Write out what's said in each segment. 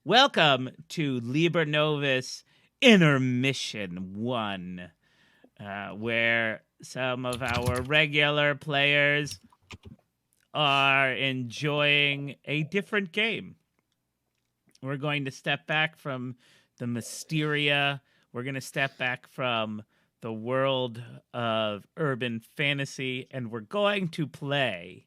Welcome to Liber Novus Intermission 1, where some of our regular players are enjoying a different game. We're going to step back from the mysteria. We're going to step back from the world of urban fantasy, and we're going to play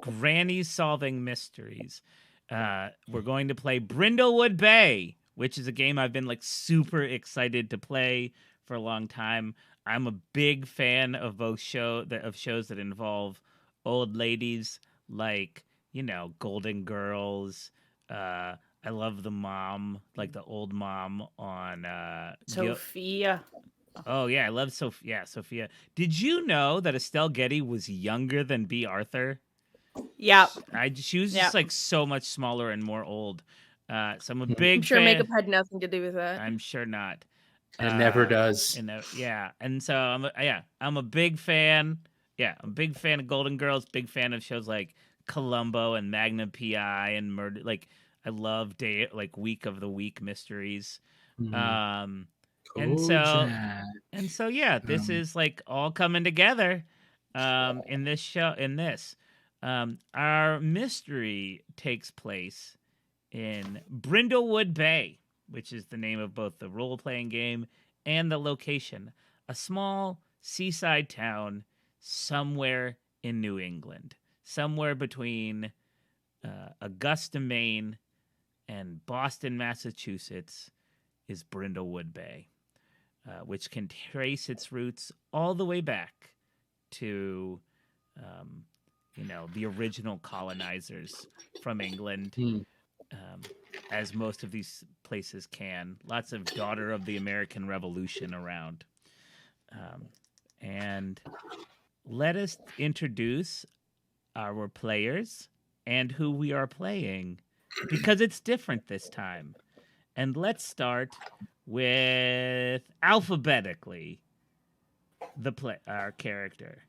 Granny Solving Mysteries. We're going to play Brindlewood Bay, which is a game I've been super excited to play for a long time. I'm a big fan of both shows that involve old ladies, like Golden Girls. I love the mom, like the old mom on Sophia. Oh yeah, I love Sophia. Yeah, Sophia. Did you know that Estelle Getty was younger than B. Arthur? Yeah. She was just so much smaller and more old. So I'm a I'm big sure fan. makeup had nothing to do with that. I'm sure not. It never does. And so I'm a big fan. Yeah, I'm a big fan of Golden Girls. Big fan of shows like Columbo and Magnum PI and Murder. I love week of the week mysteries. And so yeah, this is all coming together in this show. Our mystery takes place in Brindlewood Bay, which is the name of both the role-playing game and the location, a small seaside town somewhere in New England, somewhere between Augusta, Maine, and Boston, Massachusetts, is Brindlewood Bay, which can trace its roots all the way back to the original colonizers from England, as most of these places can. Lots of daughter of the American Revolution around. And let us introduce our players and who we are playing, because it's different this time. And let's start with alphabetically our character.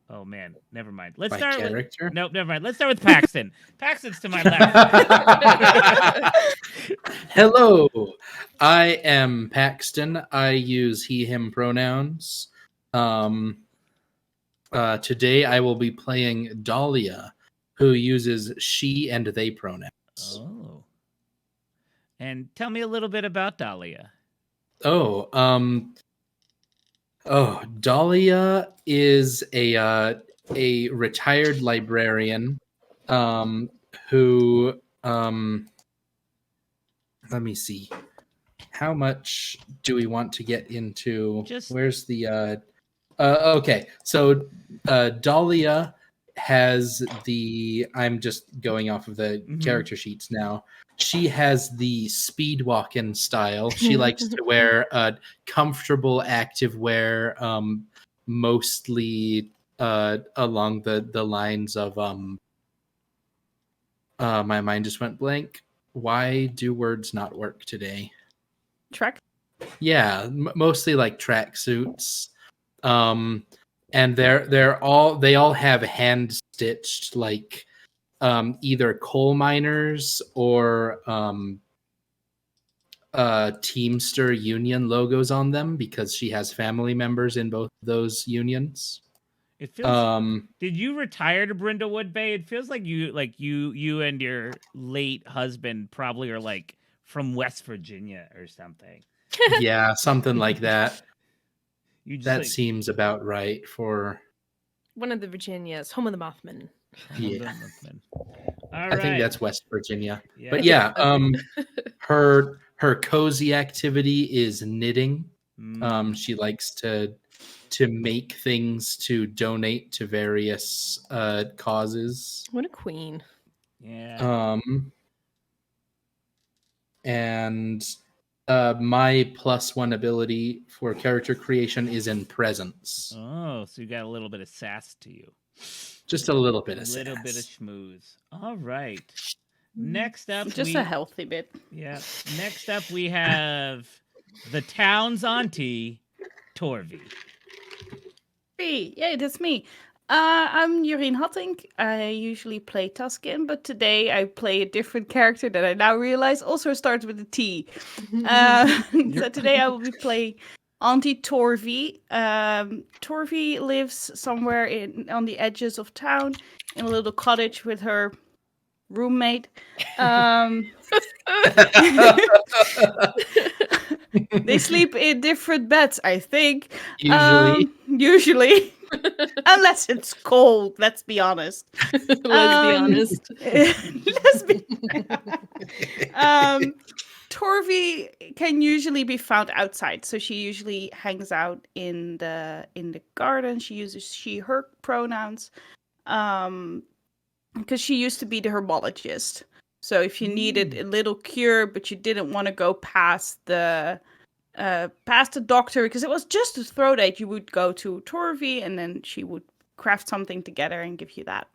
Oh man, never mind. Let's start character? Nope, never mind. Let's start with Paxton. Paxton's to my left. Hello, I am Paxton. I use he/him pronouns. Today I will be playing Dahlia, who uses she and they pronouns. Oh. And tell me a little bit about Dahlia. Dahlia is a retired librarian who let me see. How much do we want to get into? Where's the okay. So Dahlia has I'm just going off of the character sheets now. She has the speed walking style. She likes to wear comfortable active wear, mostly along the lines of my mind just went blank. Why do words not work today? Track? Yeah, mostly like track suits. And they all have hand stitched either coal miners or Teamster union logos on them, because she has family members in both those unions. It feels. Did you retire to Brindlewood Bay? It feels like you and your late husband probably are from West Virginia or something. Yeah, something like that. That seems about right for one of the Virginias, home of the Mothman. Yeah, I think that's West Virginia. Yeah. But yeah, her cozy activity is knitting. She likes to make things to donate to various causes. What a queen. Yeah. And my +1 ability for character creation is in presence. Oh, so you got a little bit of sass to you. Just a little bit of sass. A little bit of schmooze. All right. Next up, just a healthy bit. Yeah. Next up, we have the town's auntie, Torvi. Hey, yeah, that's me. I'm Jorien Hattink. I usually play Tuscan, but today I play a different character that I now realize also starts with a T. So today I will be playing Auntie Torvi. Torvi lives somewhere on the edges of town in a little cottage with her roommate. They sleep in different beds, I think. Usually. Unless it's cold, let's be honest. Let's be honest. Let's be. Torvi can usually be found outside, so she usually hangs out in the garden. She uses she/her pronouns, because she used to be the herbologist. So if you needed a little cure, but you didn't want to go past the doctor because it was just a throat ache, you would go to Torvi, and then she would craft something together and give you that.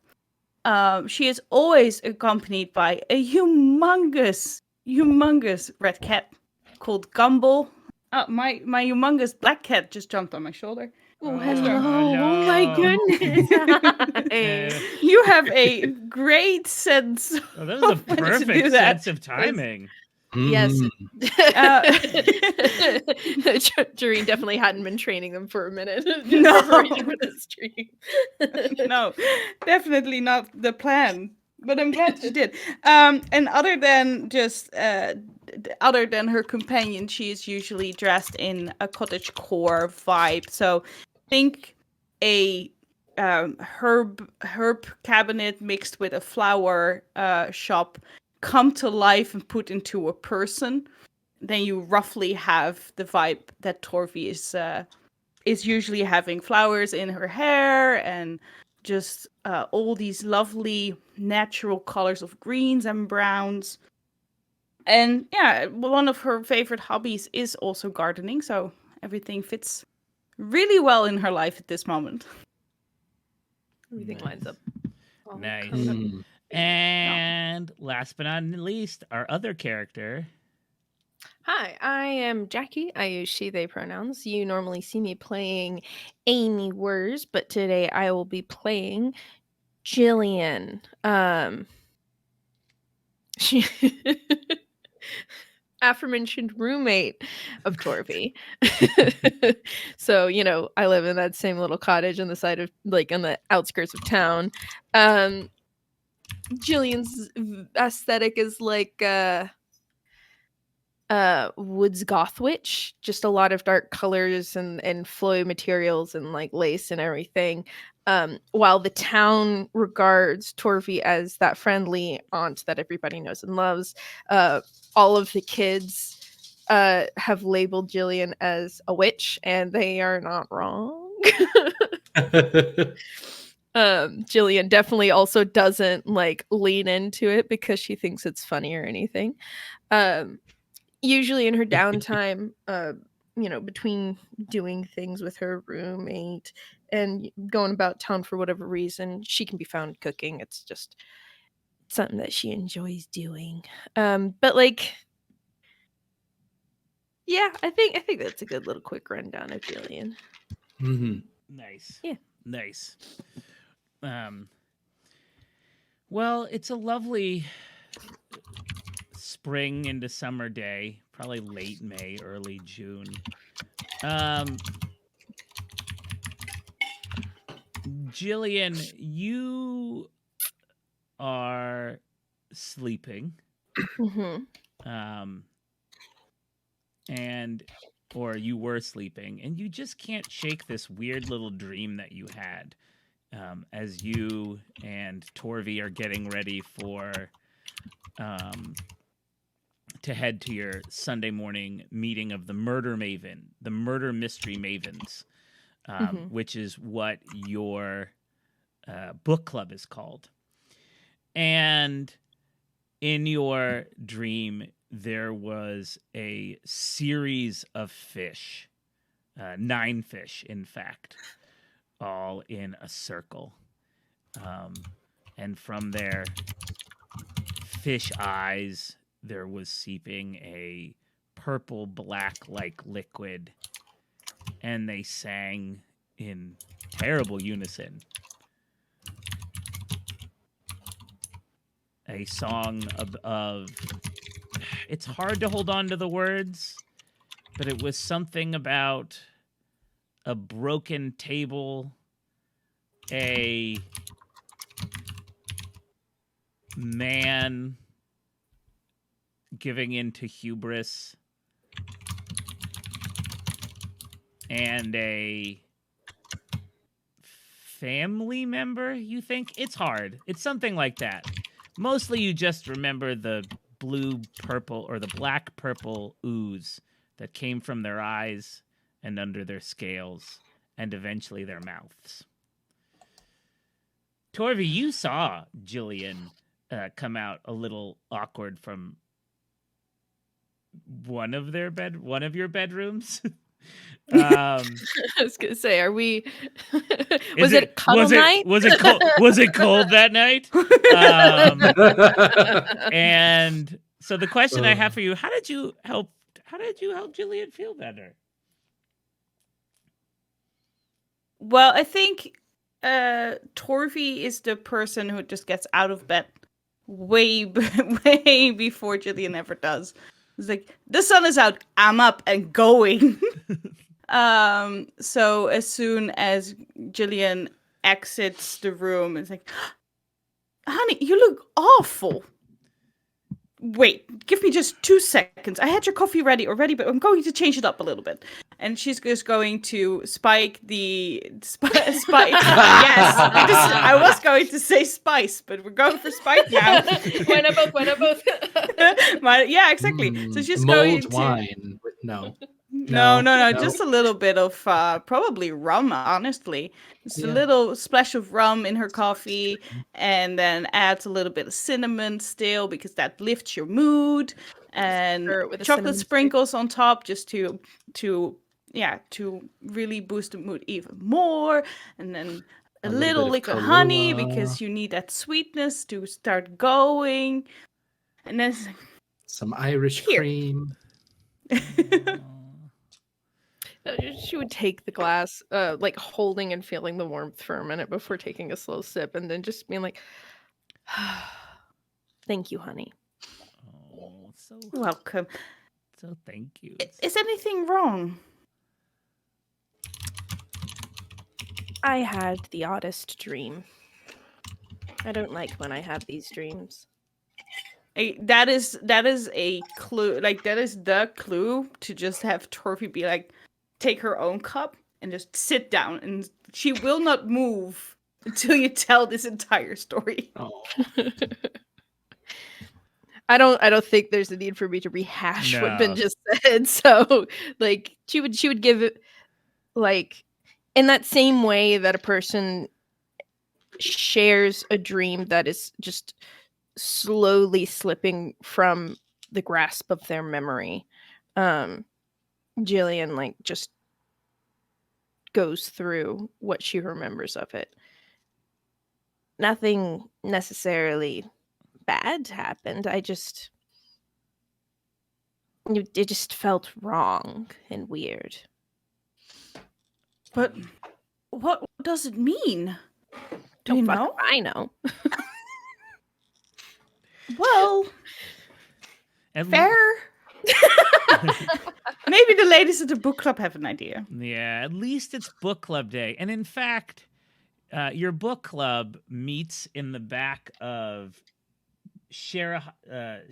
She is always accompanied by a humongous red cat called Gumball. My humongous black cat just jumped on my shoulder. Oh, Oh, hello. no. Oh my goodness. You have a great sense. Oh, that was a of when to do perfect that. sense of timing. Yes. Mm. Jorien definitely hadn't been training them for a minute. No. Preparation for this stream. No, definitely not the plan. But I'm glad she did. And other than her companion, she is usually dressed in a cottagecore vibe. So think a herb cabinet mixed with a flower shop come to life and put into a person. Then you roughly have the vibe that Torvi is usually having, flowers in her hair and just all these lovely natural colors of greens and browns. And yeah, one of her favorite hobbies is also gardening, so everything fits really well in her life at this moment. Everything lines up. Nice. Mm. And last but not least, our other character. Hi, I am Jackie. I use she, they pronouns. You normally see me playing Amy Wurs, but today I will be playing Jillian. She aforementioned roommate of Torvi. So, I live in that same little cottage on the side of, on the outskirts of town. Jillian's aesthetic is woods goth witch, just a lot of dark colors and flowy materials and lace and everything, while the town regards Torvi as that friendly aunt that everybody knows and loves. All of the kids have labeled Jillian as a witch, and they are not wrong. Jillian definitely also doesn't lean into it because she thinks it's funny or anything. Usually in her downtime, between doing things with her roommate and going about town for whatever reason, she can be found cooking. It's just something that she enjoys doing. But yeah, I think that's a good little quick rundown of Jillian. Mm-hmm. Nice. Yeah. Nice. Well, it's a lovely spring into summer day, probably late May, early June. Jillian, you are sleeping. Mm-hmm. Or you were sleeping, and you just can't shake this weird little dream that you had as you and Torvi are getting ready to head to your Sunday morning meeting of the Murder Mystery Mavens, which is what your book club is called. And in your dream, there was a series of fish, 9 fish, in fact, all in a circle. And from their fish eyes, there was seeping a purple black-like liquid, and they sang in terrible unison. a song of it's hard to hold on to the words, but it was something about a broken table, a man giving in to hubris, and a family member, you think? It's hard. It's something like that. Mostly you just remember the blue-purple or the black-purple ooze that came from their eyes and under their scales and eventually their mouths. Torvi, you saw Jillian come out a little awkward from one of your bedrooms. I was gonna say, are we? Was it cuddle night? Was it cold? Was it cold that night? And so the question I have for you: How did you help Jillian feel better? Well, I think Torvi is the person who just gets out of bed way before Jillian ever does. It's like, the sun is out, I'm up and going. So as soon as Jillian exits the room, it's like, honey, you look awful. Wait, give me just 2 seconds. I had your coffee ready already, but I'm going to change it up a little bit. And she's just going to spike the spike. Yes, I was going to say spice, but we're going for spike now. Why not both? Yeah, exactly. So she's going to wine. No, just a little bit of probably rum, honestly. Just a little splash of rum in her coffee, and then adds a little bit of cinnamon still, because that lifts your mood, and chocolate sprinkles on top just to really boost the mood even more, and then a little liquid honey, because you need that sweetness to start going, and then some Irish cream. She would take the glass, like holding and feeling the warmth for a minute before taking a slow sip, and then just being like, "Thank you, honey." Oh, so welcome. So thank you. Is anything wrong? I had the oddest dream. I don't like when I have these dreams. That is a clue. Like, that is the clue to just have Torvi be like, take her own cup and just sit down, and she will not move until you tell this entire story. Oh. I don't think there's a need for me to rehash what Ben just said. So, like, she would give it, like, in that same way that a person shares a dream that is just slowly slipping from the grasp of their memory. Jillian, like, just goes through what she remembers of it. Nothing necessarily bad happened. It just felt wrong and weird. But what does it mean? Do you know? I know. Well, fair. Maybe the ladies at the book club have an idea. Yeah, at least it's book club day. And in fact, your book club meets in the back of Scheherazade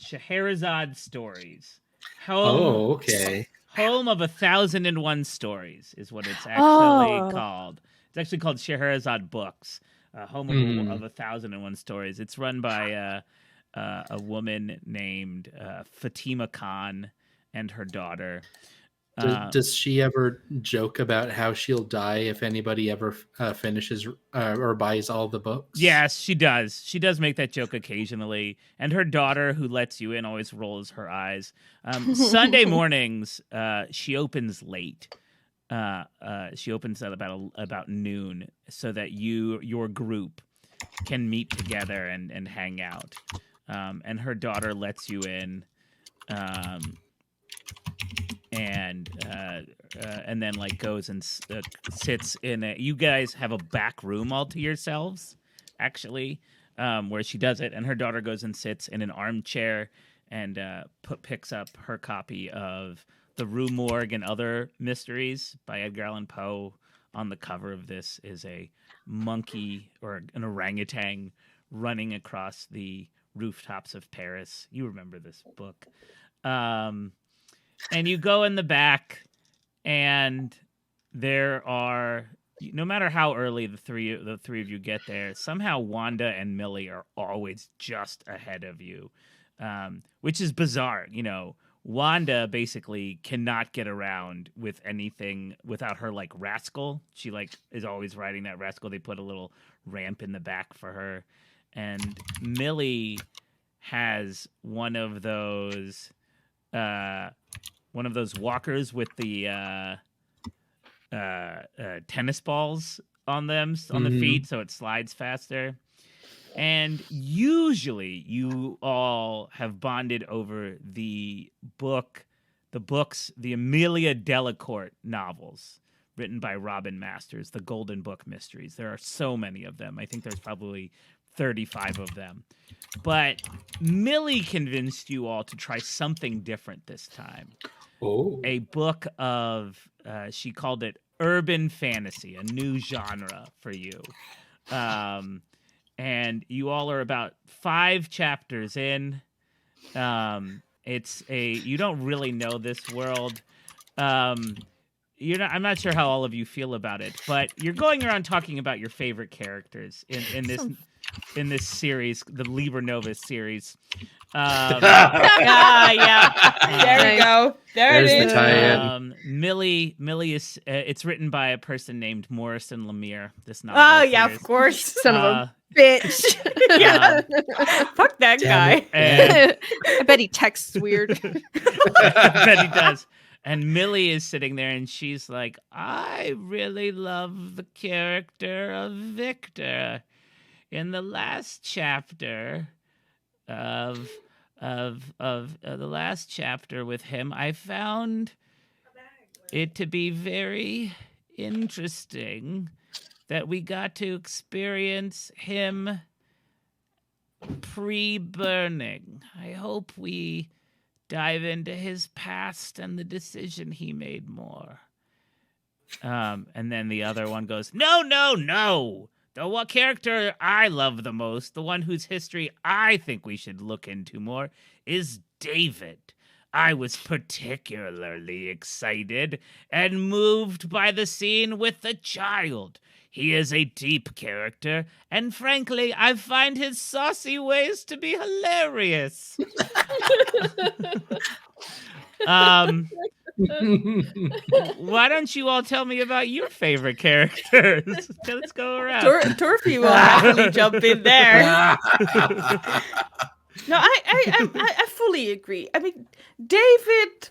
Stories. Okay. Home of 1,001 Stories is what it's actually called. It's actually called Scheherazade Books. Home of 1,001 Stories. It's run by a woman named Fatima Khan and her daughter. Does she ever joke about how she'll die if anybody ever finishes or buys all the books? Yes, she does. She does make that joke occasionally. And her daughter, who lets you in, always rolls her eyes. Sunday mornings, she opens late. She opens at about noon, so that your group can meet together and hang out. And her daughter lets you in. And then like goes and sits in you guys have a back room all to yourselves, actually, where she does it, and her daughter goes and sits in an armchair and picks up her copy of The Rue Morgue and Other Mysteries by Edgar Allan Poe. On the cover of this is a monkey or an orangutan running across the rooftops of Paris. You remember this book. And you go in the back, and there are, no matter how early the three of you get there, somehow Wanda and Millie are always just ahead of you, which is bizarre. You know, Wanda basically cannot get around with anything without her like rascal. She like is always riding that rascal. They put a little ramp in the back for her, and Millie has one of those walkers with the tennis balls on them on the feet, so it slides faster. And usually you all have bonded over the Amelia Delacourt novels written by Robin Masters, the Golden Book Mysteries. There are so many of them. I think there's probably 35 of them. But Millie convinced you all to try something different this time. Oh. A book of, she called it urban fantasy, a new genre for you. And you all are about 5 chapters in. You don't really know this world. I'm not sure how all of you feel about it, but you're going around talking about your favorite characters in this series, the Liber Novus series. Yeah. There we go. There's it is. The tie-in. Millie is. It's written by a person named Morrison Lemire. This novel. Oh yeah, of course. Son of a bitch. Yeah. Fuck that guy. And, I bet he texts weird. I bet he does. And Millie is sitting there, and she's like, "I really love the character of Victor. In the last chapter of the last chapter with him, I found it to be very interesting that we got to experience him pre-burning. I hope we dive into his past and the decision he made more." And then the other one goes, No. The one character I love the most, the one whose history I think we should look into more, is David. I was particularly excited and moved by the scene with the child. He is a deep character, and frankly, I find his saucy ways to be hilarious. Why don't you all tell me about your favorite characters? Let's go around. Torfy will happily jump in there. No, I fully agree. I mean, David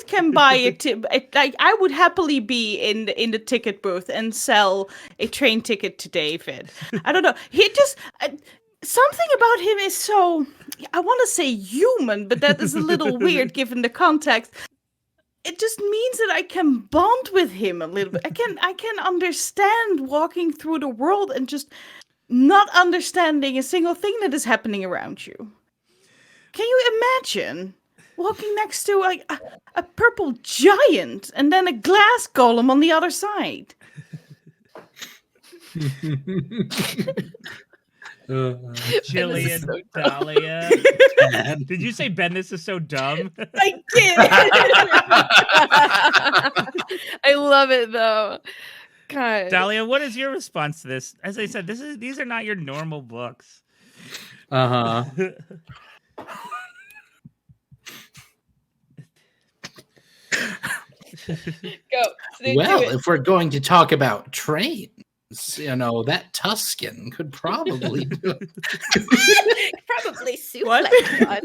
can buy it. Like, I would happily be in the ticket booth and sell a train ticket to David. I don't know. He just. Something about him is so, I want to say human, but that is a little weird given the context. It just means that I can bond with him a little bit. I can understand walking through the world and just not understanding a single thing that is happening around you. Can you imagine walking next to a purple giant and then a glass golem on the other side? Jillian, so Dahlia. Did you say, Ben, this is so dumb? I did. I love it though. God. Dahlia, what is your response to this? As I said, these are not your normal books. Uh-huh. Go. Well, if we're going to talk about trains, that Tuscan could probably do it. Probably soup What? like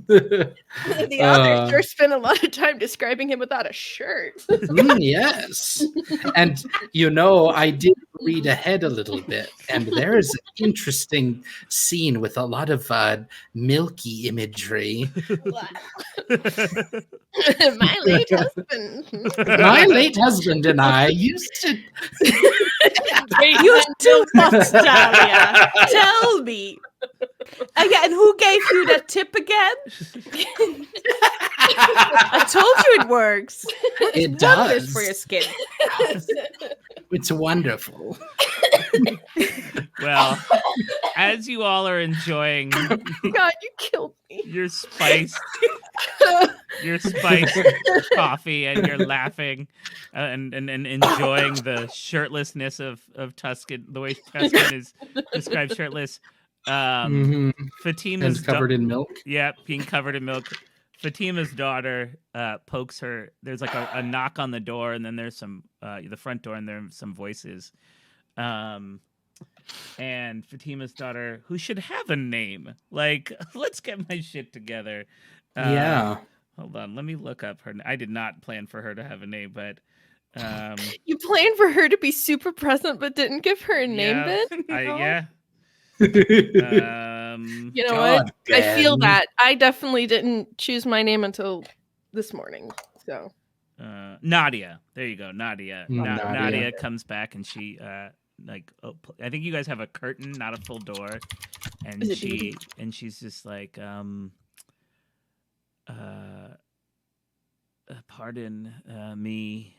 The author sure spent a lot of time describing him without a shirt. Yes. And, I did read ahead a little bit, and there is an interesting scene with a lot of milky imagery. My late husband. My late husband and I used to... You do not, Dahlia. Tell me. Again, who gave you that tip again? I told you it works. It Wonders does. for your skin. It's wonderful. Well, as you all are enjoying God, you killed me. your spiced coffee, and you're laughing and enjoying the shirtlessness of Tuscan, the way Tuscan is described shirtless. Fatima's And covered in milk. Yeah, being covered in milk. Fatima's daughter pokes her. There's like a knock on the door, and then there's some the front door, and there's some voices. And Fatima's daughter, who should have a name, like, let's get my shit together. Yeah. Hold on, let me look up her. I did not plan for her to have a name, but You planned for her to be super present, but didn't give her a name. Then yeah. You know what? Ben. I feel that. I definitely didn't choose my name until this morning. So Nadia. There you go. Nadia. Nadia. Nadia comes back, and she I think you guys have a curtain, not a full door. And she's just like, pardon me,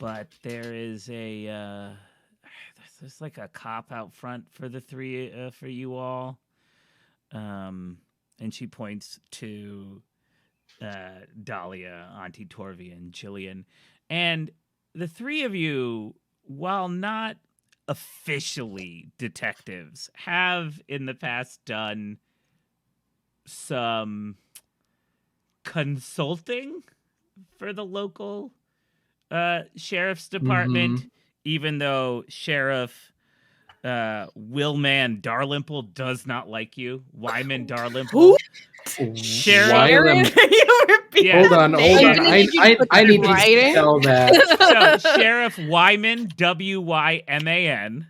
but there is there's like a cop out front for the three for you all, and she points to Dahlia, Auntie Torvi, and Jillian, and the three of you, while not officially detectives, have in the past done some consulting for the local sheriff's department, even though Sheriff Willman Dalrymple does not like you. Wyman Dalrymple. Sheriff. Hold on. I need to spell that. So Sheriff Wyman, Wyman,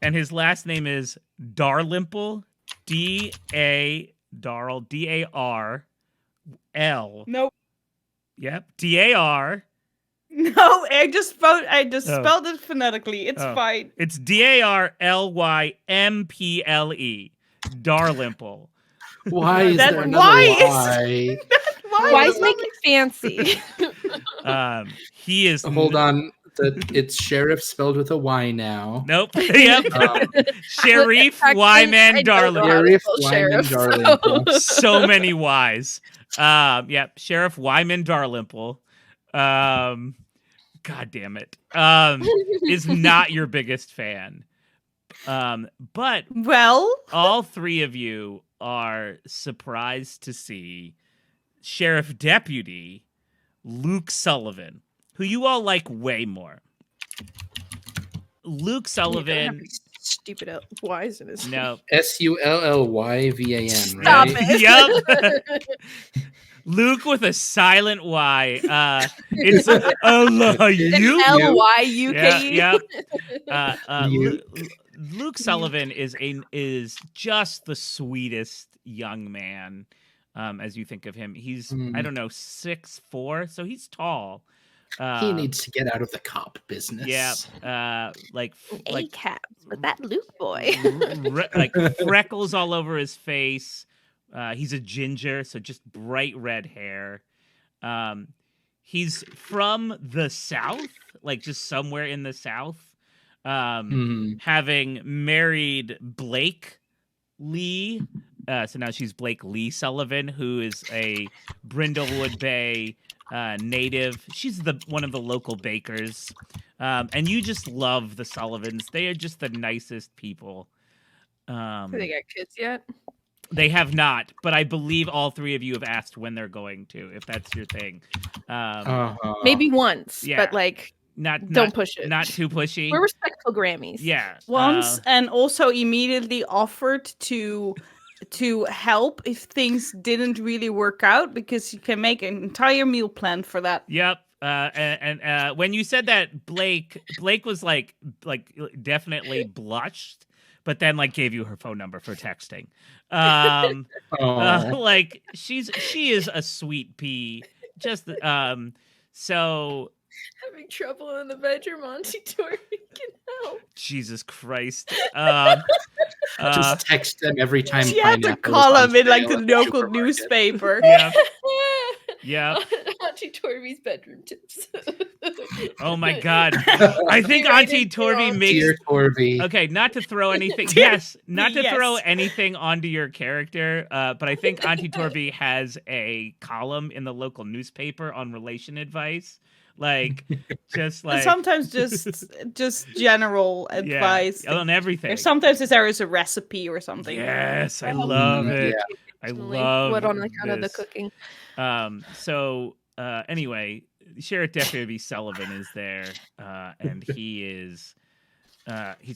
and his last name is Dalrymple, Darl, Darl. Nope. Yep, Dar. No, I just spelled it phonetically. It's fine. It's Darlymple. Dalrymple. Why is there another Y? Why is make it fancy? He is. Hold on. It's sheriff spelled with a Y now. Nope. Yep. Sheriff Wyman Dalrymple. Sheriff Wyman Dalrymple. So many Y's. Yep. Sheriff Wyman Dalrymple. God damn it. Is not your biggest fan. But all three of you are surprised to see Sheriff Deputy Luke Sullivan, who you all like way more. Luke Sullivan. Stupid Y's in his name. No. SullYvan. Stop right? it. Yep. Luke with a silent Y. It's L-Y-U-K-E. Yep. Luke Sullivan is just the sweetest young man. As you think of him, he's I don't know 6'4", so he's tall. He needs to get out of the cop business. Yeah, like caps with that Luke boy. like freckles all over his face. He's a ginger, so just bright red hair. He's from the South, like just somewhere in the South. Having married Blake Lee. So now she's Blake Lee Sullivan, who is a Brindlewood Bay native. She's one of the local bakers. And you just love the Sullivans. They are just the nicest people. Have they got kids yet? They have not, but I believe all three of you have asked when they're going to, if that's your thing. Maybe once, yeah. but like, don't push it. Not too pushy. We're respectful Grammys. Yeah. Once, and also immediately offered to to help if things didn't really work out, because you can make an entire meal plan for that. Yep. And when you said that, Blake was like definitely blushed, but then like gave you her phone number for texting. Like she is a sweet pea. Just so. Having trouble in the bedroom, Auntie Tori can help. Jesus Christ. Just text them every time. She had to call him in like the local newspaper. Yeah. Yeah. Auntie Torvy's bedroom tips. Oh my God. I think Auntie Torvy makes. Dear Torvy. Okay, not to throw anything. Yes, not to throw anything onto your character, but I think Auntie Torvy has a column in the local newspaper on relation advice. Like, just like. And sometimes just general advice. Yeah, on everything. Or sometimes there is a recipe or something. Yes, I love it. Yeah. I love what on account of the cooking. So anyway, Sheriff Deputy Sullivan is there, and he's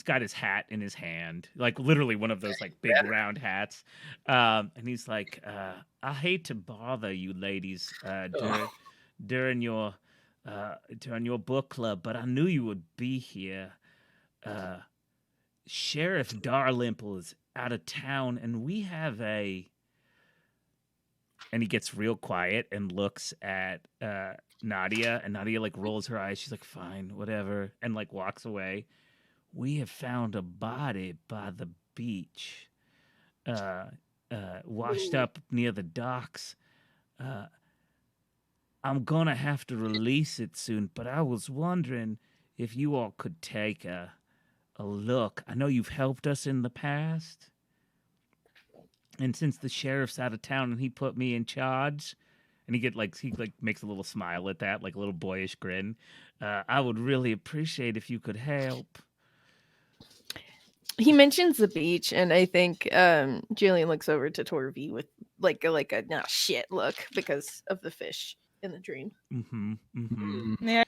got his hat in his hand, like literally one of those like big round hats, and he's like, I hate to bother you ladies during your book club, but I knew you would be here. Sheriff Darlimple is out of town, and we have a. And he gets real quiet and looks at Nadia, and Nadia like rolls her eyes. She's like, "Fine, whatever," and like walks away. We have found a body by the beach, washed up near the docks. I'm gonna have to release it soon, but I was wondering if you all could take a look. I know you've helped us in the past. And since the sheriff's out of town and he put me in charge, and he makes a little smile at that, like a little boyish grin. I would really appreciate if you could help. He mentions the beach, and I think Julian looks over to Torvy with like a nah, shit look because of the fish in the dream. Mm-hmm. Mm-hmm. Yeah.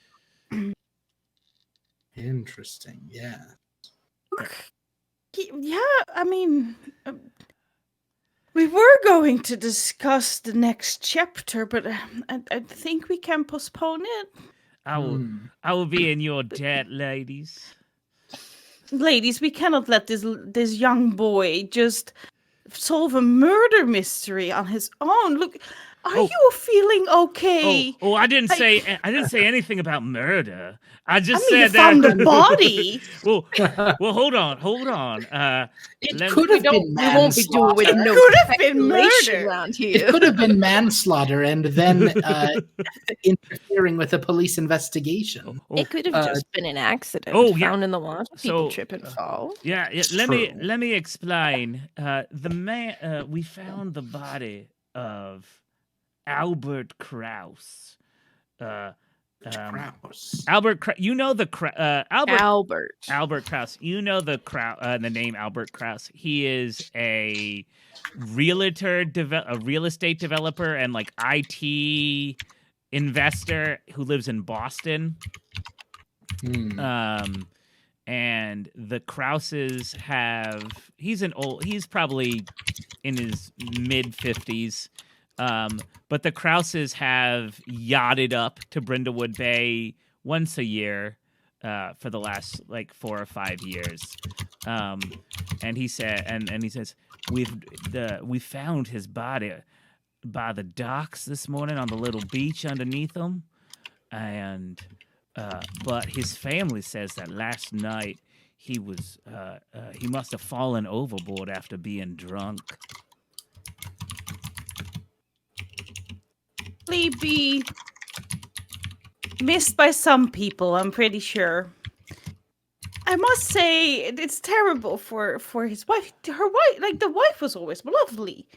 Interesting. Yeah. Yeah. I mean. We were going to discuss the next chapter, but I think we can postpone it. I will be in your debt, ladies. Ladies, we cannot let this young boy just solve a murder mystery on his own. Look, are you feeling okay? Oh, I didn't say anything about murder. I just you said found that. the body. well, hold on. It could have been manslaughter. We won't be doing with no could have been speculation murder around here. It could have been manslaughter and then interfering with a police investigation. It could have just been an accident. Found in the water. People trip and fall. Yeah. Let me explain. The man we found the body of Albert Krause. Albert, you know the Albert Krause. You know the name Albert Krause. He is a realtor, a real estate developer, and like IT investor who lives in Boston. And the Krauses he's probably in his mid 50s. But the Krauses have yachted up to Brindlewood Bay once a year for the last like 4 or 5 years. And he said, and he says, we found his body by the docks this morning on the little beach underneath them, and but his family says that last night he must have fallen overboard after being drunk. Be missed by some people, I'm pretty sure. I must say it's terrible for his wife. Her wife, like the wife, was always lovely.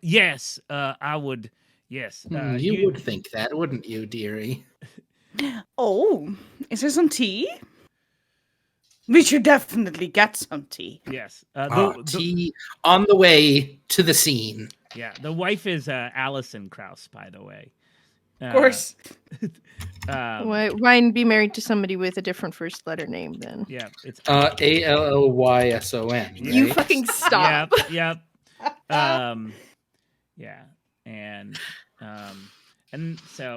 Yes, I would. Yes, you would think that, wouldn't you, dearie? Oh, is there some tea? We should definitely get some tea. Yes, tea on the way to the scene. Yeah, the wife is Allison Krause, by the way. Of course. Why be married to somebody with a different first letter name then? Yeah, it's Alllyson. Right? You fucking stop. Yep. Yeah, and so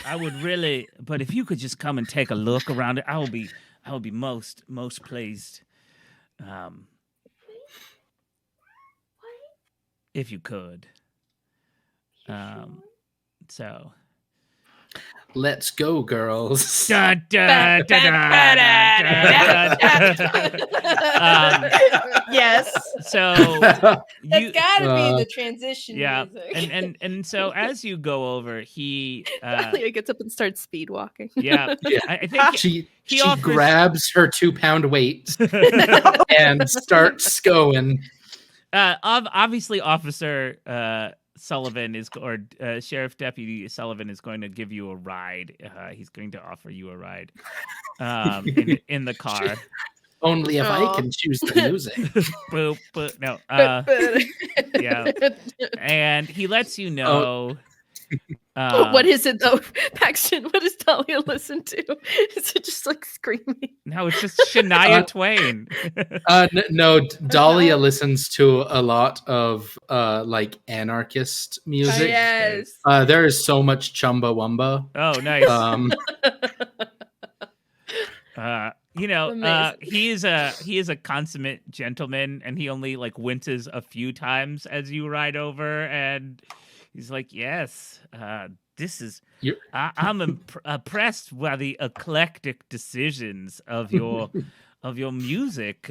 I would really, but if you could just come and take a look around it, I will be most pleased. If you could. So let's go, girls. Da, da, da, da, da, da, da. Yes. So that's gotta be the transition music. And so as you go over, he Dahlia gets up and starts speed walking. Yeah. I think she offers... grabs her 2-pound weight and starts going. Obviously, Officer Sullivan Sheriff Deputy Sullivan is going to give you a ride. He's going to offer you a ride in the car. Only if I can choose the music. Boop, boop, no. Yeah. And he lets you know. What is it though, Paxton? What does Dahlia listen to? Is it just like screaming? No, it's just Shania Twain. No, Dahlia listens to a lot of like anarchist music. Yes. There is so much Chumbawamba. Oh, nice. He is a consummate gentleman, and he only like winces a few times as you ride over, and he's like, "Yes, this is. I'm impressed by the eclectic decisions of your music,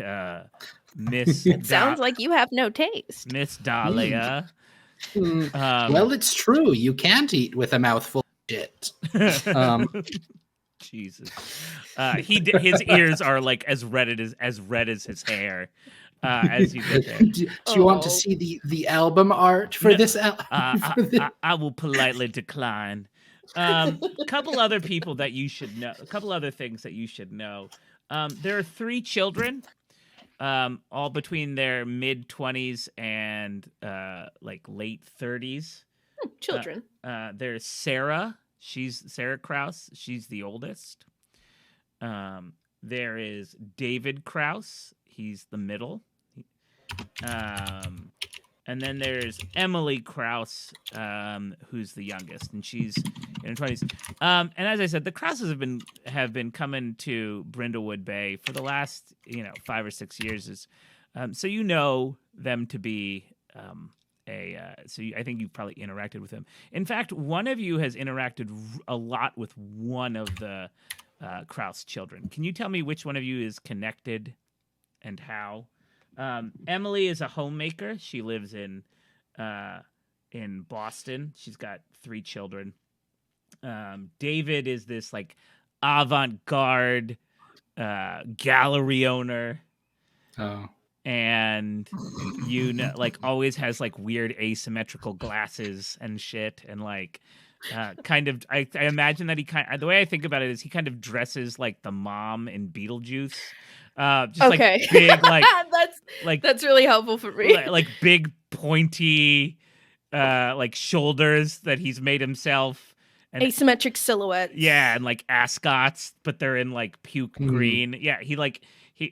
Miss. It sounds like you have no taste, Miss Dahlia." Well, it's true. You can't eat with a mouthful of shit. Jesus, his ears are like as red as his hair. As you get there, do you want to see the album art for this? I will politely decline. Couple other people that you should know. A couple other things that you should know. There are 3 children, all between their mid-20s and like late 30s. Children. There's Sarah. She's Sarah Krause. She's the oldest. There is David Krause. He's the middle. And then there's Emily Krause, who's the youngest, and she's in her 20s. And as I said, the Krauses have been coming to Brindlewood Bay for the last 5 or 6 years. So you know them to be I think you've probably interacted with them. In fact, one of you has interacted a lot with one of the Krause children. Can you tell me which one of you is connected and how? Emily is a homemaker. She lives in Boston. She's got 3 children. David is this like avant-garde gallery owner. Oh. And like always has like weird asymmetrical glasses and shit, and like kind of I imagine that the way I think about it is he kind of dresses like the mom in Beetlejuice. Just okay. Like big that's really helpful for me. Like big pointy like shoulders that he's made himself. And asymmetric silhouettes. Yeah, and like ascots, but they're in like puke green. Yeah, he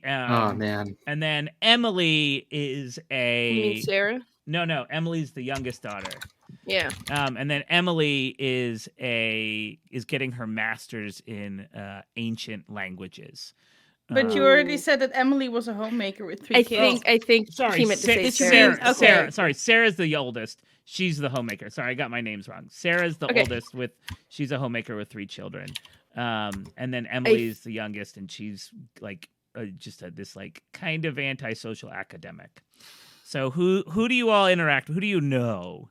oh man. And then Emily is You mean Sarah? No, Emily's the youngest daughter. Yeah. And then Emily is getting her master's in ancient languages. But you already said that Emily was a homemaker with 3 kids. I think sorry, he meant to say Sarah. Sarah. Sorry, Sarah's the oldest. She's the homemaker. Sorry, I got my names wrong. Sarah's the oldest she's a homemaker with 3 children. And then Emily's the youngest, and she's like just this like kind of antisocial academic. So who do you all interact with? Who do you know?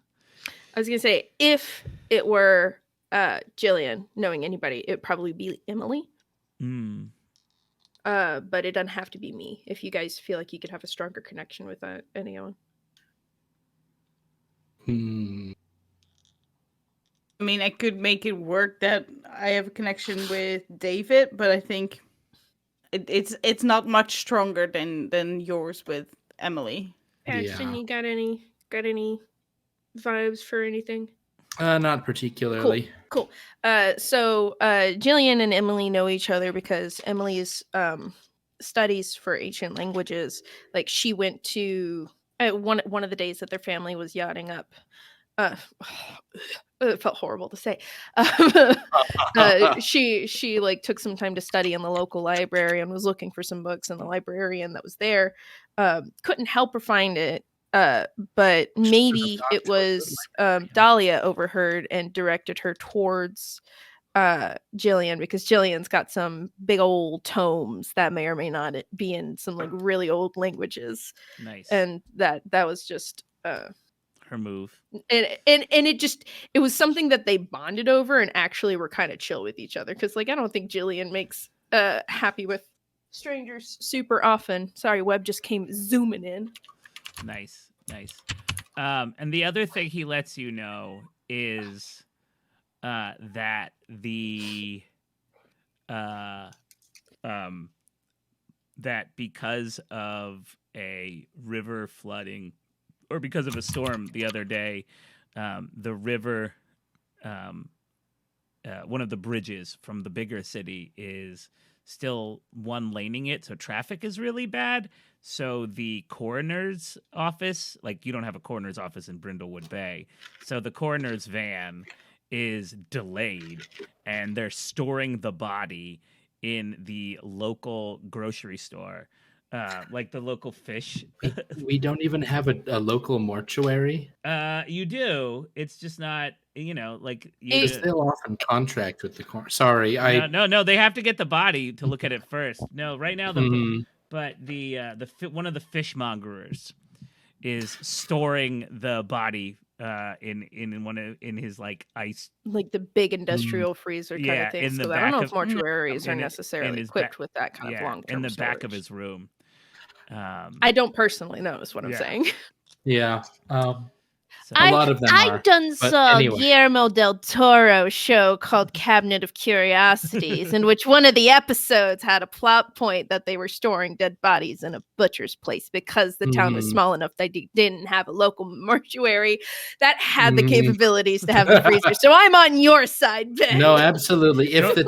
I was gonna say, if it were Jillian knowing anybody, it would probably be Emily. But it doesn't have to be me if you guys feel like you could have a stronger connection with anyone. I mean, I could make it work that I have a connection with David, but I think it's not much stronger than yours with Emily. Ashton, you got any vibes for anything? Not particularly. Cool. So Jillian and Emily know each other because Emily's studies for ancient languages, like she went to one of the days that their family was yachting up. It felt horrible to say. She like took some time to study in the local library and was looking for some books, and the librarian that was there couldn't help her find it. But maybe it was Dahlia overheard and directed her towards Jillian, because Jillian's got some big old tomes that may or may not be in some like really old languages. Nice. And that was just her move. And it was something that they bonded over and actually were kind of chill with each other, because like I don't think Jillian makes happy with strangers super often. Sorry, Webb just came zooming in. Nice. And the other thing he lets you know is that that because of a river flooding, or because of a storm the other day, the river, one of the bridges from the bigger city is still one-laning it, so traffic is really bad. So the coroner's office, like you don't have a coroner's office in Brindlewood Bay, so the coroner's van is delayed, and they're storing the body in the local grocery store, like the local fish. We don't even have a local mortuary. You do. It's just not, like You're still off in contract with the coroner. Sorry, No. They have to get the body to look at it first. No, right now but the one of the fishmongerers is storing the body in his like ice, like the big industrial freezer kind of thing. In the so back I don't know of, if mortuaries are necessarily equipped with that kind of long-term in the storage. back of his room. I don't personally know is what I'm saying. Yeah. So, a lot of them I are. done But saw anyway. Guillermo del Toro show called Cabinet of Curiosities, in which one of the episodes had a plot point that they were storing dead bodies in a butcher's place because the town was small enough they didn't have a local mortuary that had the capabilities to have the freezer. So I'm on your side, Ben. No, absolutely. If the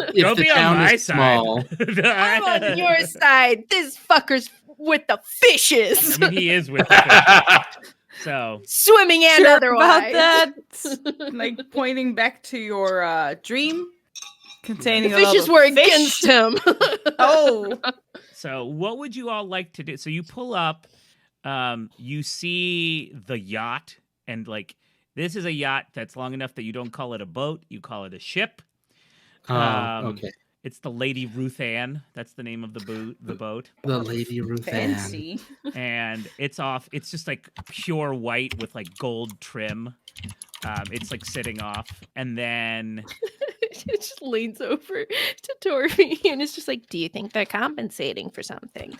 town is small, I'm on your side. This fucker's with the fishes. I mean, he is with the fishes. So swimming and otherwise. About that, like pointing back to your dream containing the fishes were against him. Oh. So what would you all like to do? So you pull up, you see the yacht, and like this is a yacht that's long enough that you don't call it a boat, you call it a ship. Okay. It's the Lady Ruth Ann. That's the name of the boat. The Lady Ruth Fancy. Ann. And it's off. It's just like pure white with like gold trim. It's like sitting off, and then it just leans over to Torby and it's just like, "Do you think they're compensating for something?"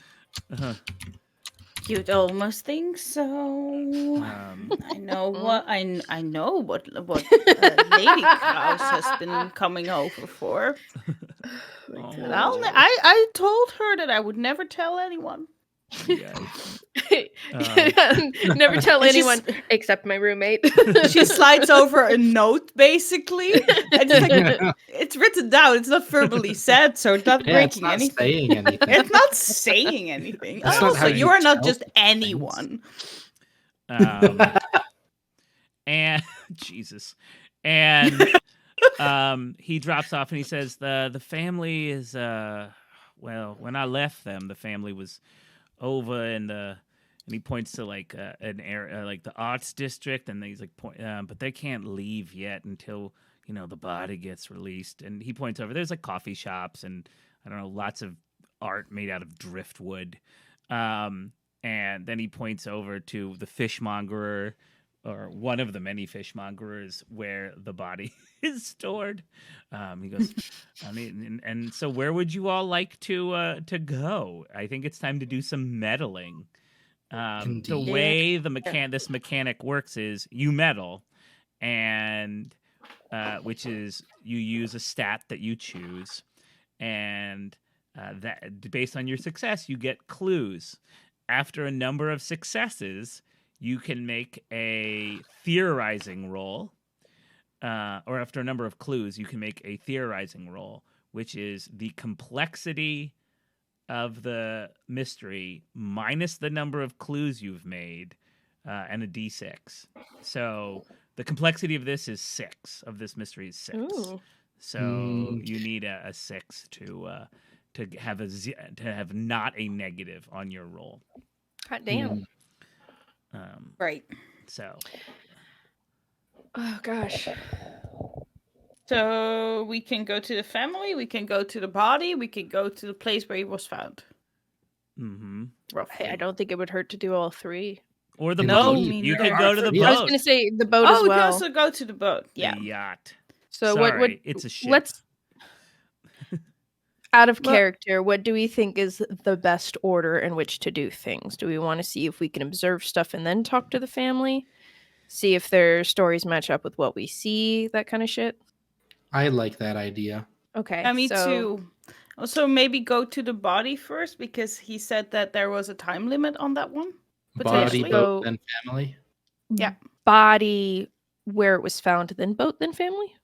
You'd almost think so. I know what Lady Kraus has been coming over for. I told her that I would never tell anyone. Never tell anyone except my roommate. She slides over a note, basically. It's written down. It's not verbally said, so it's not breaking anything. Saying anything. It's not saying anything. That's also, not you are not just anyone. And Jesus, and he drops off and he says the family is well, when I left them, the family was over in and he points to like an area like the arts district, and he's like but they can't leave yet until the body gets released. And he points over, there's like coffee shops and I don't know, lots of art made out of driftwood, and then he points over to the fishmongerer, or one of the many fishmongerers, where the body is stored. He goes, I mean, and so where would you all like to go? I think it's time to do some meddling. The way this mechanic works is you meddle, and which is you use a stat that you choose, and that based on your success, you get clues. After a number of successes, you can make a theorizing roll, or after a number of clues, you can make a theorizing roll, which is the complexity of the mystery minus the number of clues you've made, and a D6. So the complexity of this is 6. Of this mystery is 6. Ooh. So you need a 6 to have not a negative on your roll. Hot damn. Right. So. Oh gosh. So we can go to the family, we can go to the body, we can go to the place where he was found. Mm-hmm. Roughly. I don't think it would hurt to do all 3. Or the No, boat. me You neither. could go to the Yeah. boat. I was going to say the boat as we can well. also go to the boat. Yeah. The yacht. So Sorry, it's a ship. Let's out of Well- character, what do we think is the best order in which to do things? Do we want to see if we can observe stuff and then talk to the family? See if their stories match up with what we see, that kind of shit? I like that idea. Okay. Me so too. Also, maybe go to the body first because he said that there was a time limit on that one. Body, Potentially. boat, then family. Yeah. Body where it was found, then boat, then family?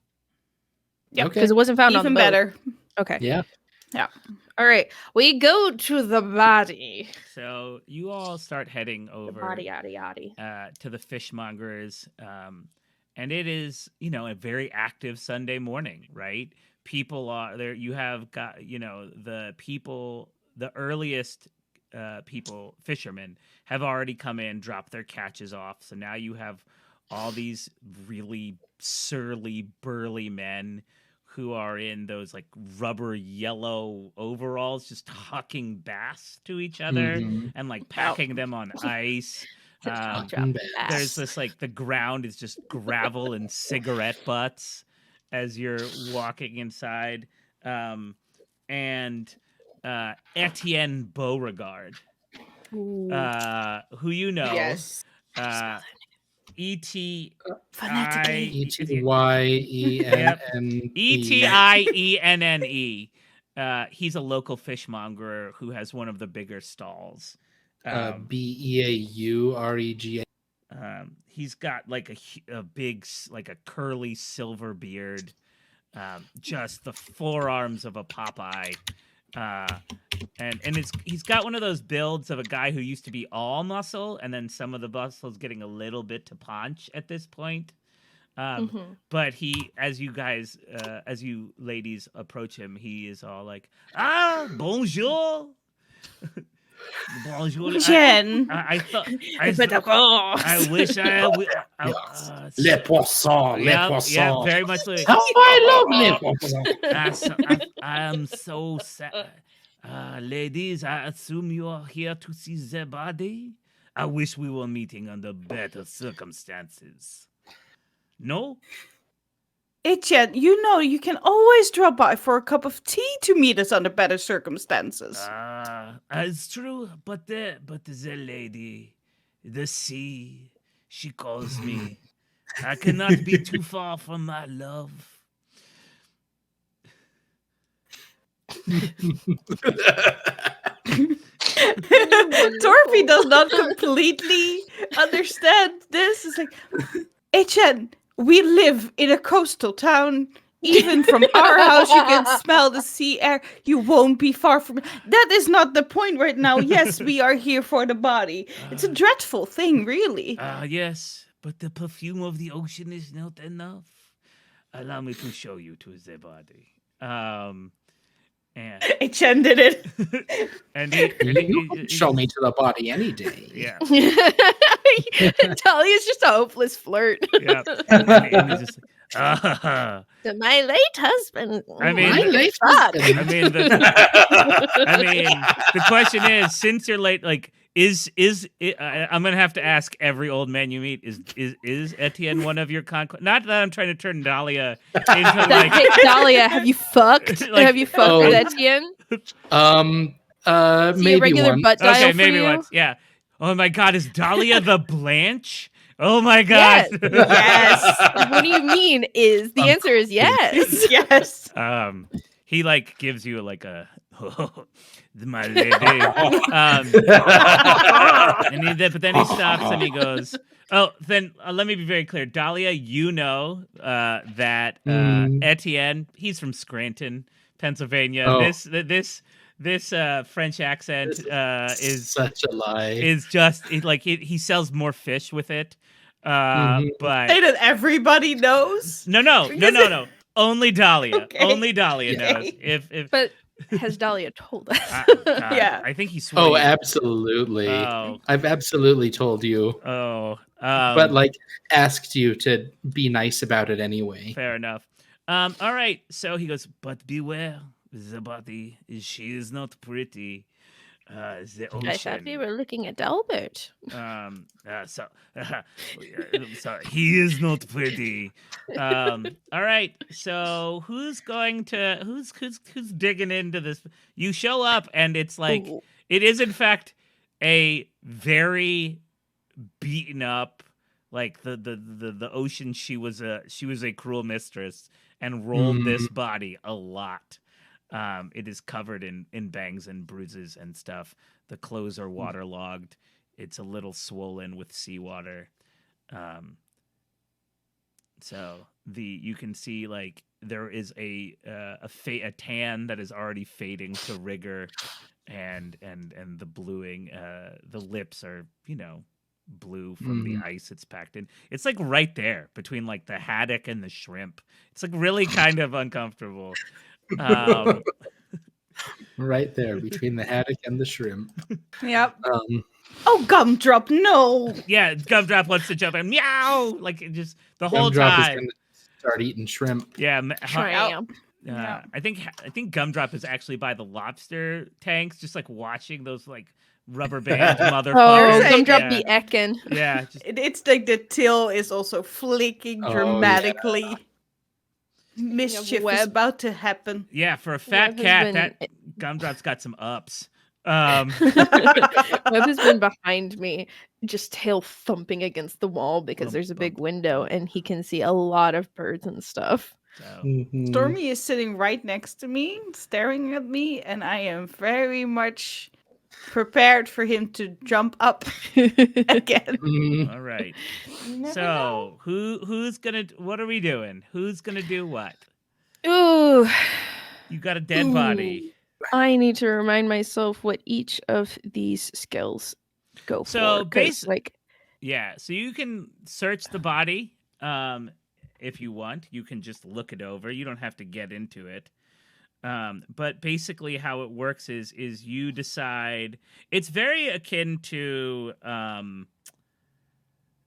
Yep. Okay. Because it wasn't found on the Even boat. better. Okay. Yeah. All right. We go to the body. So you all start heading The over body, yada, yada. to the fishmongers. And it is, a very active Sunday morning, right? People are there. You have got, the people, the earliest fishermen have already come in, dropped their catches off. So now you have all these really surly, burly men who are in those like rubber yellow overalls, just hucking bass to each other Mhm. and like packing them on ice. Fucking bad. There's this like the ground is just gravel and cigarette butts as you're walking inside. And Etienne Beauregard, who you know, Yes. Etienne. He's a local fishmonger who has one of the bigger stalls. Beaurega. He's got like a big, like a curly silver beard, just the forearms of a Popeye. And he's got one of those builds of a guy who used to be all muscle, and then some of the muscle's getting a little bit to paunch at this point. But as you ladies approach him, he is all like, bonjour. Bonjour. Jen. I wish Les poissons, les poissons. Yeah, very much like. How I love les poissons. I am so sad. Ladies, I assume you are here to see the body? I wish we were meeting under better circumstances. No? Etienne, you can always drop by for a cup of tea to meet us under better circumstances. It's true, but the lady, the sea, she calls me. I cannot be too far from my love. Torpy does not completely understand this. It's like, Etienne, we live in a coastal town. Even from our house, you can smell the sea air. You won't be far from. That is not the point right now. Yes, we are here for the body. It's a dreadful thing, really. Yes, but the perfume of the ocean is not enough. Allow me to show you to the body. And Etienne did it. and You can show me to the body any day. Yeah. Talia's just a hopeless flirt. Yeah. And he's just like, My late husband. I mean, My late fuck. I mean, the question is, since you're late, like, I'm gonna have to ask every old man you meet: is Etienne one of your conquests? Not that I'm trying to turn Dahlia into like Hey, Dahlia, have you fucked? Like- have you fucked with Etienne? Maybe a regular one. butt dial okay, for maybe you? once. Yeah. Oh my God, is Dahlia the Blanche? Oh my God. Yes. What do you mean? The answer is yes. Yes. He like gives you like a my lady. But then he stops and he goes, "Oh, then let me be very clear, Dahlia. You know that Etienne. He's from Scranton, Pennsylvania. Oh. this French accent is such a lie. Is just he sells more fish with it. But say that everybody knows. No. Only Dahlia. Okay. Only Dahlia Yeah. knows. If But has Dahlia told us? God, Yeah. I think he swore. Oh, absolutely. Oh. I've absolutely told you. Oh. But asked you to be nice about it anyway. Fair enough. All right. So he goes, but beware, the body. She is not pretty. The ocean. I thought we were looking at Albert. So he is not pretty. All right. So who's digging into this? You show up, and it's like it is in fact a very beaten up, like the ocean. She was a cruel mistress and rolled this body a lot. It is covered in bangs and bruises and stuff. The clothes are waterlogged. It's a little swollen with seawater. So you can see there is a tan that is already fading to rigor, and the bluing. The lips are blue from the ice it's packed in. It's right there between the haddock and the shrimp. It's really kind of uncomfortable. Right there between the haddock and the shrimp. Yep. Oh, Gumdrop, no. Yeah, Gumdrop wants to jump and meow just the whole Gumdrop time. is gonna start eating shrimp. Yeah, Shrimp. Yeah. I think Gumdrop is actually by the lobster tanks, just watching those rubber band motherfuckers. Oh, Gumdrop be eckin'. Yeah, it's the tail is also flicking dramatically. Yeah. Mischief is about to happen. Yeah, for a fat cat, that Gumdrop's got some ups. Webb has been behind me, just tail thumping against the wall because there's a big window and he can see a lot of birds and stuff. So. Stormy is sitting right next to me, staring at me, and I am very much prepared for him to jump up again. All right. So who's gonna? What are we doing? Who's gonna do what? Ooh. You got a dead body. I need to remind myself what each of these skills go for. So basically, yeah. So you can search the body if you want. You can just look it over. You don't have to get into it. But basically how it works is you decide. It's very akin to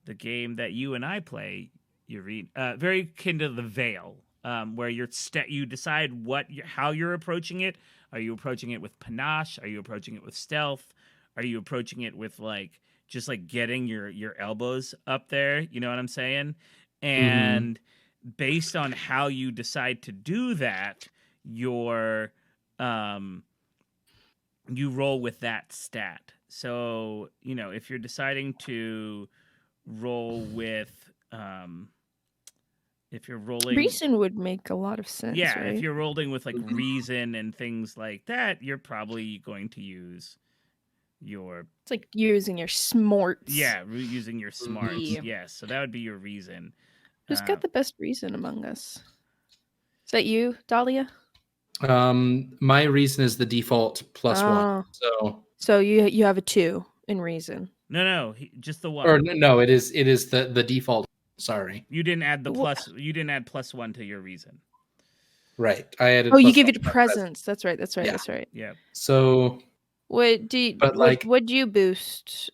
the game that you and I play, Yureen. Very akin to the Veil, where you decide how you're approaching it. Are you approaching it with panache? Are you approaching it with stealth? Are you approaching it with just getting your elbows up there? You know what I'm saying? And based on how you decide to do that, you roll with that stat. So, if you're deciding to roll with if you're rolling reason would make a lot of sense. Yeah, right? if you're rolling with reason and things like that, you're probably going to use your it's like using your smarts. Yeah, using your smarts. Yes, so that would be your reason. Who's got the best reason among us? Is that you, Dahlia? My reason is the default +1. So you have a 2 in reason. No, just the 1. Or no, it is the default. Sorry, you didn't add the plus. You didn't add +1 to your reason. Right, I added. You give it presents. That's right. Yeah. That's right. Yeah. So, what do you? What do you boost,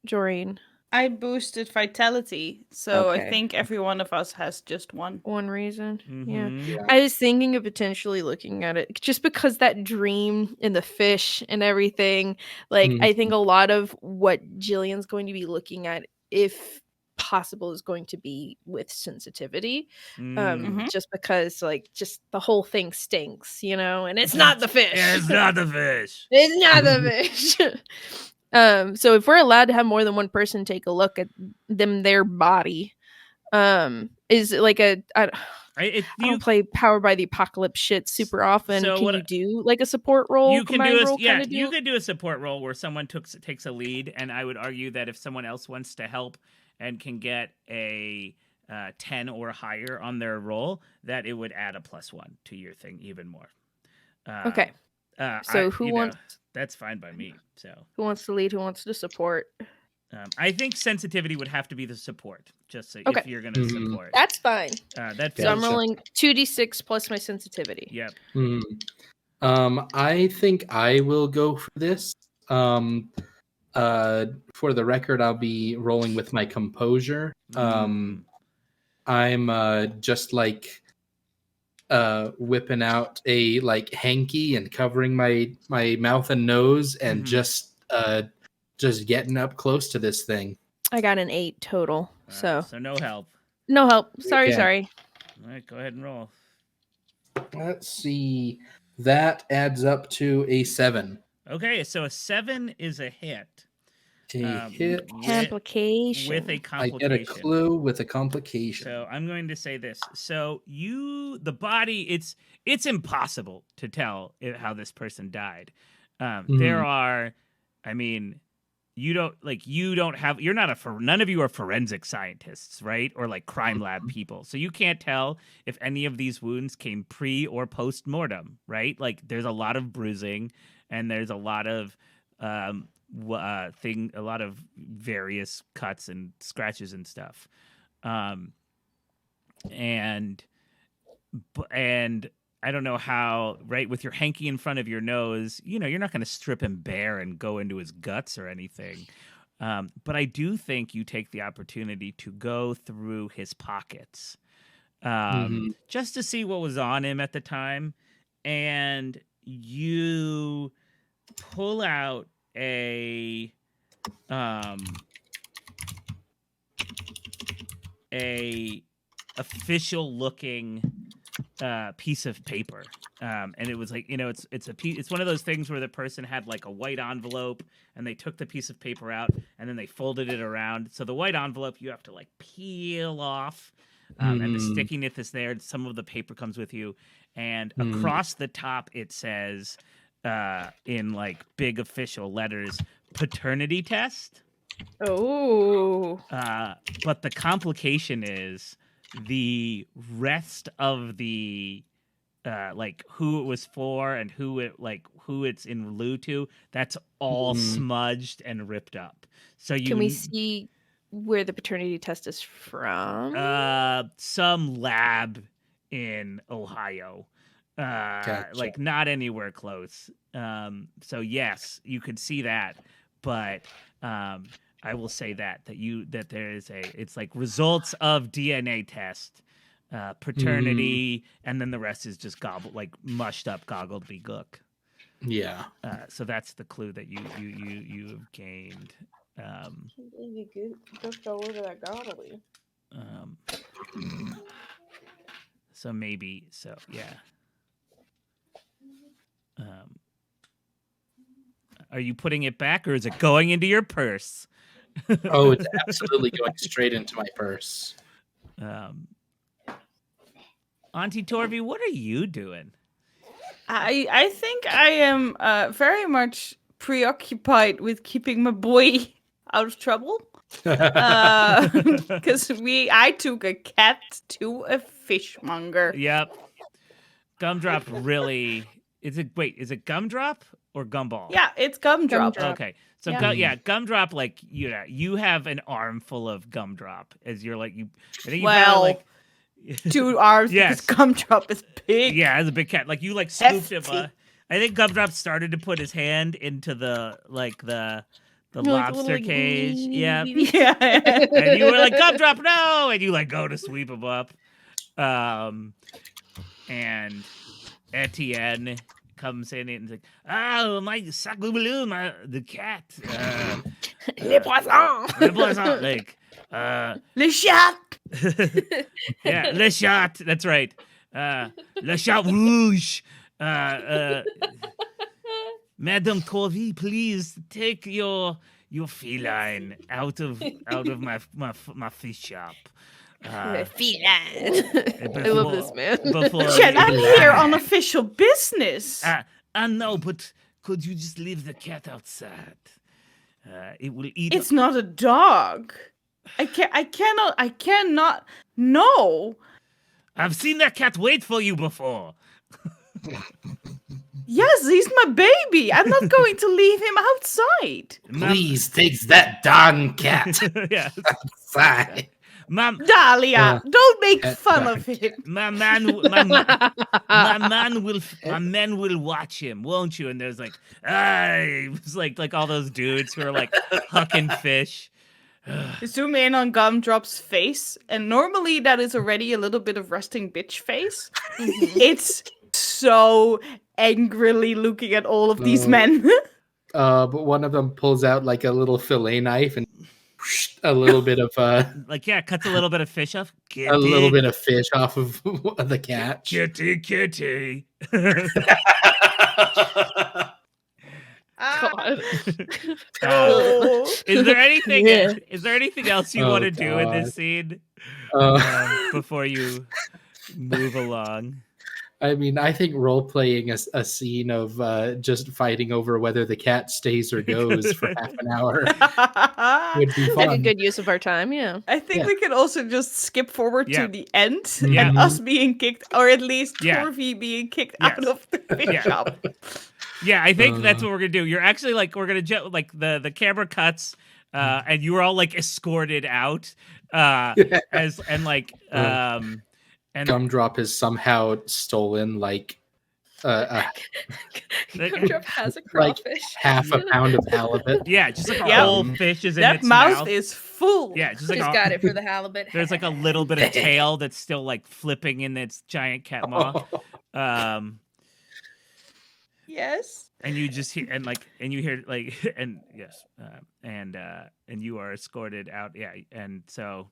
Joreen? I boosted vitality, so I think every one of us has just one reason. Mm-hmm. Yeah. I was thinking of potentially looking at it just because that dream and the fish and everything. I think a lot of what Jillian's going to be looking at, if possible, is going to be with sensitivity. Just because just the whole thing stinks, and it's not the fish. It's not the fish. It's not the fish. So if we're allowed to have more than one person take a look at their body, is it I don't play Powered by the Apocalypse shit super often. So can you do a support role? You can do you could do a support role where someone takes a lead, and I would argue that if someone else wants to help and can get a 10 or higher on their roll, that it would add a +1 to your thing even more. Okay. So who wants? That's fine by me. So who wants to lead? Who wants to support? I think sensitivity would have to be the support, just so Okay. if you're going to support. That's fine. That So I'm rolling 2d6 plus my sensitivity. Yep. I think I will go for this. For the record, I'll be rolling with my composure. I'm just like whipping out a like hanky and covering my mouth and nose and just getting up close to this thing. I got an 8 total. So no help. No help. Sorry. All right, go ahead and roll. Let's see. That adds up to a 7. Okay, so a 7 is a hit. Hit. Complication. With a complication. I get a clue with a complication. So I'm going to say this. So the body, it's impossible to tell how this person died. There are, I mean, none of you are forensic scientists, right? Or like crime lab people. So you can't tell if any of these wounds came pre or post mortem, right? Like there's a lot of bruising and there's a lot of a lot of various cuts and scratches and stuff. And I don't know how, right, with your hanky in front of your nose, you're not going to strip him bare and go into his guts or anything. But I do think you take the opportunity to go through his pockets just to see what was on him at the time. And you pull out a official looking piece of paper, and it was like it's one of those things where the person had like a white envelope and they took the piece of paper out and then they folded it around. So the white envelope you have to like peel off, and the stickiness is there. Some of the paper comes with you, and across the top it says in like big official letters, paternity test. Oh. But the complication is the rest of the like who it was for and who it's in lieu to, that's all smudged and ripped up. So can we see where the paternity test is from? Some lab in Ohio. Gotcha. Like not anywhere close. So yes, you could see that, but I will say that there is it's like results of DNA test, paternity, and then the rest is just mushed up gobbledygook. Yeah. So that's the clue that you have gained. You just all over that gobbly. So maybe yeah. Are you putting it back or is it going into your purse? Oh, it's absolutely going straight into my purse. Auntie Torvi, what are you doing? I think I am very much preoccupied with keeping my boy out of trouble. Because I took a cat to a fishmonger. Yep. Gumdrop really... Is it Gumdrop or Gumball? Yeah, it's Gumdrop. Okay. So Gumdrop, like you have an armful of Gumdrop as you're like two arms. Yes, because Gumdrop is big. Yeah, as a big cat, like you like scooped him. I think Gumdrop started to put his hand into the lobster cage. Yeah. And you were like, Gumdrop, no, and you like go to sweep him up. And Etienne comes in and is like, oh, my sacre, the cat. Le poisson. Like, le chat. Yeah, le chat. That's right. Le chat rouge. Madame Torvi, please take your feline out of my fish shop. Feline. I love this man. Jen, I'm here on official business. I know, but could you just leave the cat outside? It will eat. It's not a dog. I cannot. No. I've seen that cat wait for you before. Yes, he's my baby. I'm not going to leave him outside. Please take that darn cat Yes. outside. Dahlia, don't make fun of him. My man will watch him, won't you? And there's like, it was like all those dudes who are like hucking fish. Zoom in on Gumdrop's face, and normally that is already a little bit of resting bitch face. It's so angrily looking at all of these men. But one of them pulls out like a little fillet knife and a little bit of cuts a little bit of fish off. a little bit of fish off of the cat. Kitty. God. Is there anything? Yeah. Is there anything else you want to do in this scene before you move along? I mean, I think role playing a scene of just fighting over whether the cat stays or goes for half an hour would be Like a fun. good use of our time, yeah. I think Yeah. we can also just skip forward Yeah. to the end Yeah. and us being kicked, or at least Yeah. Torvi being kicked Yes. out of the fish Yeah. shop. Yeah, I think that's what we're gonna do. You're actually like we're gonna like the camera cuts, and you were all like escorted out, and Gumdrop is somehow stolen like Gumdrop has a like crawfish. half a pound of halibut. yeah, just like a Yeah. whole fish is in That its mouth is full. yeah, just like He's got it for the halibut. there's like a little bit of tail that's still like flipping in its giant cat maw. Yes. And you just hear and you hear like and yes, and you are escorted out. Yeah, and so,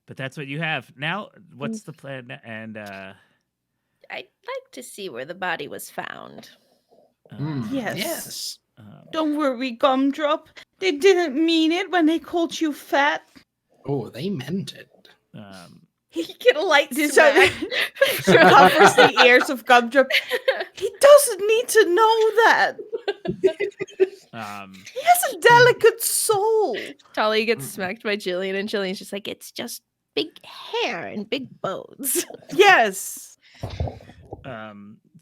but that's what you have now. What's the plan? And I'd like to see where the body was found. Yes. Don't worry, Gumdrop. They didn't mean it when they called you fat. Oh, they meant it. He get a light This smack. covers the ears of Gumdrop. He doesn't need to know that. He has a delicate soul. Talia gets smacked by Jillian, and Jillian's just like, it's just big hair and big bones. Yes.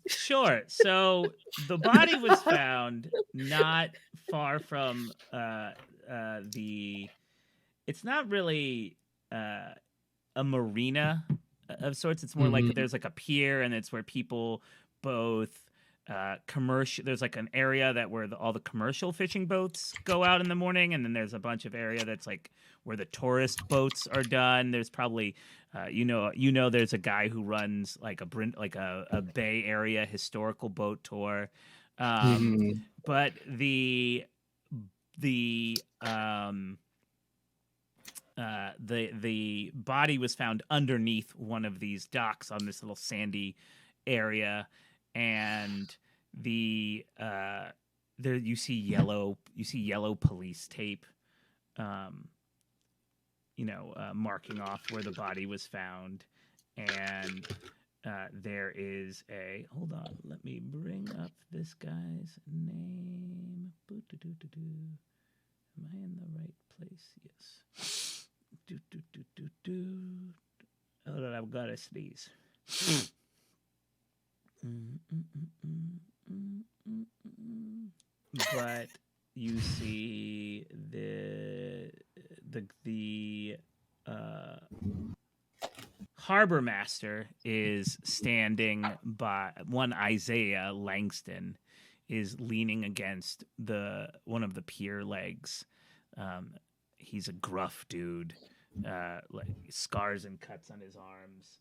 Sure. So the body was found not far from it's not really a marina of sorts. It's more like there's like a pier, and it's where people both commercial. There's like an area that where all the commercial fishing boats go out in the morning, and then there's a bunch of area that's like where the tourist boats are done. There's probably there's a guy who runs like a Bay Area historical boat tour, but the body was found underneath one of these docks on this little sandy area, and there you see yellow police tape, marking off where the body was found, and there is a hold on, let me bring up this guy's name. Am I in the right place? Yes. Hold on, I've got to sneeze. But you see the harbor master is standing by one. Isaiah Langston is leaning against one of the pier legs. He's a gruff dude, like scars and cuts on his arms.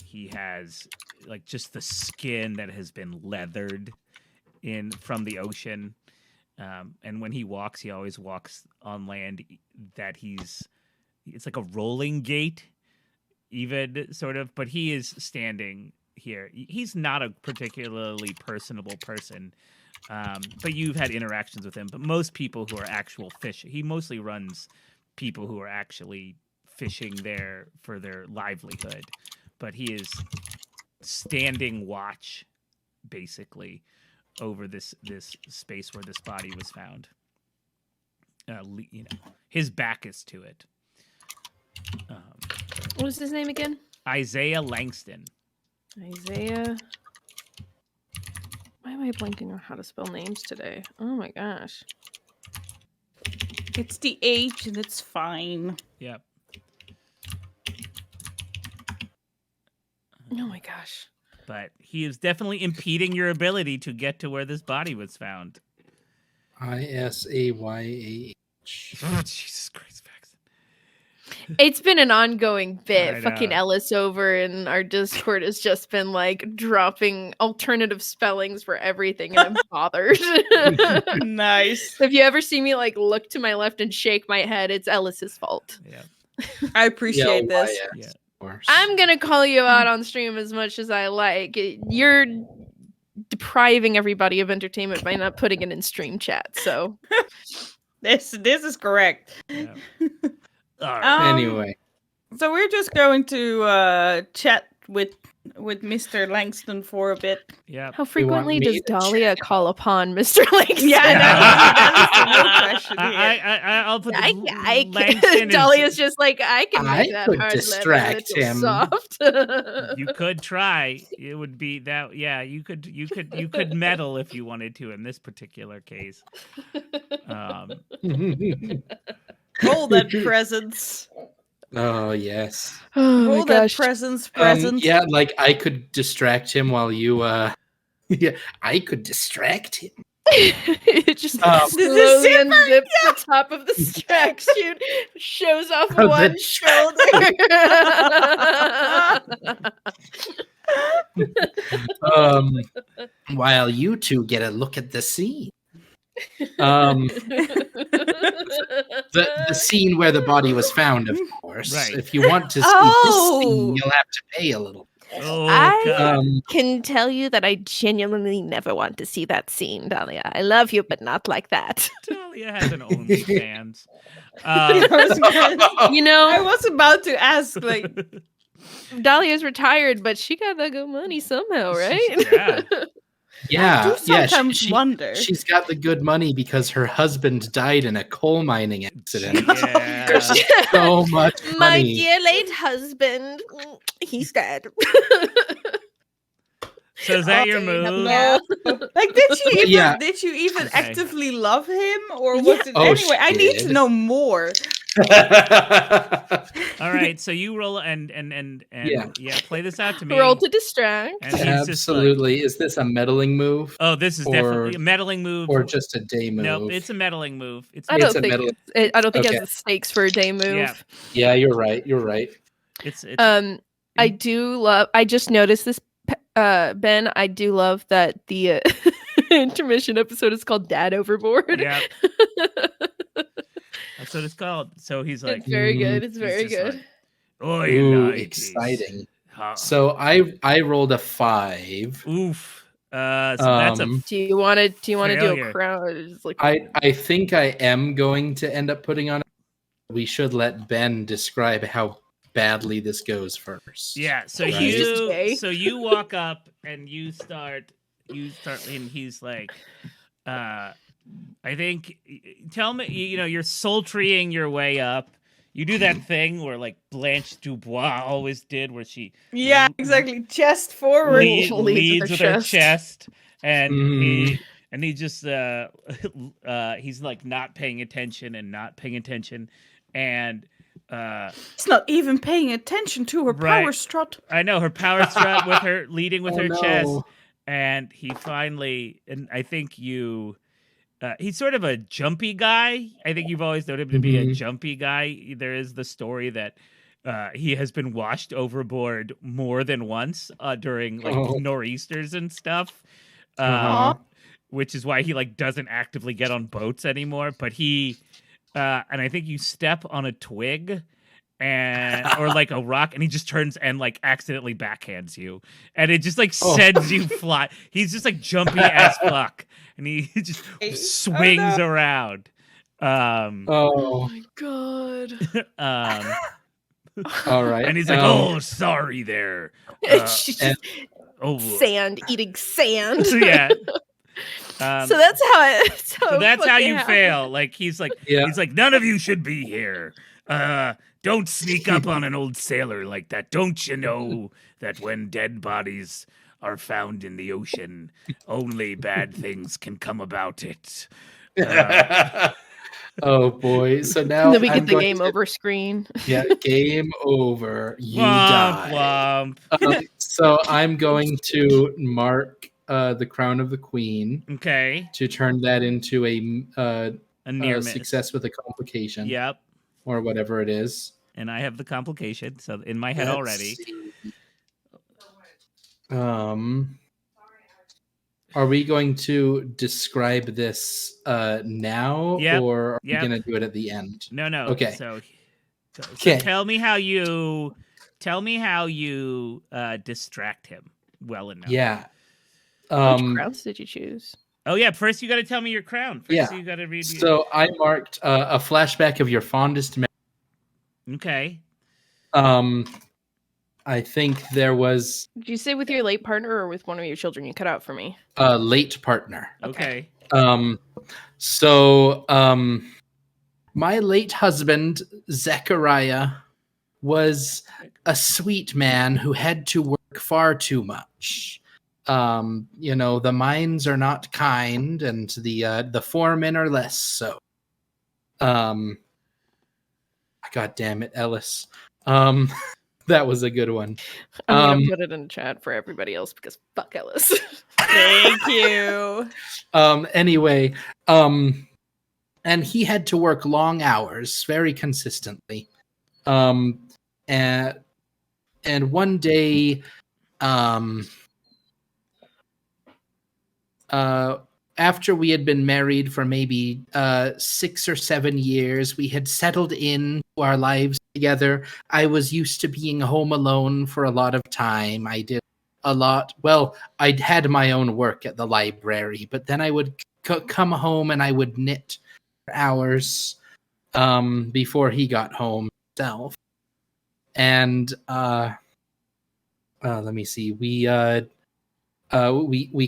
He has like just the skin that has been leathered from the ocean. And when he walks, he always walks on land it's like a rolling gait, even sort of, but he is standing here. He's not a particularly personable person. But you've had interactions with him. But most people who are actual fishing, he mostly runs people who are actually fishing there for their livelihood. But he is standing watch, basically, over this space where this body was found. His back is to it. What was his name again? Isaiah Langston. Isaiah. am I blanking on how to spell names today? Oh my gosh. It's the age and it's fine. Yep. Oh my gosh. But he is definitely impeding your ability to get to where this body was found. Isayah. Jesus Christ, Paxton. It's been an ongoing I bit. Fucking know. Ellis over in our Discord has just been like dropping alternative spellings for everything, and I'm bothered. Nice. If you ever see me like look to my left and shake my head, it's Ellis's fault. Yeah. I appreciate this. Yeah. Of course. I'm gonna call you out on stream as much as I like. You're depriving everybody of entertainment by not putting it in stream chat. So This is correct. Yeah. All right. Anyway. So we're just going to chat with Mr. Langston for a bit. Yep. how frequently me does to Dahlia call upon Mr. Langston? Yeah, that is the real question here. I'll put I Langston Dahlia's just like, I can I make that could hard distract leather a him. little soft. You could try. It would be that. Yeah, you could meddle if you wanted to in this particular case. Roll that presence. Oh yes. Oh my Roll that gosh. presence. Yeah, like I could distract him while you yeah, I could distract him. It just Um, slowly unzips the top of the track suit, shows off Oh, one the- shoulder. While you two get a look at the scene. The scene where the body was found, of course. Right. If you want to see this scene, you'll have to pay a little. Oh I- God. Can tell you that I genuinely never want to see that scene, Dahlia. I love you, but not like that. Talia has an OnlyFans. I You was about to ask, like, Dahlia's retired, but she got that good money somehow, right? Yeah. Yeah, I do sometimes she- wonder. She's got the good money because her husband died in a coal mining accident. Yeah. There's so much My money. dear late husband, he's dead. So is that your Okay, move? No. Like, did you even Okay. actively love him, or was Yeah. it Oh, anyway? I she need to did. know more. All right. So you roll and Yeah. play this out to me. Roll to distract. And he's just like, Absolutely. Is this a meddling move oh, this is definitely a meddling move. or just a day move? Nope, it's a meddling move. It's I don't It's a think meddling- I don't think it Okay. has the stakes for a day move. Yeah. Yeah, you're right. You're right. it's I do love. I just noticed this, Ben. I do love that the intermission episode is called "Dad Overboard." yeah. That's what it's called. So he's like, It's very good. It's he's very just good. like, oh, Ooh, exciting. So I rolled a 5. Oof. So that's a do you want to do Failure. a crowd? Just like I think I am going to end up putting on. We should let Ben describe how badly this goes first. yeah. So Right. He's just gay. you walk up and you start, and he's like, I think, tell me, you're sultrying your way up. You do that thing where like Blanche Dubois always did, where she Yeah, exactly. Chest forward. leads with her chest. chest, and Mhm. he just he's like not paying attention, and It's not even paying attention to her Right. power strut. I know her power strut with her leading with Oh, her no. chest, and he finally, and I think he's sort of a jumpy guy. I think you've always known him to be a Mhm. jumpy guy. There is the story that he has been washed overboard more than once during like Oh. nor'easters and stuff, Uh-huh. which is why he like doesn't actively get on boats anymore. But he, and I think you step on a twig or like a rock, and he just turns and like accidentally backhands you, and it just like Oh. sends you fly. He's just like jumpy as fuck, and he just swings no. around. Oh, my god. all right. And he's like, "Oh, sorry there." She's and- just Oh, sand eating sand. yeah. So that's how it. So that's how you fucking fail. Like he's like, Yeah. none of you should be here. Don't sneak up on an old sailor like that. Don't you know that when dead bodies are found in the ocean. Only bad things can come about it. Oh boy! So now And then we I'm get the going game to- over screen. Yeah, game over. You Womp die. womp. So I'm going to mark the crown of the queen Okay. to turn that into A near miss. success with a complication. Yep. Or whatever it is. And I have the complication, so in my head Let's already. see. Are we going to describe this now, Yep, or are yep. we going to do it at the end? No. Okay. So Okay. tell me how you distract him well enough. Yeah. Which crowns did you choose? Oh yeah. First, you got to tell me your crown. First, you got to read. So I marked a flashback of your fondest memory. Okay. I think there was Did you say with your late partner or with one of your children? You cut out for me. a late partner. Okay. So my late husband, Zechariah, was a sweet man who had to work far too much. The mines are not kind, and the foremen are less so. God damn it, Ellis. That was a good one. I'm gonna put it in the chat for everybody else because fuck Ellis. Thank you. Anyway, and he had to work long hours very consistently. And one day, after we had been married for maybe 6 or 7 years, we had settled into our lives together. I was used to being home alone for a lot of time. I did a lot. Well, I'd had my own work at the library, but then I would come home and I would knit for hours before he got home himself. And let me see. We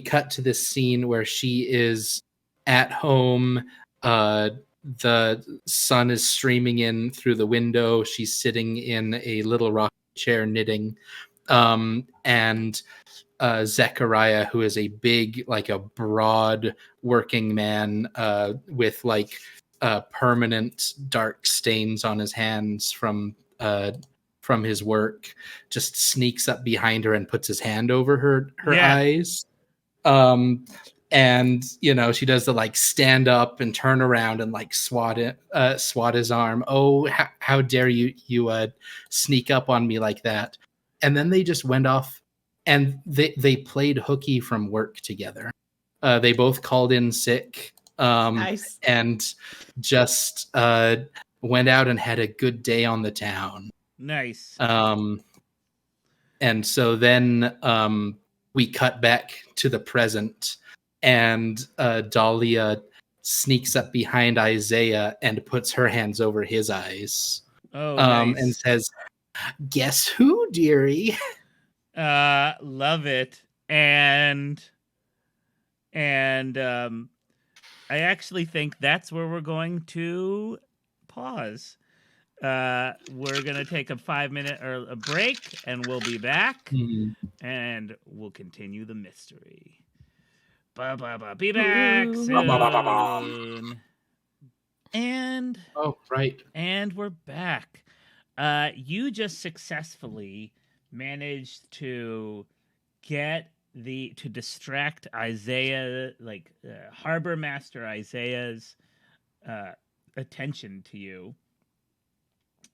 cut to this scene where she is at home. The sun is streaming in through the window. She's sitting in a little rocking chair knitting. And Zechariah, who is a big, like a broad working man with like permanent dark stains on his hands from his work, just sneaks up behind her and puts his hand over her eyes. And she does the like stand up and turn around and like swat his arm. Oh, how dare you sneak up on me like that? And then they just went off and they played hooky from work together. They both called in sick. Nice. And just went out and had a good day on the town. Nice. And so then we cut back to the present, and Dahlia sneaks up behind Isaiah and puts her hands over his eyes. Oh, nice. And says, "Guess who, dearie?" Love it. And I actually think that's where we're going to pause. We're gonna take a 5-minute or a break, and we'll be back, and we'll continue the mystery. Be back soon. And right. And we're back. You just successfully managed to distract Isaiah, like Harbor Master Isaiah's attention to you.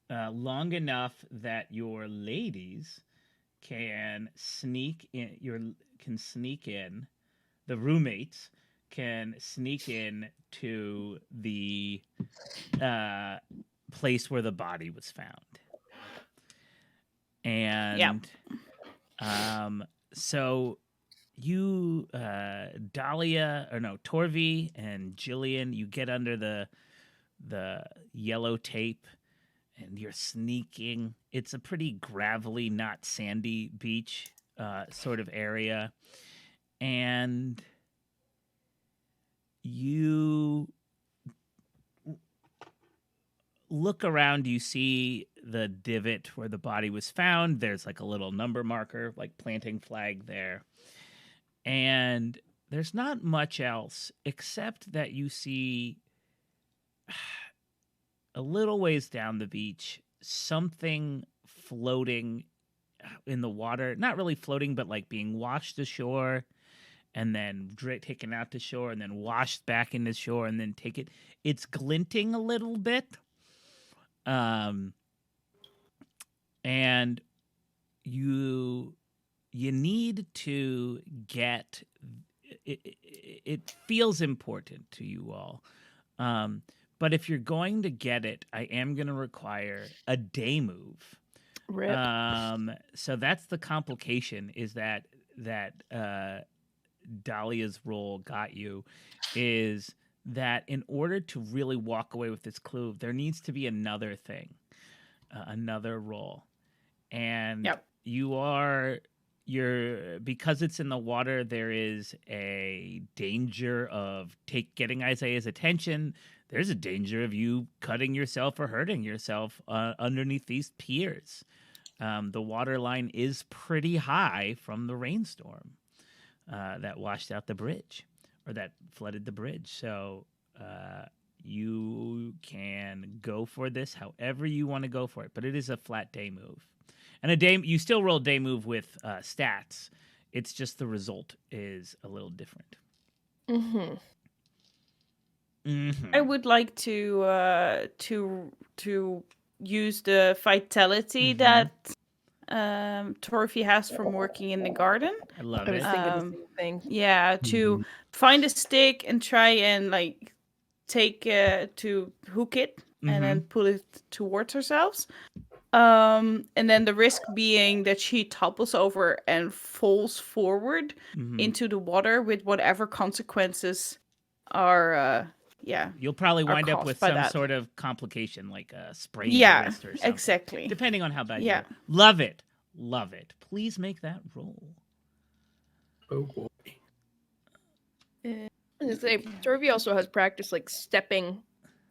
Long enough that your ladies can sneak in. The roommates can sneak in to the place where the body was found. And so you, Torvi and Jillian, you get under the yellow tape. And you're sneaking. It's a pretty gravelly, not sandy beach sort of area. And you look around, you see the divot where the body was found, there's like a little number marker, like planting flag there. And there's not much else except that you see a little ways down the beach, something floating in the water. Not really floating, but like being washed ashore and then taken out to shore and then washed back into shore and then take it. It's glinting a little bit. And you need to get it feels important to you all. But if you're going to get it, I am going to require a day move. Rip. So that's the complication, is that Dahlia's roll got you, is that in order to really walk away with this clue, there needs to be another thing, another roll. And because it's in the water, there is a danger of getting Isaiah's attention. There's a danger of you cutting yourself or hurting yourself underneath these piers. The water line is pretty high from the rainstorm that washed out the bridge, or that flooded the bridge. So you can go for this however you want to go for it, but it is a flat day move. And you still roll a day move with stats. It's just the result is a little different. Mm-hmm. Mm-hmm. I would like to use the vitality that Torfi has from working in the garden. I love I was it. thinking the same thing. Yeah, to find a stick and try and like take to hook it and then pull it towards ourselves. And then the risk being that she topples over and falls forward into the water with whatever consequences are. You'll probably wind up with some sort of complication, like a sprained wrist or something. Exactly. Depending on how bad you are. Love it. Love it. Please make that roll. Oh boy. Torvi also has practice like stepping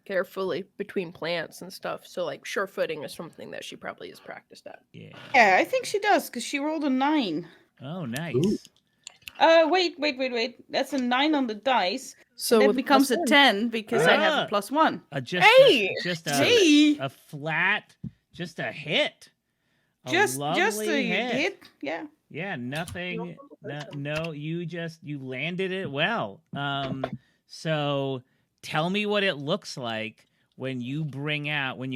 carefully between plants and stuff. So like sure footing is something that she probably is practiced at. Yeah. Yeah, I think she does because she rolled a 9. Oh, nice. Ooh. Wait. That's a 9 on the dice. So it becomes a 10 because I have a +1. Just a hit. Just lovely a hit. hit. Yeah. Yeah, nothing. No, you landed it well. So tell me what it looks like when you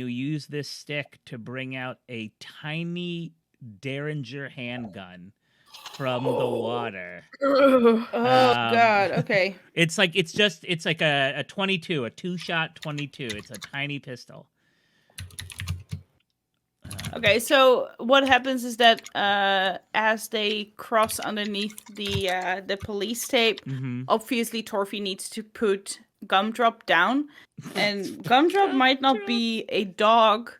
use this stick to bring out a tiny Derringer handgun from the water. Oh God. Okay. It's like a 22, a 2-shot 22. It's a tiny pistol. Okay, so what happens is that as they cross underneath the police tape, obviously Torfi needs to put Gumdrop down, and Gumdrop might not be a dog,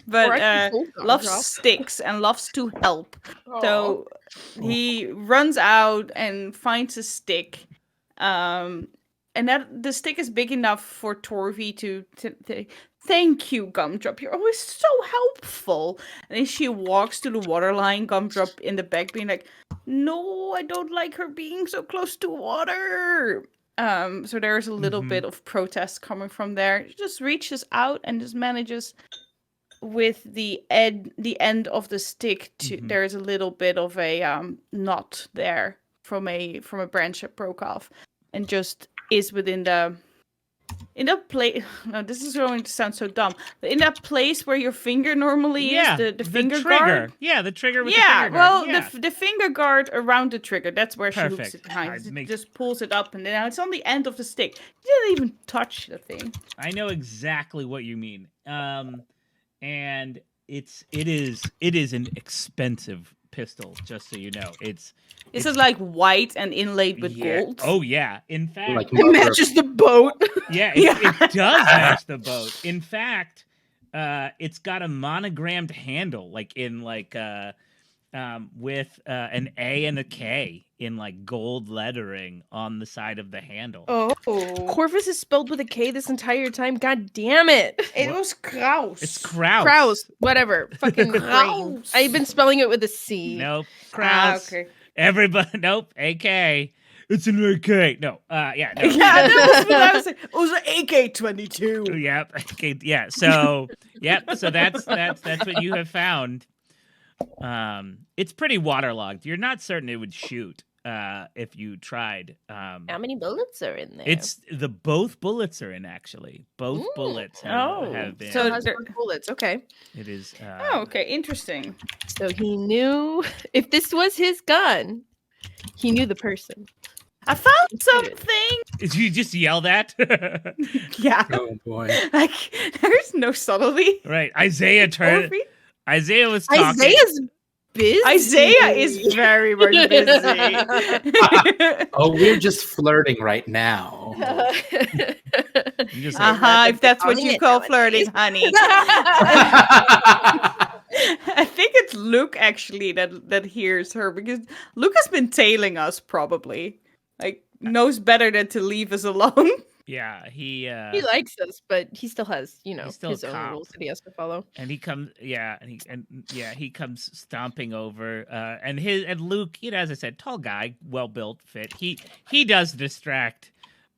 but loves sticks and loves to help. Aww. So he runs out and finds a stick, and that the stick is big enough for Torvi to thank you, Gumdrop. You're always so helpful. And then she walks to the waterline, Gumdrop in the back being like, no, I don't like her being so close to water. So there's a little bit of protest coming from there. She just reaches out and just manages with the end of the stick to there's a little bit of a knot there from a branch that broke off and just is within the place. No, this is going to sound so dumb. But in that place where your finger normally is, the finger trigger. guard. Yeah, the trigger with the finger guard. Well, the finger guard around the trigger. That's where she hooks it behind. It just pulls it up, and then it's on the end of the stick. You didn't even touch the thing. I know exactly what you mean. And it is an expensive pistol, just so you know. This is like white and inlaid with gold. Oh yeah. In fact, it matches the boat. Yeah, it does match the boat. In fact, it's got a monogrammed handle, like in with an A and a K in like gold lettering on the side of the handle. Oh. Corvus is spelled with a K this entire time. God damn it. It was Kraus. It's Kraus. Kraus, whatever. Fucking brain. Kraus. I've been spelling it with a C. Nope. Kraus. Okay. Everybody. Nope. AK. It's an AK. No. Yeah. No. Yeah, that was what I was saying. It was an AK-22. Yep. Okay. Yeah. So. Yep. So that's what you have found. It's pretty waterlogged. You're not certain it would shoot if you tried. How many bullets are in there? It's both bullets are in actually. Both bullets have been. So it has both bullets. Okay. It is. Okay, interesting. So he knew if this was his gun, he knew the person. I found something. Did you just yell that? Yeah. Oh boy. Like there's no subtlety. Right. Isaiah turned. Orphe? Isaiah was talking. Isaiah's busy. Isaiah is very, very busy. Oh, we're just flirting right now. You just If that's what you call flirting, honey. I think it's Luke actually that hears her because Luke has been tailing us probably. Like knows better than to leave us alone. Yeah, he likes us, but he still has, He's still his a own cop. rules that he has to follow. and he comes he comes stomping over and Luke, as I said, tall guy, well built, fit. He does distract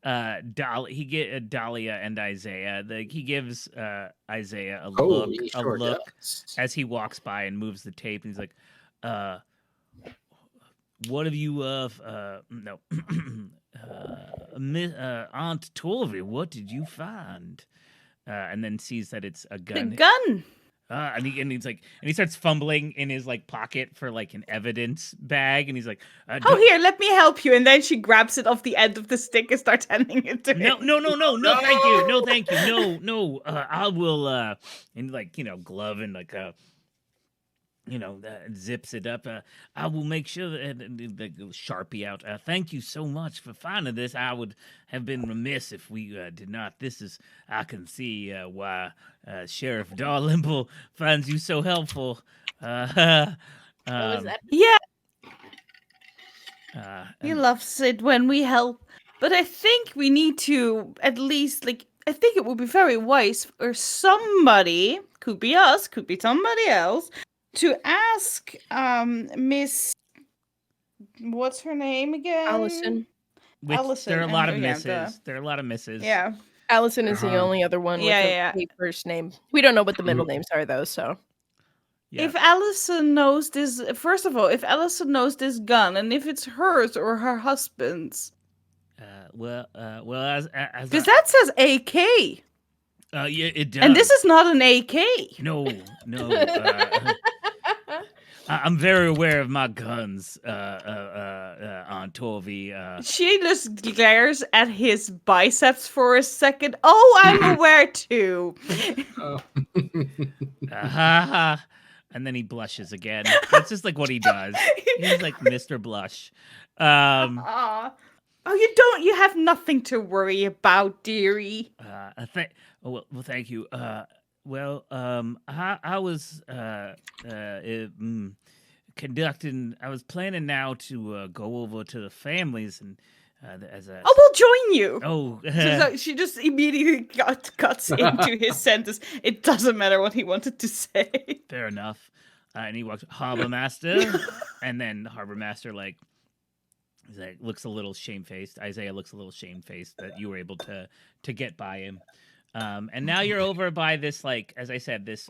Dahlia and Isaiah. He gives Isaiah a look does. as he walks by and moves the tape, and he's like, what have you no Aunt Torvi, what did you find? And then sees that it's a gun. The gun. And he starts fumbling in his like pocket for like an evidence bag, and he's like, "Oh, here, let me help you." And then she grabs it off the end of the stick and starts handing it to him. No, thank you, no. I will, and like glove and like zips it up. I will make sure that the Sharpie out. Thank you so much for finding this. I would have been remiss if we did not. I can see why Sheriff Dalrymple finds you so helpful. What was that? Yeah. He loves it when we help. But I think we need to at least, I think it would be very wise for somebody, could be us, could be somebody else, to ask Miss, what's her name again? Allison. Allison. There are a lot of Yeah, misses. There are a lot of misses. Yeah. Allison is the only other one with a first name. We don't know what the middle names are, though, so. Yeah. If Allison knows this, first of all, if Allison knows this gun, and if it's hers or her husband's. As because that says AK. Yeah, it does. And this is not an AK. No. I'm very aware of my guns, on Torvi. She just glares at his biceps for a second. Oh, I'm aware too. And then he blushes again. That's just like what he does. He's like Mr. Blush. You have nothing to worry about, dearie. Thank you. I was I was planning now to go over to the families and we'll join you. Oh, so she just immediately cuts into his sentence. It doesn't matter what he wanted to say. Fair enough. And he walks Harbor Master, and then Harbor Master looks a little shamefaced. Isaiah looks a little shamefaced that you were able to get by him. And now you're over by this, as I said, this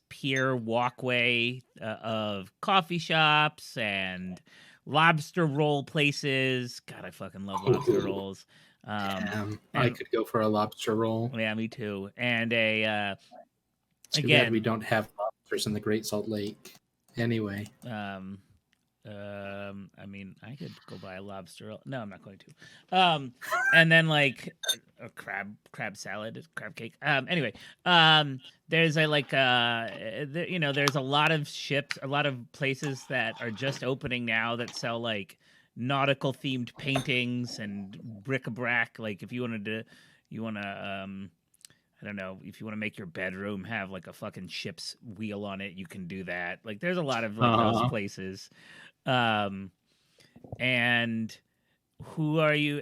pier walkway of coffee shops and lobster roll places. God, I fucking love lobster rolls. I could go for a lobster roll. Yeah, me too. And Too bad we don't have lobsters in the Great Salt Lake. Anyway. I mean, I could go buy a lobster. No, I'm not going to. And then a crab salad, crab cake. Anyway, there's there's a lot of ships, a lot of places that are just opening now that sell nautical themed paintings and bric-a-brac. If you want to I don't know, if you want to make your bedroom have like a fucking ship's wheel on it, you can do that. Like there's a lot of like those places. And who are you?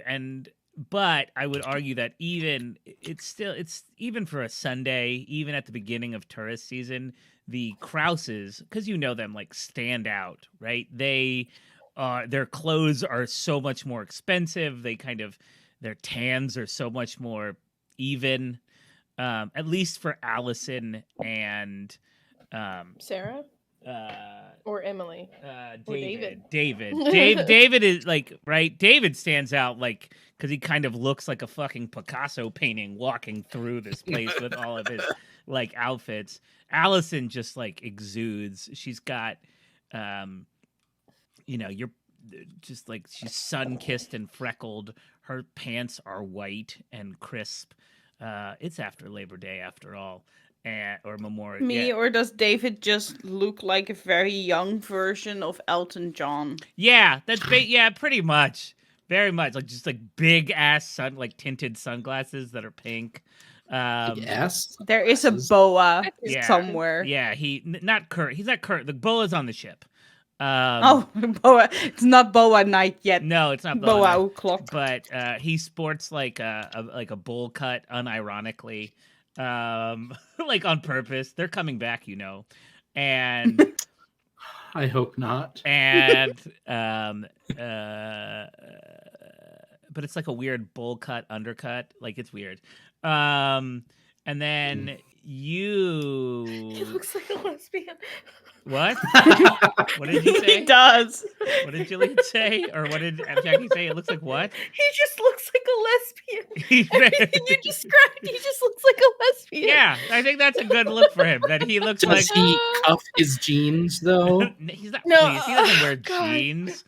But I would argue that it's even for a Sunday, even at the beginning of tourist season, the Krauses, because you know them, like stand out, right? Their clothes are so much more expensive. Their tans are so much more even. At least for Allison and Sarah or Emily or David. David is like, right? David stands out like because he kind of looks like a fucking Picasso painting walking through this place with all of his like outfits. Allison just like exudes. She's got, you're just like she's sun-kissed and freckled. Her pants are white and crisp. It's after Labor Day, after all, or Memorial. Or does David just look like a very young version of Elton John? Yeah, pretty much, very much like just like big ass tinted sunglasses that are pink. Yes, there is a boa somewhere. Yeah, he's not Kurt. The boa's on the ship. Boa! It's not Boa night yet. No, it's not Boa o'clock. But he sports like a bowl cut, unironically, like on purpose. They're coming back, and I hope not. And but it's like a weird bowl cut undercut. Like it's weird. And then you. He looks like a lesbian. What? What did you say? He does. What did Jillian say? Or what did Jackie say? It looks like what? He just looks like a lesbian. Everything you described, he just looks like a lesbian. Yeah, I think that's a good look for him. That he looks Does he cuff his jeans though? He's not. No, please, he doesn't wear jeans.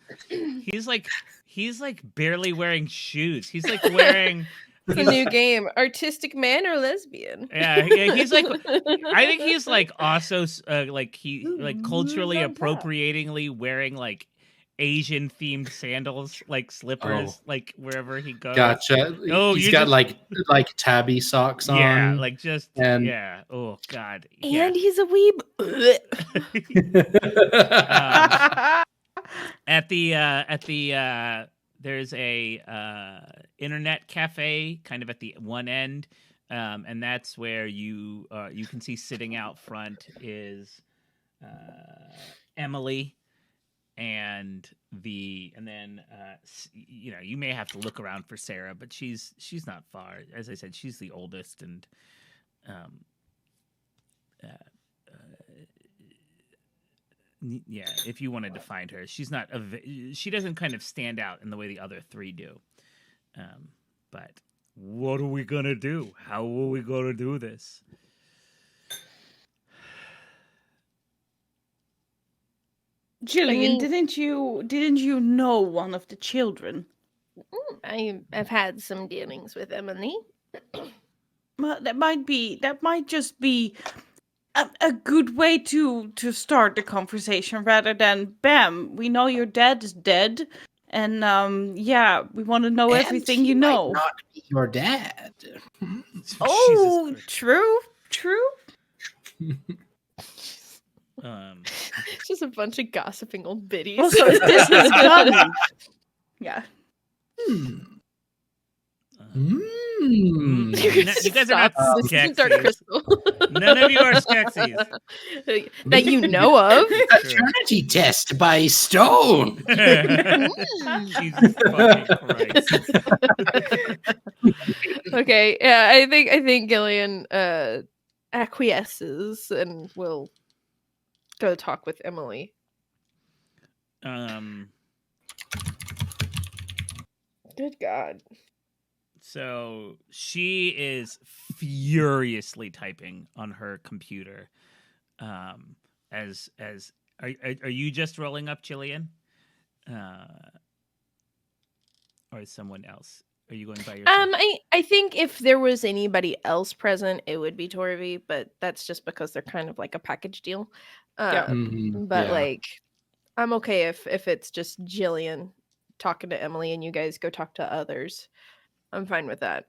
He's like barely wearing shoes. He's like wearing. It's a new game. Artistic man or lesbian? Yeah, he's like. I think he's like also culturally appropriatingly wearing like Asian themed sandals, like slippers, like wherever he goes. Gotcha. Oh, he's got like tabby socks on. Yeah, like just yeah. Oh God. Yeah. And he's a weeb. At the there's a internet cafe kind of at the one end, and that's where you can see sitting out front is Emily, and then you may have to look around for Sarah, but she's not far. As I said, she's the oldest, and yeah, if you wanted to find her, she's not she doesn't kind of stand out in the way the other three do. But what are we gonna do? How are we gonna do this? Jillian, didn't you know one of the children? I've had some dealings with Emily. Well, that might just be a good way to start the conversation rather than bam, we know your dad is dead, and we want to know everything you know. Might not be your dad. Oh, true. It's just a bunch of gossiping old biddies. Also, this is done. Yeah. You guys are not Skeksis. None of you are Skeksis. That you know of. Paternity test by Stone. Jesus fucking Christ. Okay, yeah, I think Gillian acquiesces and will go talk with Emily. Good God. So she is furiously typing on her computer. Are you just rolling up, Jillian? Or is someone else? Are you going by yourself? I think if there was anybody else present, it would be Torvi, but that's just because they're kind of like a package deal. Like, I'm okay if it's just Jillian talking to Emily and you guys go talk to others. I'm fine with that.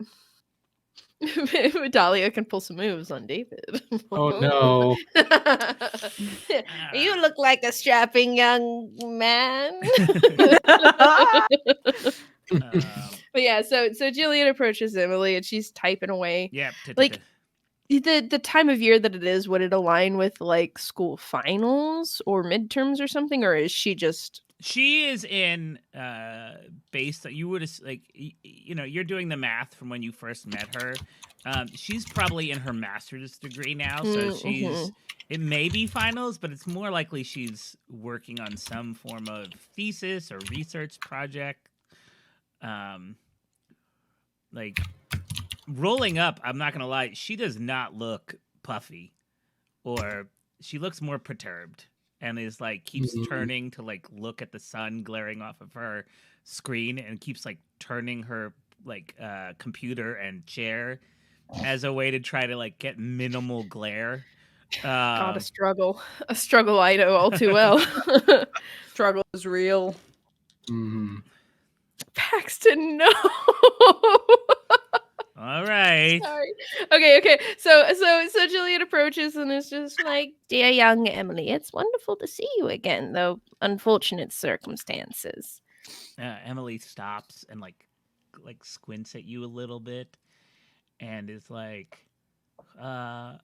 Dahlia can pull some moves on David. Oh no. You look like a strapping young man. But yeah, so Jillian approaches Emily and she's typing away. Yeah. Like the time of year that it is, would it align with like school finals or midterms or something, or is she just? She is in based you would like you know, you're doing the math from when you first met her. She's probably in her master's degree now, so she's it may be finals, but it's more likely she's working on some form of thesis or research project. Like rolling up, I'm not gonna lie, she does not look puffy, or she looks more perturbed. And is like keeps turning to like look at the sun glaring off of her screen, and keeps like turning her like computer and chair as a way to try to like get minimal glare. God, a struggle I know all too well. Struggle is real. Paxton, no. All right. Sorry. Okay. So Jillian approaches and is just like, "Dear young Emily, it's wonderful to see you again, though unfortunate circumstances." Emily stops and like squints at you a little bit, and is like, Miss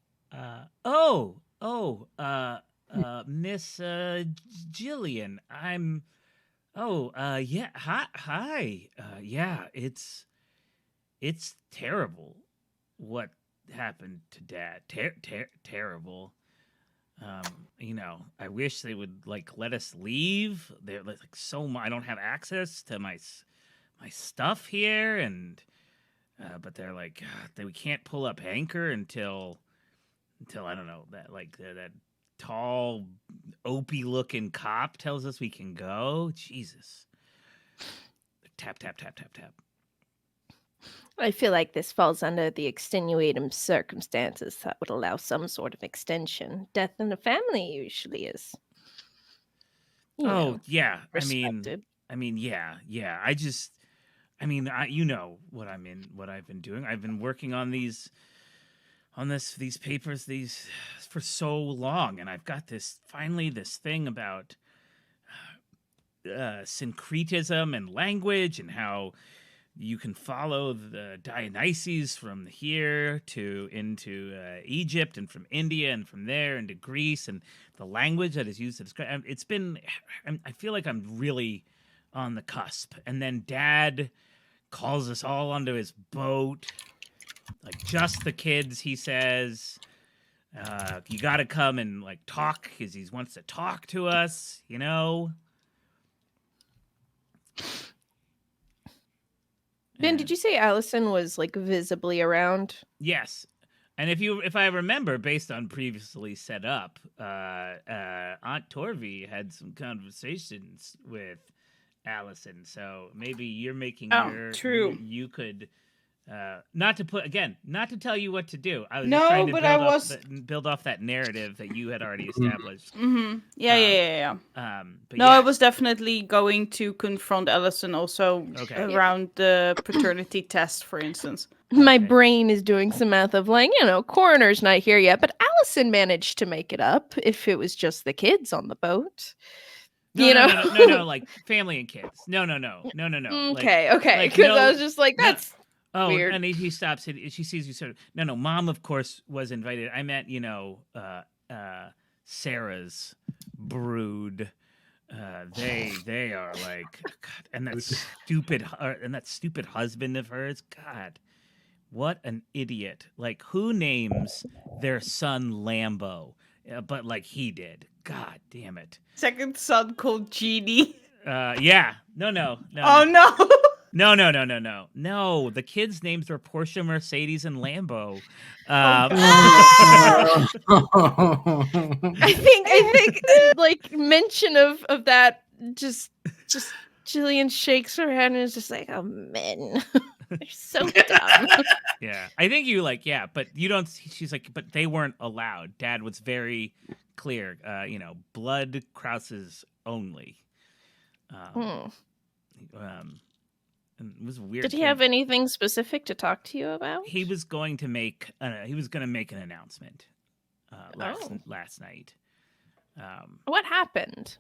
Jillian, I'm. Yeah. Hi. Yeah. It's terrible what happened to Dad. Terrible. You know, I wish they would like let us leave. They're like so I don't have access to my stuff here, and but they're like we can't pull up anchor until I don't know, that like that tall opie looking cop tells us we can go. Jesus. Tap. I feel like this falls under the extenuating circumstances that would allow some sort of extension. Death in the family usually is. Yeah. Respected. I mean, yeah. You know what I've been doing. I've been working on these papers for so long, and I've got this thing about syncretism and language, and how you can follow the Dionysus from here into Egypt, and from India, and from there into Greece, and the language that is used to describe. I feel like I'm really on the cusp. And then Dad calls us all onto his boat, like just the kids. He says, "You got to come and like talk," because he wants to talk to us. You know. Ben, did you say Allison was like visibly around? Yes. And if I remember, based on previously set up, Aunt Torvi had some conversations with Allison. So maybe you're making true. You could not to tell you what to do. I was No, just trying to but build off that narrative that you had already established. Mm-hmm. Yeah. But I was definitely going to confront Allison also around the paternity test, for instance. My brain is doing some math of like, coroner's not here yet, but Allison managed to make it up if it was just the kids on the boat. No, like family and kids. No. Okay. Because I was just like, that's weird. And he stops. She sees you sort of. No. Mom, of course, was invited. I meant, Sarah's brood. They are like, God, and that stupid husband of hers. God, what an idiot! Like, who names their son Lambo? But like he did. God damn it! Second son called Genie. Yeah. No. Oh no. No, the kids' names are Porsche, Mercedes, and Lambo. I think like mention of that just Jillian shakes her head and is just like, "Oh, men, they're so dumb." Yeah, I think but you don't. She's like, but they weren't allowed. Dad was very clear. Blood Krauses only. And it was a weird. Did he have anything specific to talk to you about? He was going to make. He was going to make an announcement last night. What happened?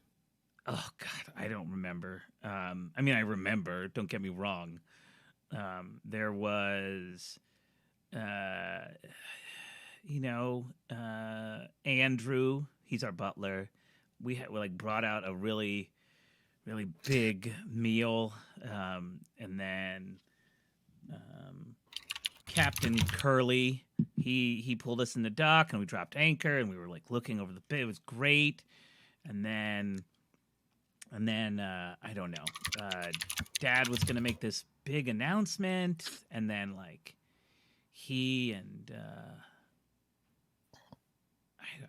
Oh God, I don't remember. I mean, I remember. Don't get me wrong. There was, Andrew. He's our butler. We brought out a really, really big meal, and then Captain Curly. He pulled us in the dock, and we dropped anchor, and we were looking over the bay. It was great, and then I don't know. Dad was gonna make this big announcement, and then he and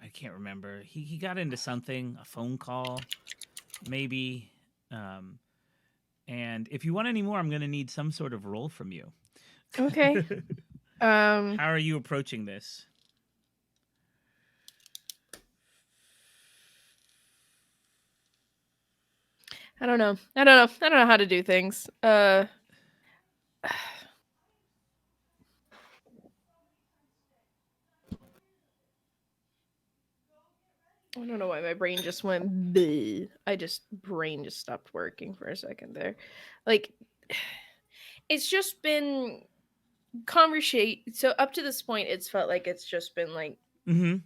I can't remember. He got into something, a phone call, maybe. And if you want any more, I'm gonna need some sort of roll from you. Okay. How are you approaching this? I don't know how to do things. I don't know why my brain just went bleh. Brain just stopped working for a second there. It's just been conversation. So up to this point, it's felt like it's just been Mm-hmm.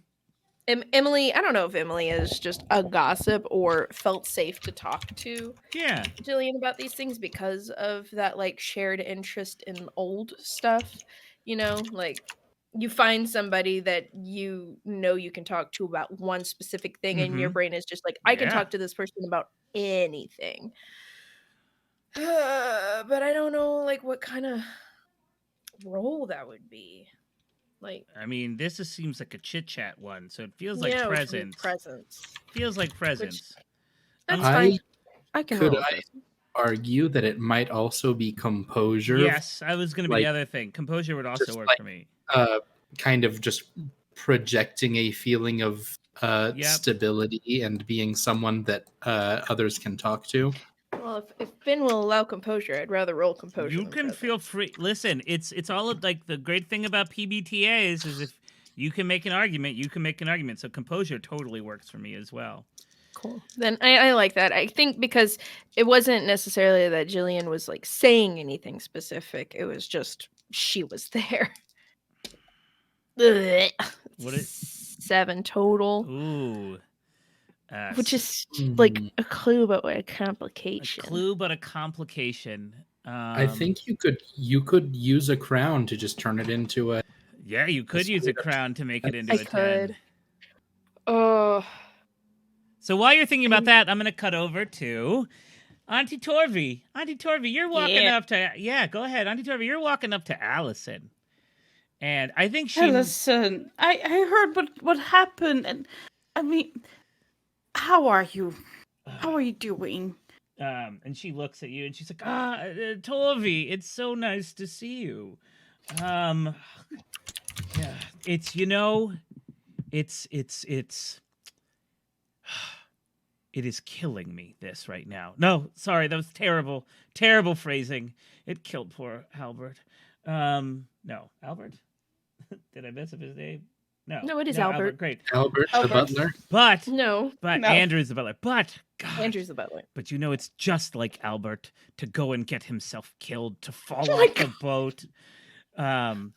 Emily, I don't know if Emily is just a gossip or felt safe to talk to Jillian about these things because of that shared interest in old stuff. You find somebody that you can talk to about one specific thing, and your brain is just I can talk to this person about anything. But I don't know what kind of role that would be. I mean, this just seems like a chit chat one, so it feels like presence. Feels like presence. That's fine. I can. Could I argue that it might also be composure? Yes, I was going to be the other thing. Composure would also work for me. Kind of just projecting a feeling of stability and being someone that others can talk to. Well, if Finn will allow composure, I'd rather roll composure. You can feel free. Listen, it's all the great thing about PBTAs is if you can make an argument, you can make an argument. So composure totally works for me as well. Cool. Then I like that. I think because it wasn't necessarily that Jillian was saying anything specific. It was just she was there. What is 7 total? Ooh. Which is a clue, but a complication. A clue, but a complication. I think you could use a crown to just turn it into a. Yeah, you could use a crown to make it into a 10. Could. Oh. So while you're thinking about that, I'm going to cut over to Auntie Torvi. Auntie Torvi, you're walking up to. Yeah, go ahead, Auntie Torvi. You're walking up to Allison, and I think she. Allison, I heard what happened, and I mean. How are you? How are you doing? And she looks at you and she's like, Torvi, it's so nice to see you. Yeah, it's it is killing me, this right now. No, sorry, that was terrible phrasing. It killed poor Albert. No, Albert? Did I mess up his name? No, it is Albert. Great. Albert the butler. But no. Andrew's the butler. But God, Andrew's the butler. But it's just like Albert to go and get himself killed, to fall off the boat. When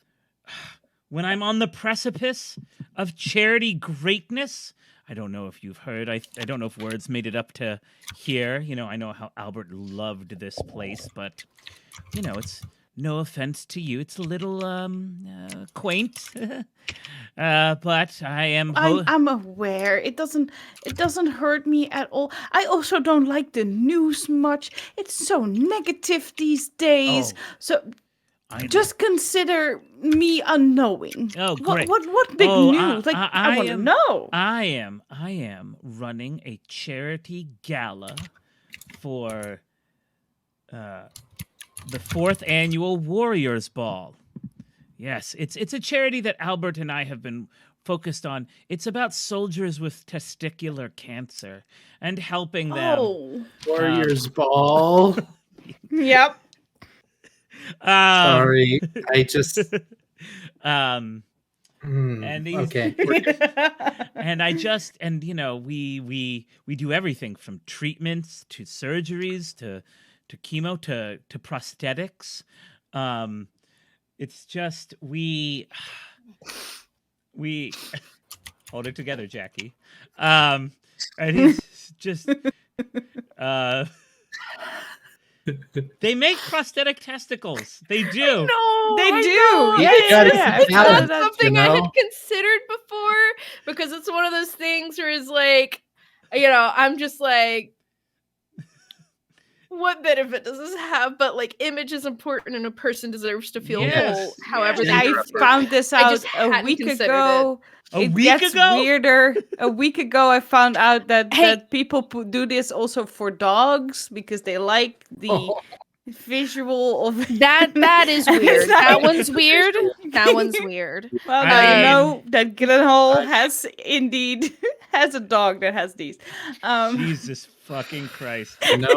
I'm on the precipice of charity greatness, I don't know if you've heard. I don't know if words made it up to here. I know how Albert loved this place, but it's. No offense to you, it's a little quaint, but I am. I'm aware. It doesn't hurt me at all. I also don't like the news much. It's so negative these days. So just consider me unknowing. Oh, great! What big news? I want to know. I am running a charity gala for the 4th annual Warriors Ball. Yes, it's a charity that Albert and I have been focused on. It's about soldiers with testicular cancer and helping them. Oh, Warriors Ball. Yep. Sorry, I just. And these, okay. and we do everything from treatments to surgeries to chemo to prosthetics. It's just we hold it together, Jackie. And he's just they make prosthetic testicles. They do. They do. Know. Yeah. It's not balance, something I had considered before because it's one of those things where it's like, I'm just like, what benefit does this have? But like, image is important, and a person deserves to feel whole. However, I found this out a week ago. It gets weirder. A week ago, I found out that people do this also for dogs because they like the visual of that is weird. That one's weird. That one's weird. Well, now you know that Gyllenhaal has a dog that has these. Jesus fucking Christ! No.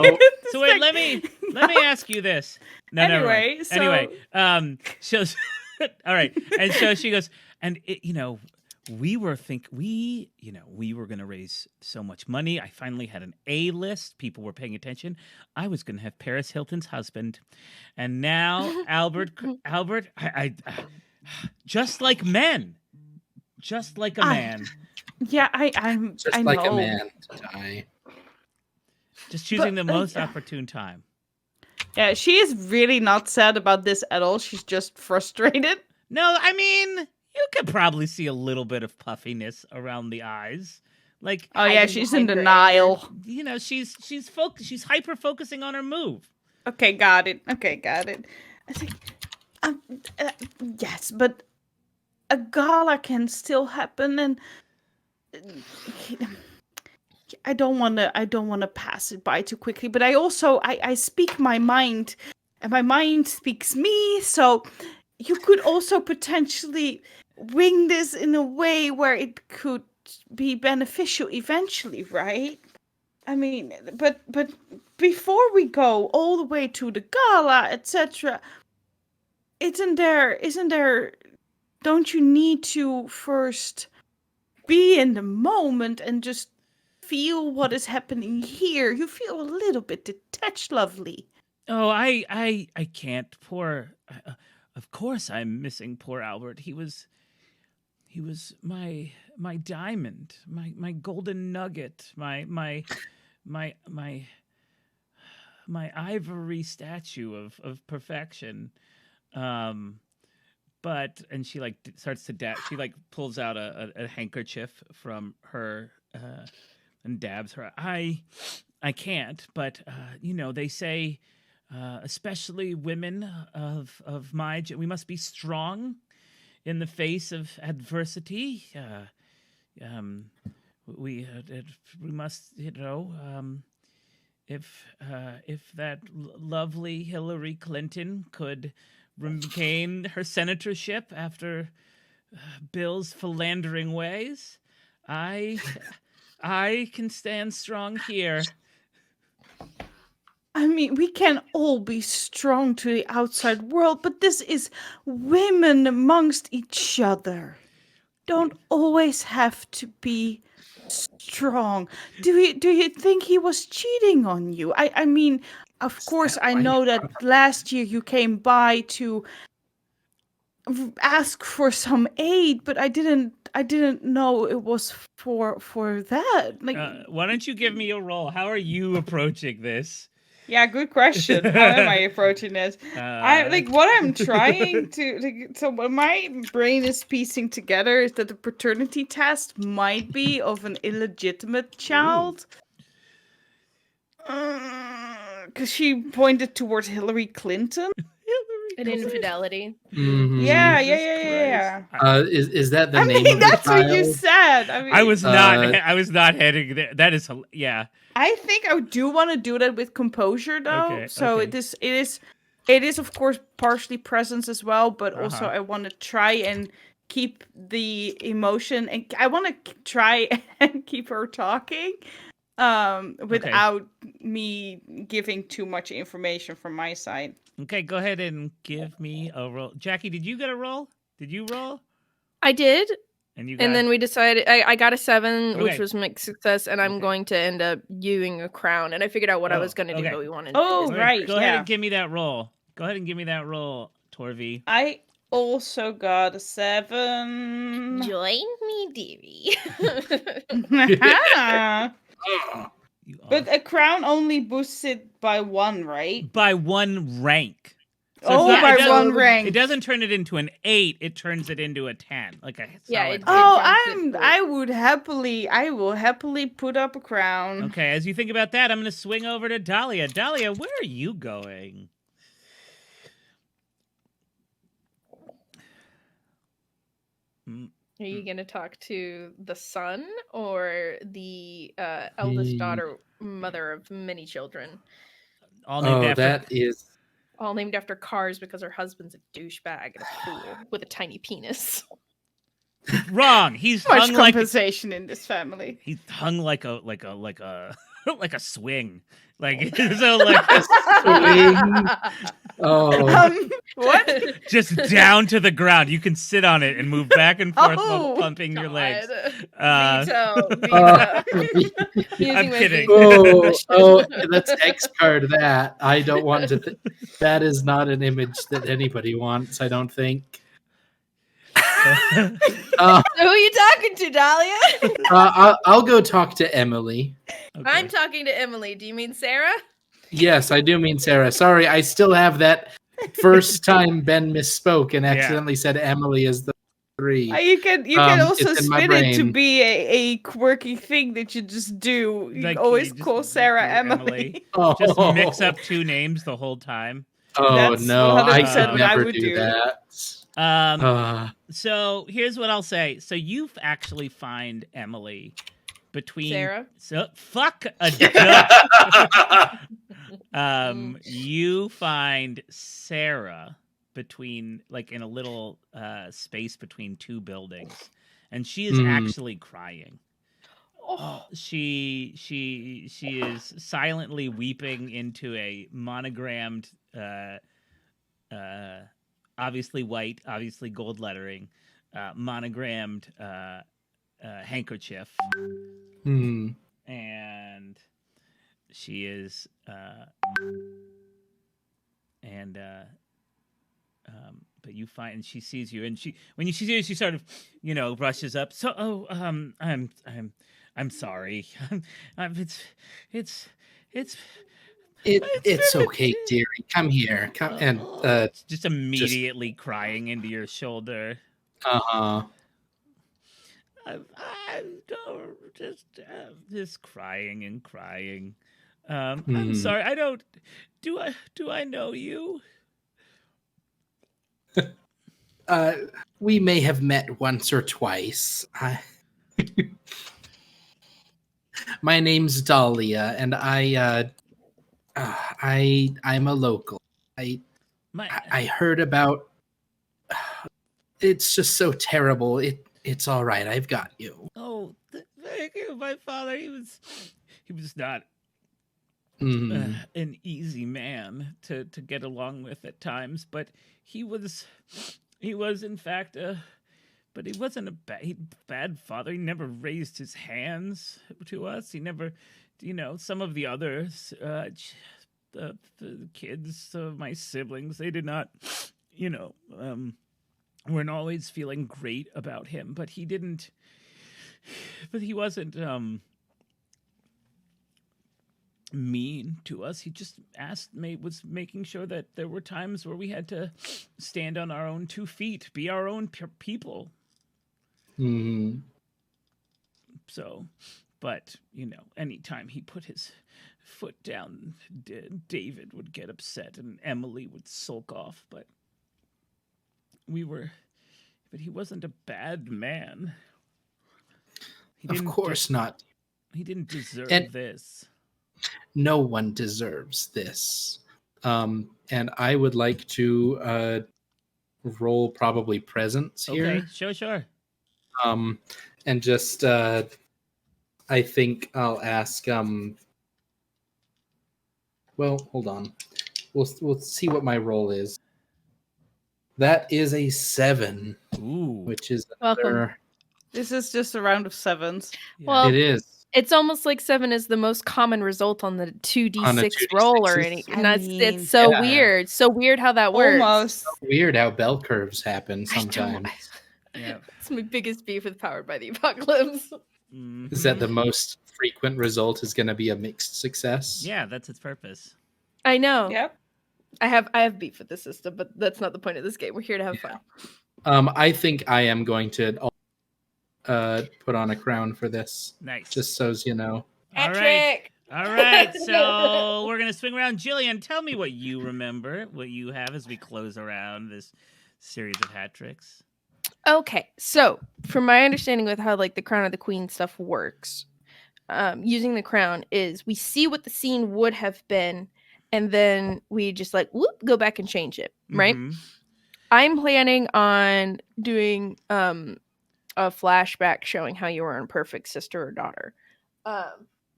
So wait, let me ask you this. No, anyway, so all right, and so she goes, and we were we were going to raise so much money. I finally had an A list. People were paying attention. I was going to have Paris Hilton's husband. And now Albert, I just like men. Just like a man. Yeah, I'm just I like know. a man to die. Just choosing the most opportune time. Yeah, she is really not sad about this at all. She's just frustrated. No, I mean, you could probably see a little bit of puffiness around the eyes. Like, oh yeah, she's in denial. She's she's hyper focusing on her move. Okay, got it. I think, yes, but a gala can still happen, and I don't want to pass it by too quickly. But I also I speak my mind, and my mind speaks me. So you could also potentially wing this in a way where it could be beneficial eventually, right? I mean, but before we go all the way to the gala, etc., isn't there? Don't you need to first be in the moment and just feel what is happening here? You feel a little bit detached, lovely. Oh, I can't. Of course, I'm missing poor Albert. He was my diamond, my golden nugget, my ivory statue of perfection. But she starts to she pulls out a handkerchief from her and dabs her. I can't, but they say especially women of my we must be strong in the face of adversity. We must, if that lovely Hillary Clinton could regain her senatorship after Bill's philandering ways, I can stand strong here. I mean, we can all be strong to the outside world, but this is women amongst each other. Don't always have to be strong. Do you think he was cheating on you? I mean, of course, I know that last year you came by to ask for some aid, but I didn't know it was for that. Like, why don't you give me a roll? How are you approaching this? Yeah, good question. How am I approaching this? What I'm trying to so what my brain is piecing together is that the paternity test might be of an illegitimate child. Because she pointed towards Hillary Clinton. An infidelity. Mm-hmm. Yeah. Is that the name of the child? That's what you said. I mean, I was not heading there. That is, yeah. I think I do want to do that with composure, though. Okay, so okay. it is of course partially presence as well, but also I want to try and keep the emotion, and I want to try and keep her talking. without me giving too much information from my side. Okay, go ahead and give me a roll. Jackie, did you get a roll? Did you roll? I did. And you got... And then we decided I got a 7, Okay. which was mixed success, and I'm going to end up using a crown. And I figured out what I was going to do, okay. but we wanted. Oh, right. Go ahead and give me that roll. Go ahead and give me that roll, Torvi. I also got a 7. Join me, dearie. But a crown only boosts it by 1, right? By 1 rank. So by 1 rank. It doesn't turn it into an 8. It turns it into a 10, like a solid. I will happily put up a crown. Okay, as you think about that, I'm going to swing over to Dahlia. Dahlia, where are you going? Are you going to talk to the son or the eldest daughter, mother of many children? All named after... that is... All named after cars because her husband's a douchebag and a fool with a tiny penis. Wrong. He's much hung like compensation in this family. He's hung like a like a swing. Like so like a swing. Oh. What? Just down to the ground. You can sit on it and move back and forth while pumping your legs. Veto. I'm kidding. Oh, let's X-card that. I don't want to. That is not an image that anybody wants, I don't think. So who are you talking to, Dahlia? I'll go talk to Emily. Okay. I'm talking to Emily. Do you mean Sarah? Yes, I do mean Sarah. Sorry, I still have that first time Ben misspoke and accidentally said Emily is the 3. You can also spin it to be a quirky thing that you just do. You always call Sarah Emily. Just mix up 2 names the whole time. Oh, that's no, I could never would do that. So here's what I'll say. So you actually find Emily between Sarah. So fuck a duck. You find Sarah between like in a little space between 2 buildings, and she is actually crying. She is silently weeping into a monogrammed obviously white, obviously gold lettering, monogrammed handkerchief. And she is but you find, and she sees you, and when she sees you, she sort of, brushes up. So, I'm sorry. It's okay, dearie. Come here. Come and just immediately crying into your shoulder. Uh-huh. I don't just crying and crying. I'm sorry. I don't. Do I know you? We may have met once or twice. My name's Dahlia, and I'm a local. I heard about. It's just so terrible. It's all right. I've got you. Oh, thank you. My father, he was not an easy man to get along with at times, but he was in fact but he wasn't a bad father. He never raised his hands to us. He never, some of the others, the kids of my siblings, they did not, weren't always feeling great about him, but he wasn't mean to us. He just was making sure that there were times where we had to stand on our own 2 feet, be our own people. So, but, anytime he put his foot down, David would get upset and Emily would sulk off, but he wasn't a bad man. Of course not. He didn't deserve this. No one deserves this. And I would like to roll probably presence here. Okay, sure. And just I think I'll ask. Well, hold on. We'll see what my roll is. That is a 7. Ooh. Which is Welcome. another... This is just a round of 7s. Yeah. Well, It is. It's almost like 7 is the most common result on the 2d6 On a 2d6 roll or any. I And that's mean, it's so yeah. weird. So weird how that works. Almost. Weird how bell curves happen I don't- sometimes. Yeah. It's my biggest beef with Powered by the Apocalypse. Is that the most frequent result is going to be a mixed success? Yeah, that's its put I know. Yep. I have beef with the system, but that's not the point of this game. We're here to have fun. I think I am going to put on a crown for this. Nice. Just so you know. All right. All right. So we're going to swing around. Jillian, tell me what you remember, what you have as we close around this series of hat tricks. Okay, so from my understanding with how like the Crown of the Queen stuff works, using the crown is we see what the scene would have been, and then we just like whoop go back and change it, right? Mhm. I'm planning on doing a flashback showing how you were an perfect sister or daughter.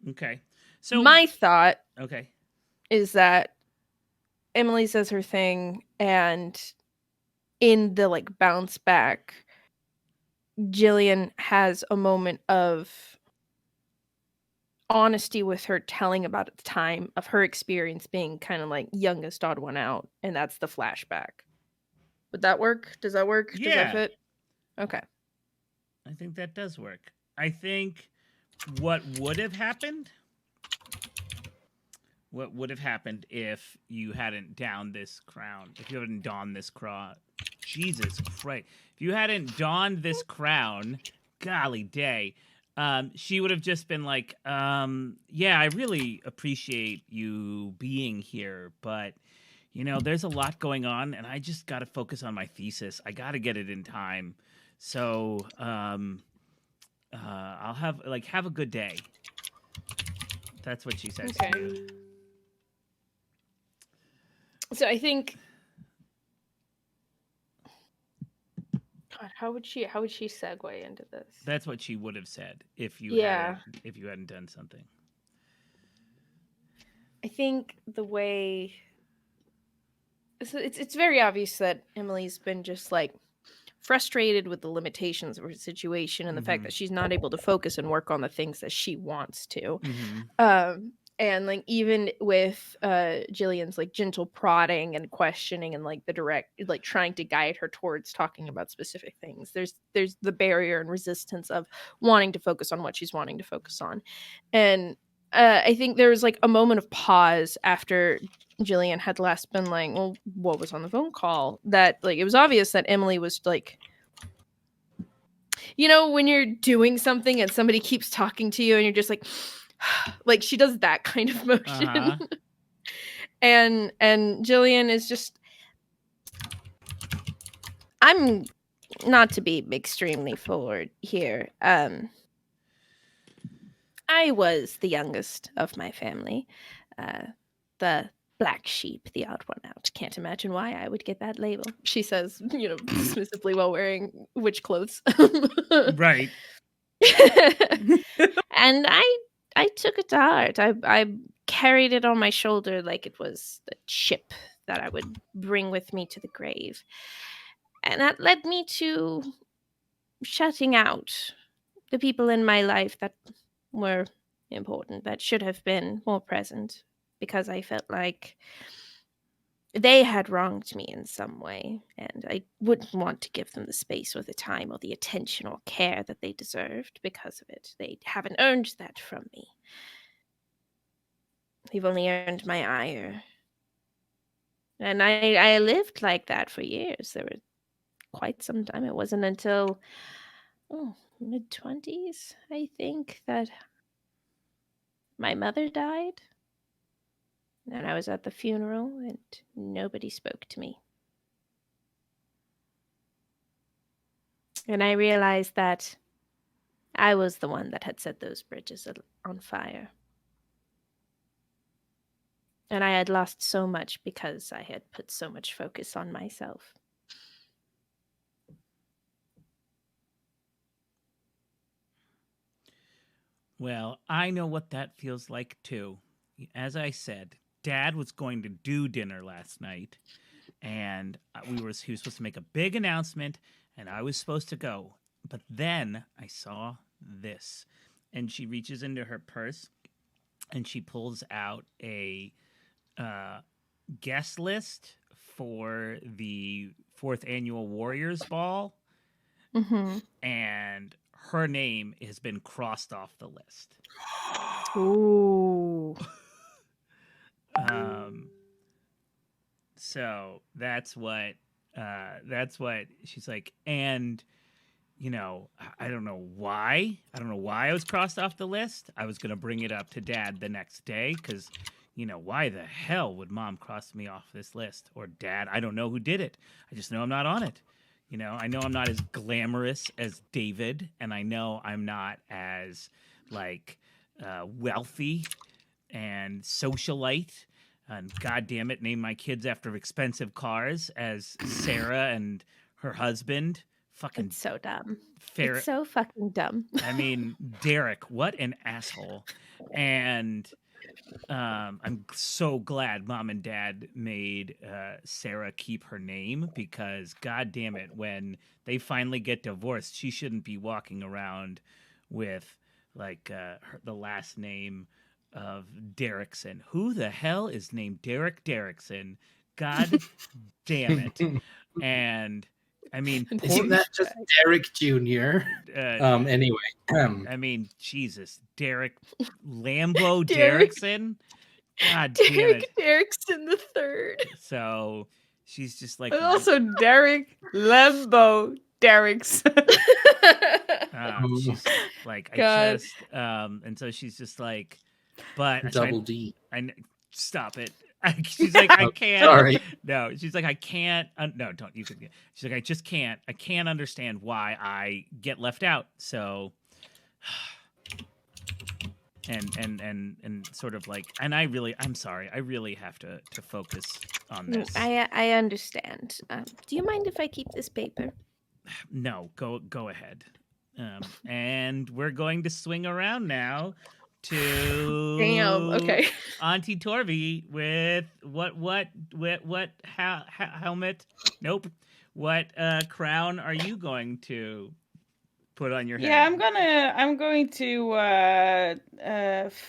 Okay. So My thought okay. is that Emily says her thing, and in the like bounce back, Jillian has a moment of honesty with her, telling about the time of her experience being kind of like youngest odd one out, and that's the flashback. Would that work? Does that work? Does Yeah. that fit? Okay. I think that does work. I think what would have happened if you hadn't donned this crown, if you hadn't donned this crown. Jesus Christ. If you hadn't donned this crown, golly day, she would have just been like, yeah, I really appreciate you being here, but, you know, there's a lot going on, and I just got to focus on my thesis. I got to get it in time. So, I'll have a good day. That's what she says to you. So I think, God, how would she segue into this? That's what she would have said if you hadn't done something. I think the way it's very obvious that Emily's been just like frustrated with the limitations of her situation and the fact that she's not able to focus and work on the things that she wants to. And like even with Jillian's like gentle prodding and questioning and like the direct like trying to guide her towards talking about specific things, there's the barrier and resistance of wanting to focus on what she's wanting to focus on. And I think there was like a moment of pause after Jillian had last been like, well, what was on the phone call? That like it was obvious that Emily was like, you know, when you're doing something and somebody keeps talking to you and you're just like she does that kind of motion. and Jillian is just, I'm not to be extremely forward here. I was the youngest of my family, the black sheep, the odd one out. Can't imagine why I would get that label, she says, you know, dismissively while wearing witch clothes. Right. And I took it to heart. I carried it on my shoulder like it was the chip that I would bring with me to the grave. And that led me to shutting out the people in my life that were important, that should have been more present, because I felt like they had wronged me in some way, and I wouldn't want to give them the space or the time or the attention or care that they deserved because of it. They haven't earned that from me. They've only earned my ire. And I lived like that for years. There were quite some time. It wasn't until mid-20s, I think, that my mother died. And I was at the funeral, and nobody spoke to me. And I realized that I was the one that had set those bridges on fire. And I had lost so much because I had put so much focus on myself. Well, I know what that feels like too. As I said, Dad was going to do dinner last night, and he was supposed to make a big announcement, and I was supposed to go. But then I saw this, and she reaches into her purse, and she pulls out a guest list for the 4th annual Warriors Ball, and her name has been crossed off the list. Ooh. So that's what she's like, and I don't know why I was crossed off the list. I was gonna bring it up to Dad the next day because why the hell would Mom cross me off this list, or Dad? I don't know who did it. I just know I'm not on it. I know I'm not as glamorous as David, and I know I'm not as wealthy and socialite, and goddamn it, name my kids after expensive cars as Sarah and her husband. Fucking it's so dumb. Fair. It's so fucking dumb. I mean, Derek, what an asshole. And I'm so glad Mom and Dad made Sarah keep her name, because god damn it, when they finally get divorced, she shouldn't be walking around with the last name of Derrickson. Who the hell is named Derek Derrickson? God damn it. And I mean, isn't that just Derek Jr.? Anyway, I mean, Jesus, Derek Lambo Derrickson. God damn it, Derrickson the third. So she's just like, and also Derek Lambo Derrickson. She's like, and so she's just like, but double D. Stop it. She's like, I can't. Sorry. No, she's like, I can't. No, don't. You could. She's like, I just can't. I can't understand why I get left out. So, and sort of like, and I'm sorry. I really have to focus on this. I understand. Do you mind if I keep this paper? No, go ahead. And we're going to swing around now to okay. Auntie Torvi with what helmet? Nope. What crown are you going to put on your head? Yeah, I'm going to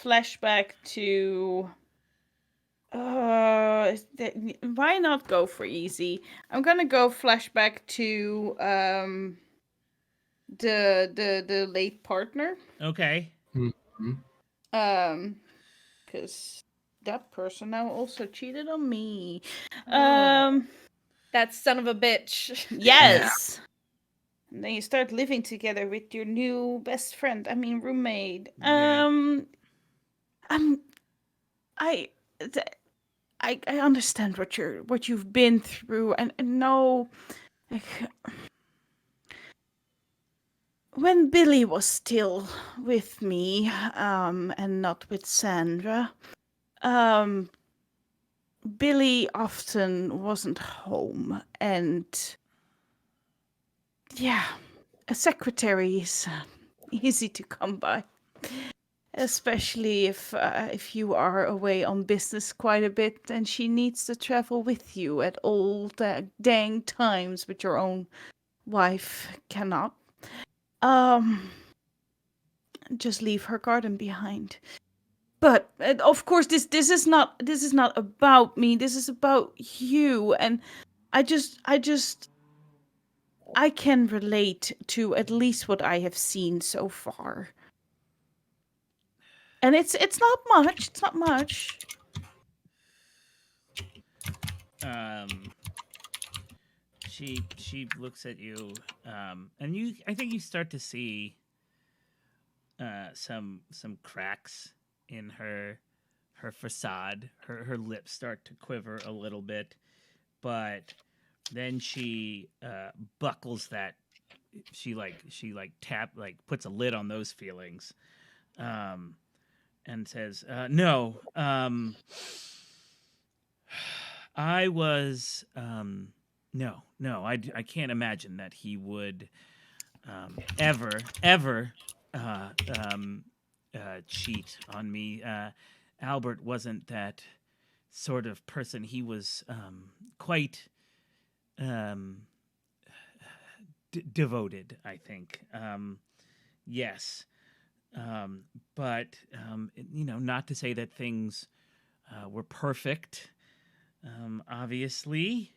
flashback to why not go for easy? I'm gonna go flashback to the late partner. Okay. Mm-hmm. Because that person now also cheated on me. That son of a bitch. Yes. Yeah. And then you start living together with your new best friend. I mean, roommate. Yeah. I understand what you've been through, and no. When Billy was still with me, and not with Sandra, Billy often wasn't home, and yeah, a secretary is easy to come by, especially if you are away on business quite a bit, and she needs to travel with you at all the dang times, but your own wife cannot. Just leave her garden behind. But of course, this is not about me. This is about you, and I can relate to at least what I have seen so far. And it's not much. It's not much. She looks at you, and I think you start to see some cracks in her facade. Her lips start to quiver a little bit, but then she buckles that. She puts a lid on those feelings, and says, "No, I was no, I can't imagine that he would ever cheat on me. Albert wasn't that sort of person. He was quite devoted, I think. Yes. But, not to say that things were perfect, obviously.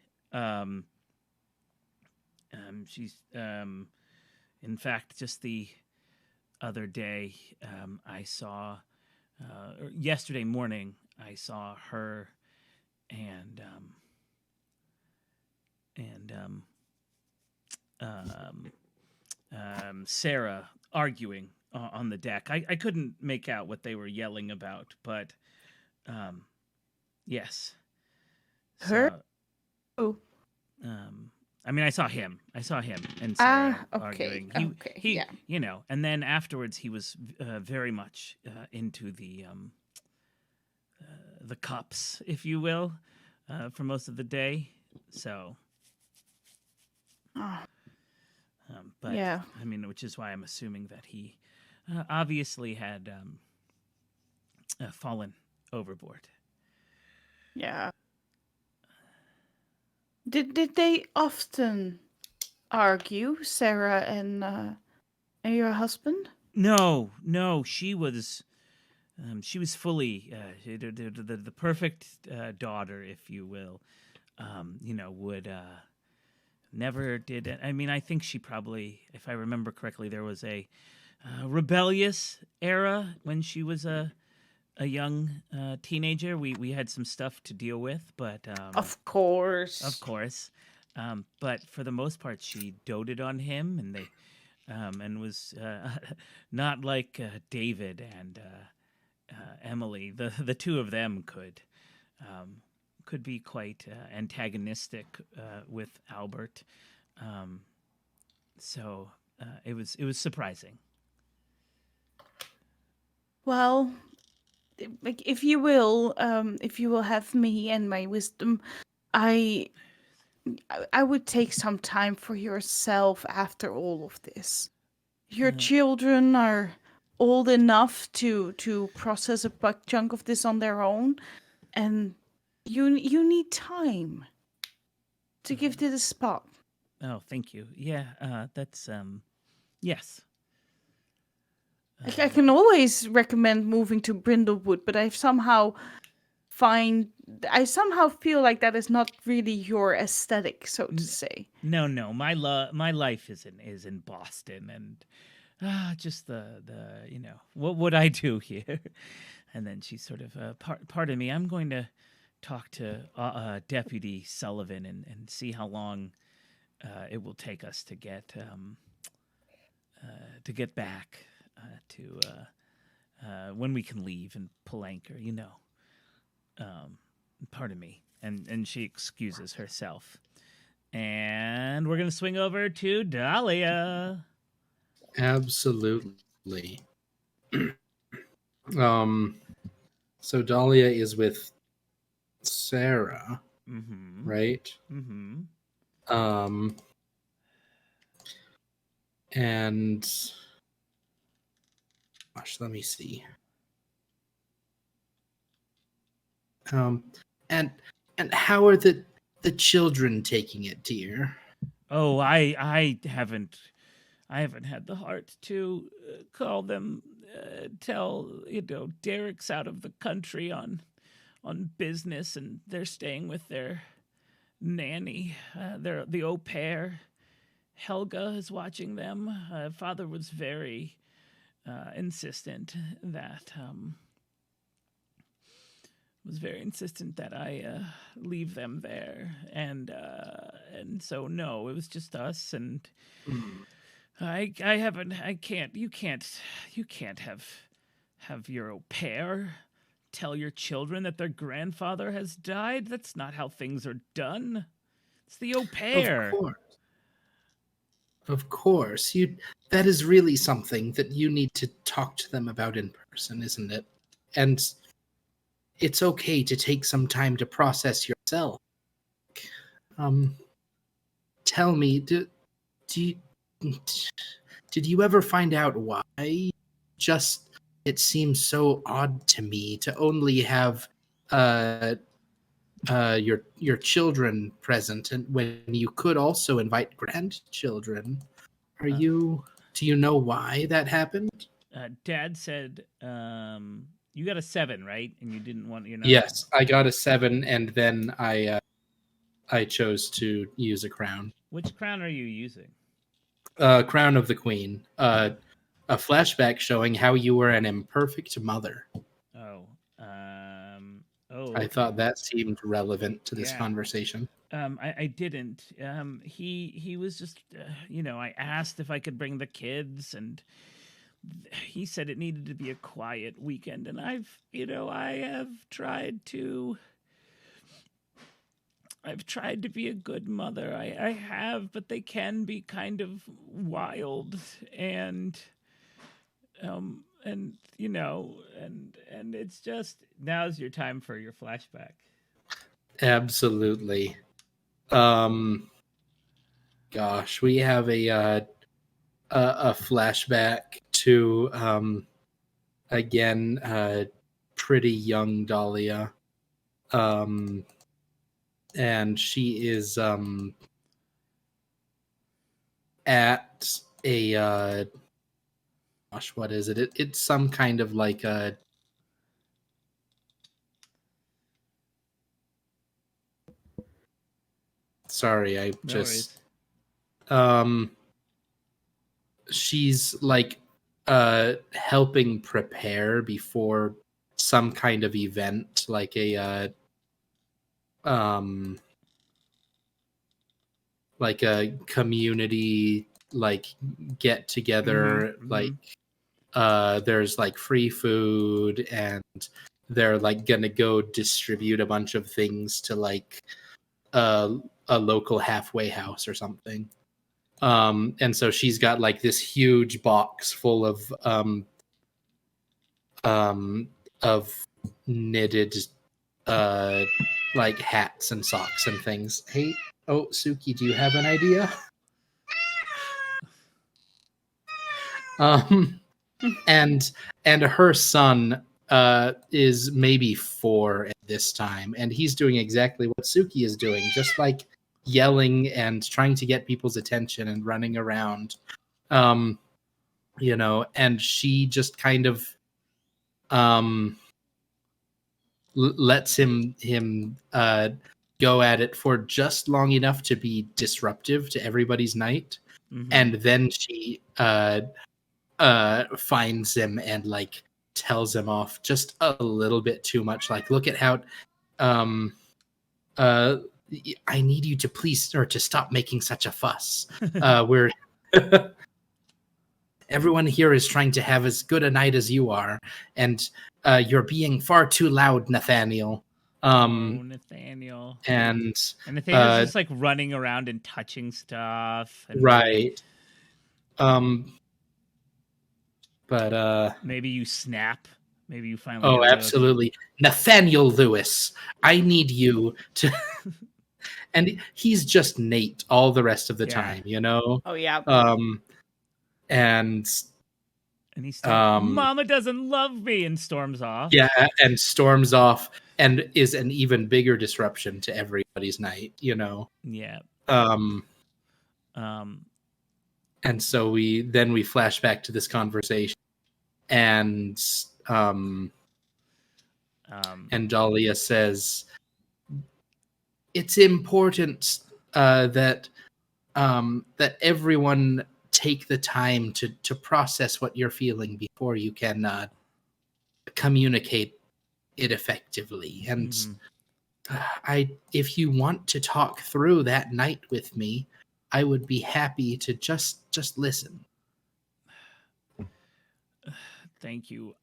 She's, in fact, just the other day, I saw, or yesterday morning, I saw her and Sarah arguing on the deck. I couldn't make out what they were yelling about, but yes. Her? So, I mean, I saw him and Sarah arguing. He, yeah. And then afterwards, he was very much into the cups, if you will, for most of the day. So, but yeah. I mean, which is why I'm assuming that he obviously had fallen overboard. Yeah. Did they often argue, Sarah and your husband? No, she was fully the perfect daughter, if you will. Would never did it. I mean, I think she probably, if I remember correctly, there was a rebellious era when she was a young teenager. We had some stuff to deal with, but Of course. But for the most part, she doted on him, and they and was not like David and Emily. The two of them could be quite antagonistic with Albert. So it was surprising. Well, like if you will have me and my wisdom, I would take some time for yourself after all of this. Your children are old enough to process a chunk of this on their own, and you need time to give this a spot. Oh, thank you. Yeah, that's yes. I can always recommend moving to Brindlewood, but I somehow feel like that is not really your aesthetic, so to say. No, my life is in Boston, and just the what would I do here? And then she sort of pardon me, I'm going to talk to Deputy Sullivan and see how long it will take us to get back to when we can leave and pull anchor. Pardon me, and she excuses herself, and we're gonna swing over to Dahlia. Absolutely. So Dahlia is with Sarah, right? And gosh, let me see. And how are the children taking it, dear? Oh, I haven't had the heart to call them. Tell Derek's out of the country on business, and they're staying with their nanny. They're the au pair. Helga is watching them. Father was very insistent that I leave them there, and so no, it was just us, and I can't. You can't have your au pair tell your children that their grandfather has died. That's not how things are done. It's the au pair. Of course. That is really something that you need to talk to them about in person, isn't it? And it's okay to take some time to process yourself. Tell me, did you ever find out why just it seems so odd to me to only have your children present, and when you could also invite grandchildren. Do you know why that happened? Dad said, you got a 7, right? And you didn't want, Yes, I got a 7, and then I chose to use a crown. Which crown are you using? Crown of the Queen. A flashback showing how you were an imperfect mother. Oh, I thought that seemed relevant to this conversation. I didn't. He was just, I asked if I could bring the kids, and he said it needed to be a quiet weekend, and I have tried to be a good mother. I have, but they can be kind of wild, and it's just, now's your time for your flashback. Absolutely. Gosh, we have a flashback to again pretty young Dahlia. And she is at a gosh, what is it? It's some kind of like a sorry, I just she's like helping prepare before some kind of event, like a community like get together. Like there's like free food, and they're like gonna go distribute a bunch of things to like a local halfway house or something. And so she's got like this huge box full of knitted like hats and socks and things. Hey, Suki, do you have an idea? And her son is maybe 4 at this time, and he's doing exactly what Suki is doing, just like yelling and trying to get people's attention and running around. And she just kind of lets him go at it for just long enough to be disruptive to everybody's night. And then she finds him and like tells him off just a little bit too much. Like, look at how I need you to please, or to stop making such a fuss. We're everyone here is trying to have as good a night as you are, and you're being far too loud, Nathaniel. Nathaniel. And Nathaniel's just like running around and touching stuff. And right. But maybe you snap. Maybe you finally. Oh, absolutely. Nathaniel Lewis, I need you to. And he's just Nate all the rest of the time, Oh yeah. And he's Mama doesn't love me, and storms off. Yeah, and storms off, and is an even bigger disruption to everybody's night, Yeah. And so we flash back to this conversation, and Dahlia says, it's important that everyone take the time to process what you're feeling before you can communicate it effectively. And if you want to talk through that night with me, I would be happy to just listen. Thank you.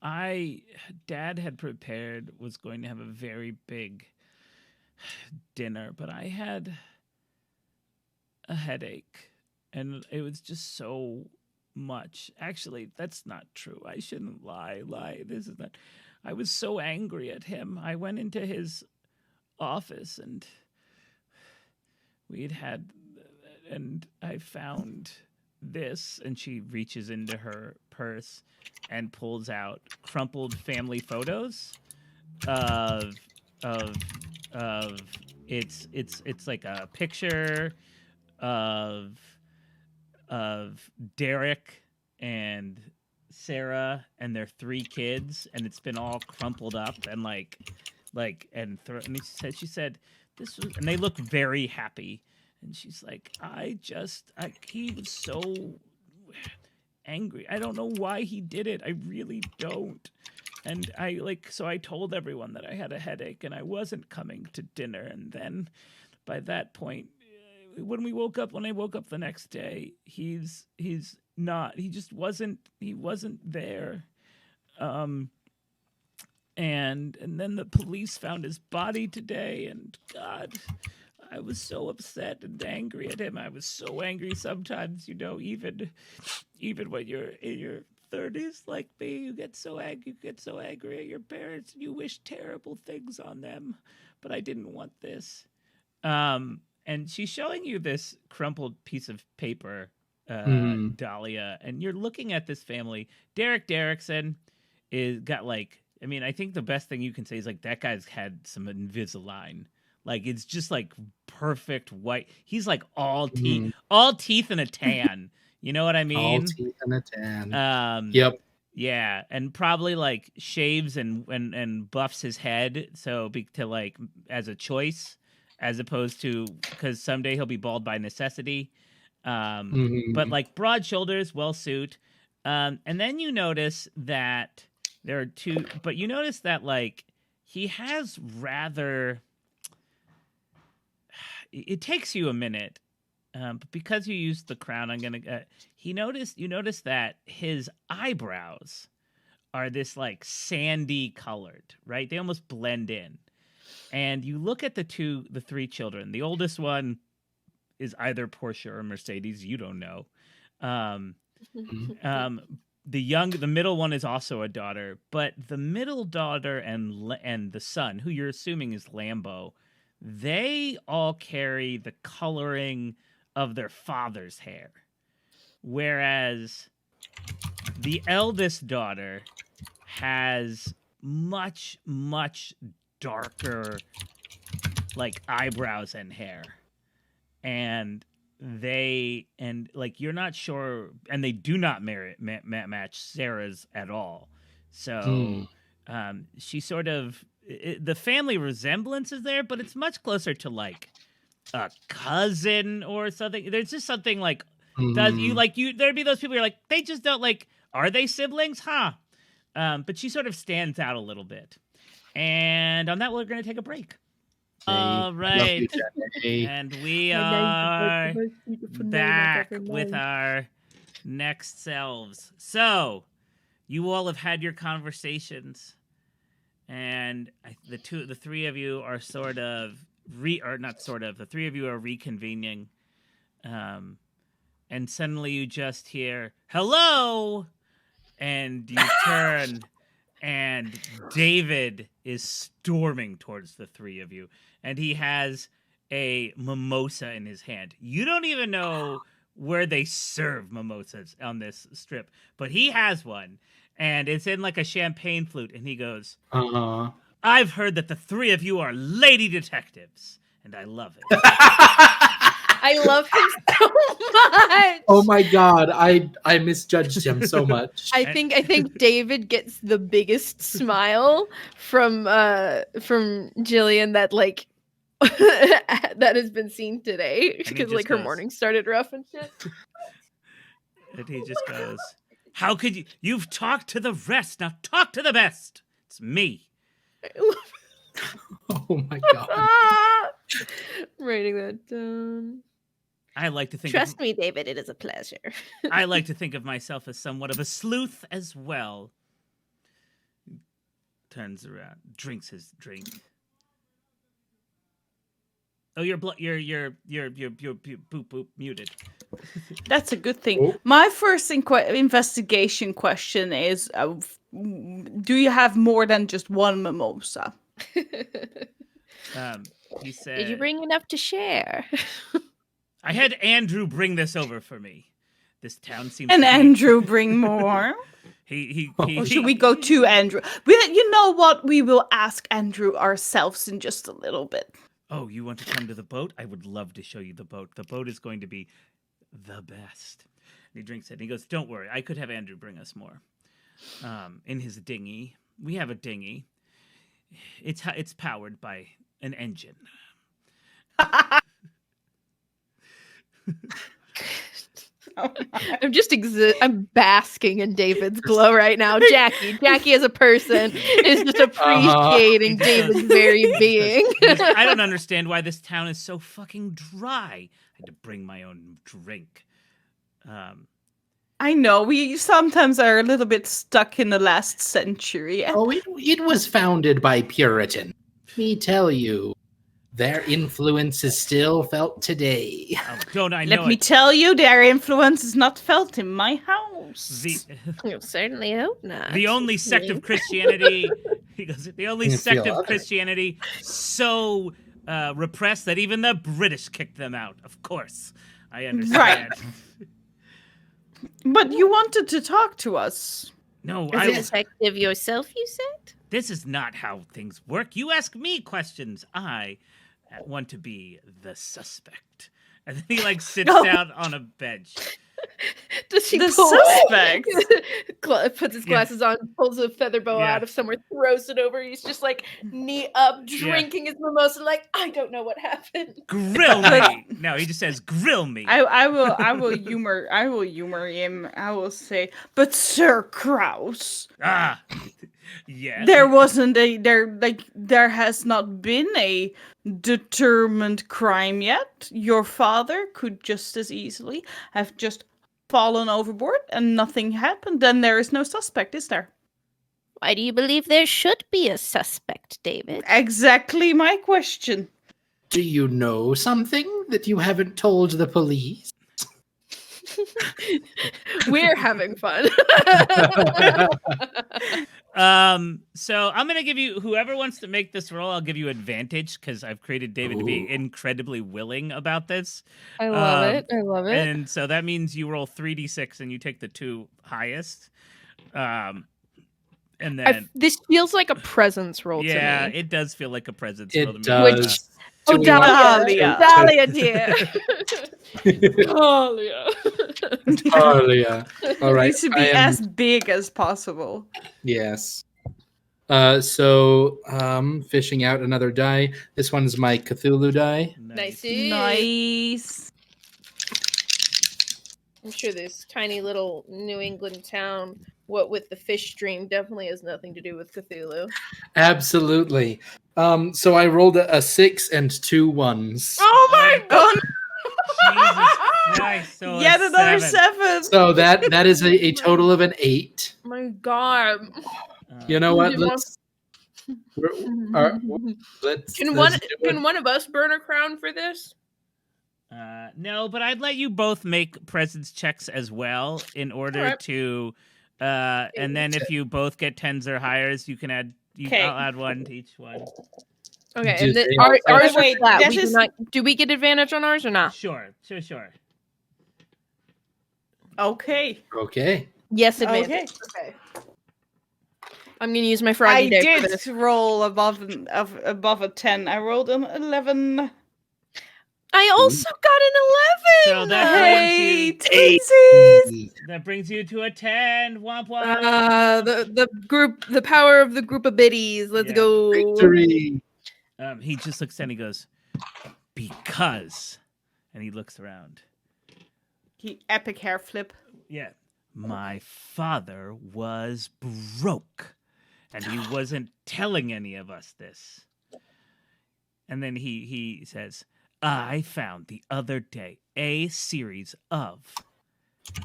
Dad had was going to have a very big dinner, but I had a headache, and it was just so much. Actually, that's not true. I shouldn't lie. This is not. I was so angry at him. I went into his office, and and I found this, and she reaches into her purse and pulls out crumpled family photos of it's like a picture of Derek and Sarah and their 3 kids, and it's been all crumpled up and and she said this was, and they look very happy, and she's like, he was so angry. I don't know why he did it. I really don't. And so I told everyone that I had a headache and I wasn't coming to dinner. And then by that point, when I woke up the next day, he just wasn't there. And then the police found his body today, and God, I was so upset and angry at him. I was so angry sometimes, even when you're in your 30s like me, you get so angry at your parents, and you wish terrible things on them. But I didn't want this. And she's showing you this crumpled piece of paper, Dahlia, and you're looking at this family. Derek Derrickson I think the best thing you can say is that guy's had some Invisalign. It's just perfect white. He's all teeth and a tan. You know what I mean? All teeth and a tan. Yep. Yeah, and probably shaves and buffs his head as a choice, as opposed to because someday he'll be bald by necessity. But broad shoulders, well suit. And then you notice that there are 2, but you notice that he has rather. It takes you a minute, but because you used the crown, I'm gonna. You notice that his eyebrows are this sandy colored, right? They almost blend in. And you look at the 3 children. The oldest one is either Portia or Mercedes. You don't know. The middle one is also a daughter, but the middle daughter and the son, who you're assuming is Lambo, they all carry the coloring of their father's hair. Whereas the eldest daughter has much, much darker eyebrows and hair. And you're not sure, and they do not match Sarah's at all. So she sort of, the family resemblance is there, but it's much closer to a cousin or something. There's just something there'd be those people you're they just don't are they siblings? Huh? But she sort of stands out a little bit. And on that, we're going to take a break. All right. And we are back with our next selves. So, you all have had your conversations, and the 3 of you are the 3 of you are reconvening. And suddenly you just hear, "Hello!" And you turn, and David is storming towards the 3 of you. And he has a mimosa in his hand. You don't even know where they serve mimosas on this strip, but he has one, and it's in a champagne flute. And he goes, "I've heard that the 3 of you are lady detectives, and I love it." I love him so much. Oh my God, I misjudged him so much. I think David gets the biggest smile from Jillian that that has been seen today, because her morning started rough and shit. And he just goes, "How could you? You've talked to the rest, now talk to the best. It's me." Oh my God. Writing that down. I like to think. Trust me, David, it is a pleasure. I like to think of myself as somewhat of a sleuth as well. Turns around, drinks his drink. Oh, you're boop muted. That's a good thing. Oh. My first investigation question is: do you have more than just one mimosa? He said, "Did you bring enough to share?" I had Andrew bring this over for me. This town seems. And Andrew bring more. Or should we go to Andrew? You know what? We will ask Andrew ourselves in just a little bit. Oh, you want to come to the boat? I would love to show you the boat. The boat is going to be the best. And he drinks it and he goes, don't worry, I could have Andrew bring us more. In his dinghy. We have a dinghy. It's powered by an engine. I'm basking in David's glow right now. Jackie as a person is just appreciating David's very being. I don't understand why this town is so fucking dry. I had to bring my own drink. I know, we sometimes are a little bit stuck in the last century. Oh, it was founded by Puritan. Let me tell you. Their influence is still felt today. Oh, don't I know Let me tell you, their influence is not felt in my house. I certainly hope not. The only sect of Christianity, he goes, the only sect of Christianity so repressed that even the British kicked them out. Of course, I understand. Right. But you wanted to talk to us. No, As a detective yourself, you said? This is not how things work. You ask me questions. I want to be the suspect. And then he sits down on a bench. Does he the suspect puts his glasses on, pulls a feather boa out of somewhere, throws it over. He's just knee up, drinking his mimosa, I don't know what happened. Grill me. No, he just says grill me. I will humor him. I will say, but Sir Kraus. Yes. There has not been a determined crime yet. Your father could just as easily have just fallen overboard and nothing happened. Then there is no suspect, is there? Why do you believe there should be a suspect, David? Exactly my question. Do you know something that you haven't told the police? We're having fun. So I'm gonna give you, whoever wants to make this roll, I'll give you advantage because I've created David to be incredibly willing about this. I love it. And so that means you roll 3d6 and you take the two highest. And then this feels like a presence roll to me. Yeah, it does feel like a presence roll to me. It does. Dahlia, dear. Dahlia. All right. It needs to be as big as possible. Yes. So fishing out another die. This one's my Cthulhu die. Nice. I'm sure this tiny little New England town, what with the fish stream, definitely has nothing to do with Cthulhu. Absolutely. So I rolled a 6 and 2 1s. Oh my god! Jesus Christ! So yet another 7. So that is a total of an 8. My god! You know what? Can one of us burn a crown for this? No, but I'd let you both make presence checks as well in order to, and then if you both get 10s or higher, you can add. I'll add 1 to each one. Okay, and ours are flat. Do we get advantage on ours or not? Sure. Okay. Yes, advantage. Okay. I'm gonna use my froggy dick for this. I did roll above a 10. I rolled an 11. I also got an 11. So that That brings you to a 10. Womp womp. The power of the group of biddies. Let's go. Victory. He just looks and he goes, because, and he looks around. Epic hair flip. Yeah. My father was broke, and he wasn't telling any of us this. And then he says, I found the other day a series of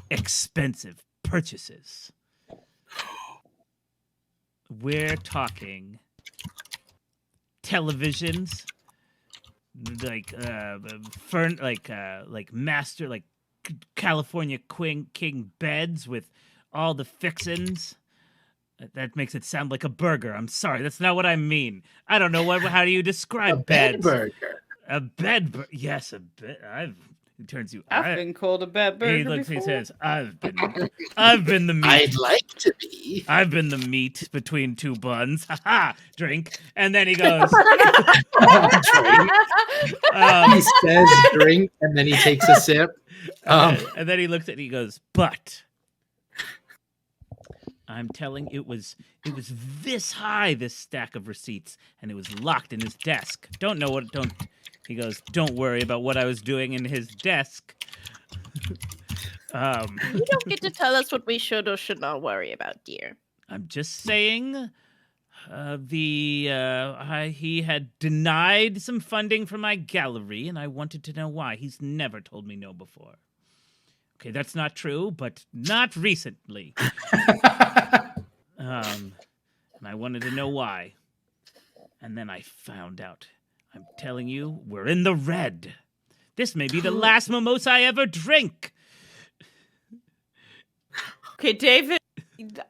expensive purchases. We're talking televisions, master California king beds with all the fixins. That makes it sound like a burger. I'm sorry, that's not what I mean. I don't know how do you describe beds? Bed burger. A bed, yes, a bed. He turns to you. I've been called a bad burger He looks. before. He says, "I've been the meat. I'd like to be. I've been the meat between two buns. Ha ha! Drink." And then he goes. Drink. He says drink, and then he takes a sip. And then he looks at. He goes, "But I'm telling, it was this high, this stack of receipts, and it was locked in his desk. Don't know what. Don't." He goes, "Don't worry about what I was doing in his desk." You don't get to tell us what we should or should not worry about, dear. I'm just saying, he had denied some funding for my gallery, and I wanted to know why. He's never told me no before. Okay, that's not true, but not recently. And I wanted to know why. And then I found out. I'm telling you, we're in the red. This may be the last mimosa I ever drink. Okay, David,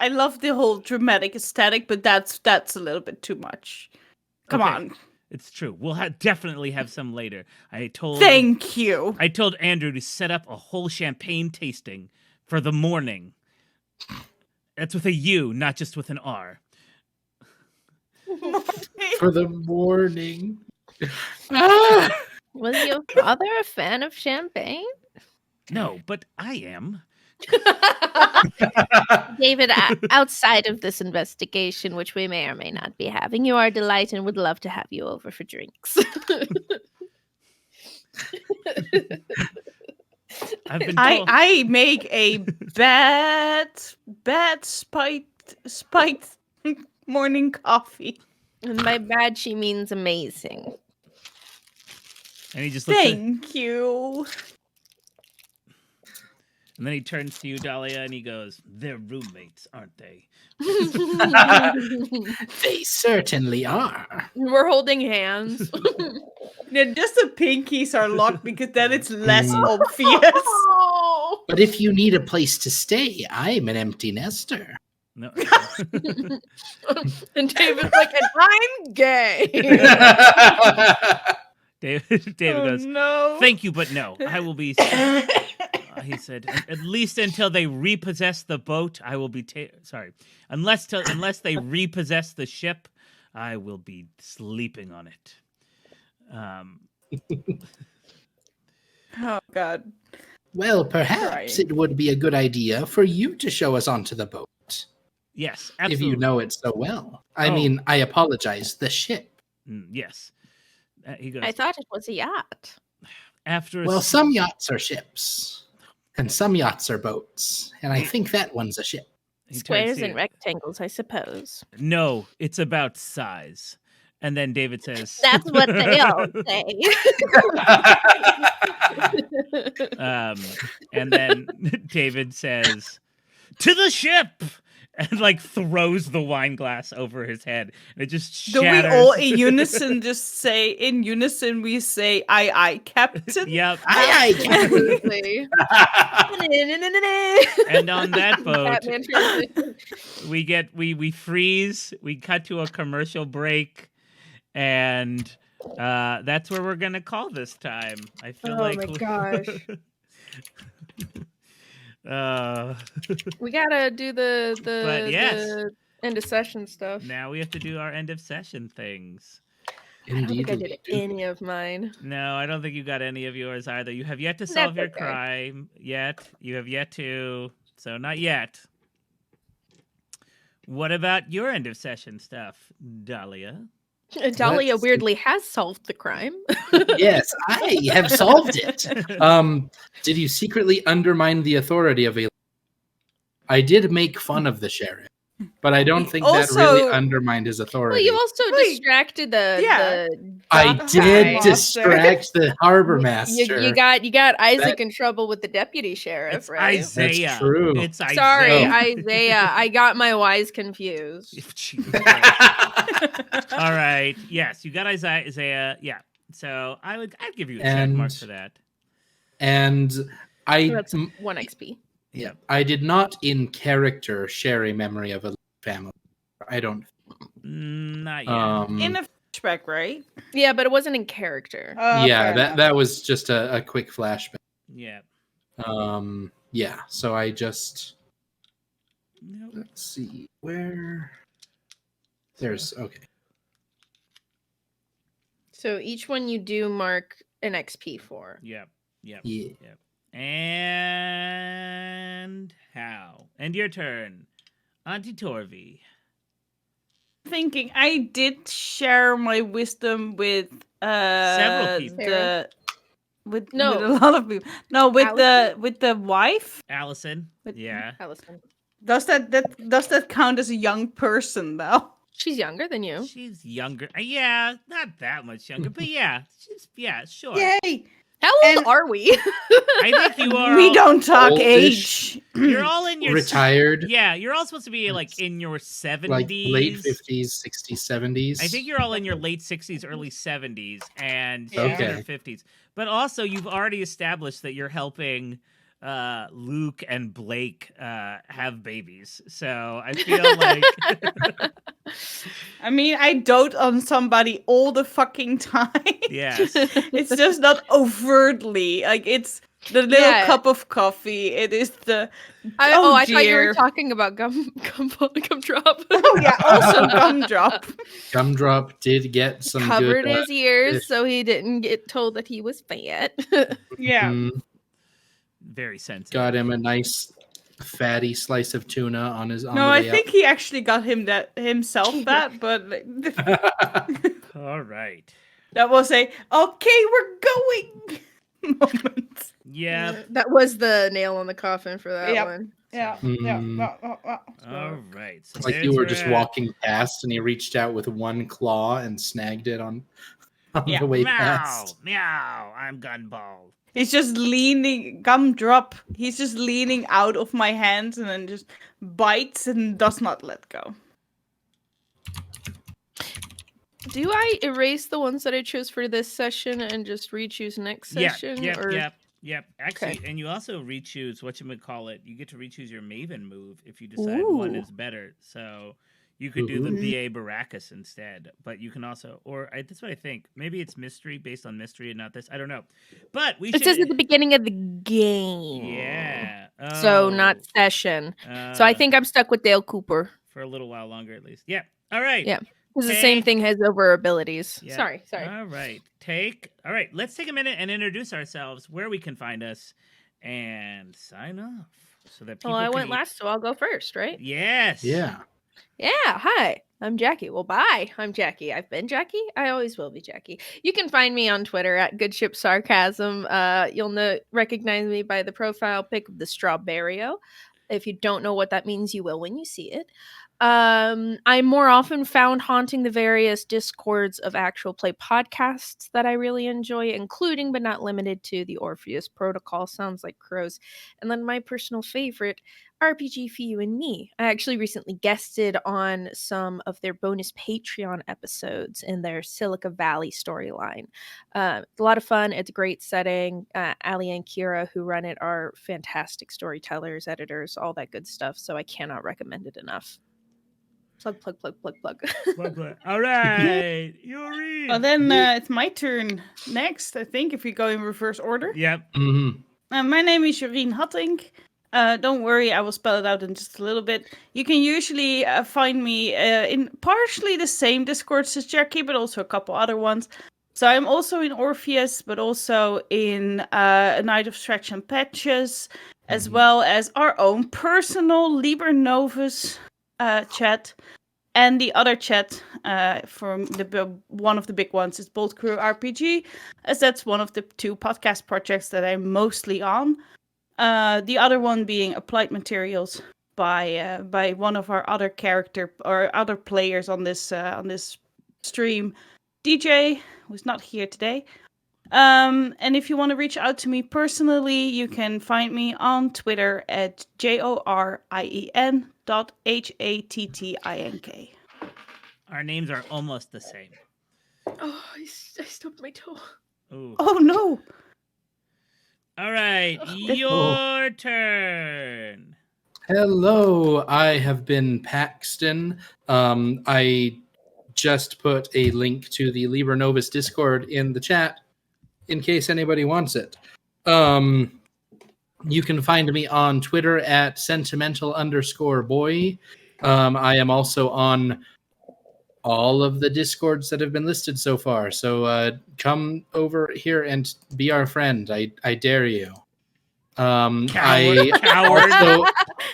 I love the whole dramatic aesthetic, but that's a little bit too much. Come on. It's true. We'll definitely have some later. Thank you. I told Andrew to set up a whole champagne tasting for the morning. That's with a U, not just with an R. For the morning. Was your father a fan of champagne? No, but I am. David, outside of this investigation, which we may or may not be having, you are a delight and would love to have you over for drinks. I've been told. I make a bad spiked morning coffee. And by bad, she means amazing. And he just looks Thank you. And then he turns to you, Dahlia, and he goes, "They're roommates, aren't they?" They certainly are. We're holding hands. Yeah, just the pinkies are locked because then it's less obvious. Oh. But if you need a place to stay, I'm an empty nester. No. And David's like, and I'm gay. David goes, No. "Thank you, but no. I will be..." He said, "At least until they repossess the boat, I will be... Sorry. Unless they repossess the ship, I will be sleeping on it." Oh, God. Well, perhaps it would be a good idea for you to show us onto the boat. Yes, absolutely. If you know it so well. I mean, I apologize, the ship. Yes. He goes, I thought it was a yacht. Well, some yachts are ships. And some yachts are boats. And I think that one's a ship. Squares and rectangles, I suppose. No, it's about size. And then David says... That's what they all say. And then David says, "To the ship!" And like throws the wine glass over his head. And it just shatters. Do we all in unison just say, in unison we say, "Aye, Captain"? Yep. Aye, Absolutely. And on that boat, we freeze, we cut to a commercial break, and that's where we're gonna call this time. I feel like... Oh my gosh. We gotta do the end of session stuff. Now we have to do our end of session things. I don't think I did any of mine. No, I don't think you got any of yours either. You have yet to solve your crime yet. You have yet to, so not yet. What about your end of session stuff, Dahlia? Dahlia weirdly has solved the crime. Yes, I have solved it. Did you secretly undermine the authority of a... I did make fun of the sheriff, but I don't think that really undermined his authority. Well, you also distracted the I did distract the harbor master. You got Isaac in trouble with the deputy sheriff, it's right? Isaiah. That's true. It's Isaiah. Sorry, Isaiah. I got my Y's confused. All right. Yes, you got Isaiah. Yeah. So I'd give you a check mark for that. And That's 1 XP. Yeah, I did not in character share a memory of a family. I don't. Not yet. In a flashback, right? Yeah, but it wasn't in character. Yeah, that was just a quick flashback. Yeah. Yeah. So I just Nope. let's see where there's okay. So each one you do mark an XP for. Yep. Yep. Yeah. Yep. And how? And your turn, Auntie Torvi. Thinking I did share my wisdom with Several people. with No. a lot of people. No, with Allison? the wife. Allison. With- Yeah. Allison. Does that count as a young person though? She's younger than you. She's younger. Yeah, not that much younger, but yeah, sure. Yay! How old And- are we? I think you are. We don't talk oldish. age. You're all in your Retired, Yeah, you're all supposed to be like in your 70s, like late 50s, 60s, 70s. I think you're all in your late 60s, early 70s, and she's Yeah. in her 50s. But also, you've already established that you're helping Luke and Blake have babies. So I feel like I mean, I dote on somebody all the fucking time. yes. It's just not overtly. Like, it's the little Yeah. cup of coffee. It is the... I thought you were dear. talking about gumdrop. Oh, yeah, also gumdrop. Gumdrop did get some Covered good. his ears so he didn't get told that he was fat. Yeah. Very sensitive. Got him a nice fatty slice of tuna on his. No, the I way think he actually got himself that, but like, up. All right. that was a okay, we're going moment. Yeah. That was the nail on the coffin for that Yep. one. Yeah, All right. So It's like you there's were your, just walking past, and he reached out with one claw and snagged it on Yeah. the way Meow, past. meow. I'm gunball. He's just leaning, gumdrop. He's just leaning out of my hands and then just bites and does not let go. Do I erase the ones that I chose for this session and just re-choose next session? Yep. Actually, and you also re-choose whatchamacallit. You get to re-choose your Maven move if you decide one Ooh. is better. So you could do the BA Baracus instead, but you can also, that's what I think. Maybe it's mystery based on mystery and not this. I don't know. But we It says at the beginning of the game. Yeah. So not session. So I think I'm stuck with Dale Cooper. for a little while longer at least. Yeah. All right. Yeah. Because the same thing has over abilities. Yeah. Sorry. All right. All right. Let's take a minute and introduce ourselves, where we can find us, and sign off so that people. Well, I can went last, so I'll go first, right? Yes. Yeah. Yeah. Hi, I'm Jackie. Well, bye. I'm Jackie. I've been Jackie. I always will be Jackie. You can find me on Twitter at Goodship Sarcasm. You'll recognize me by the profile pic of the Strawberrio. If you don't know what that means, you will when you see it. I'm more often found haunting the various discords of actual play podcasts that I really enjoy, including but not limited to the Orpheus Protocol. Sounds like crows. And then my personal favorite, RPG for You and Me. I actually recently guested on some of their bonus Patreon episodes in their Silica Valley storyline. A lot of fun. It's a great setting. Ali and Kira, who run it, are fantastic storytellers, editors, all that good stuff. So I cannot recommend it enough. Plug. All right. Yuri. Well, then it's my turn next, I think, if we go in reverse order. Yep. Mm-hmm. My name is Jorien Hattink. Don't worry, I will spell it out in just a little bit. You can usually find me in partially the same Discords as Jackie, but also a couple other ones. So I'm also in Orpheus, but also in A Night of Stretch and Patches, as well as our own personal Liber Novus chat. And the other chat from one of the big ones is Bolt Crew RPG, as that's one of the two podcast projects that I'm mostly on. The other one being Applied Materials by one of our other other players on this stream, DJ, who's not here today. And if you want to reach out to me personally, you can find me on Twitter at jorien.hattink. Our names are almost the same. Oh, I stubbed my toe. Ooh. Oh no! All right. Your turn. Hello, I have been Paxton. I just put a link to the Liber Novus Discord in the chat in case anybody wants it. You can find me on Twitter at sentimental_boy. I am also on all of the Discords that have been listed so far. So come over here and be our friend. I dare you. Coward. Also,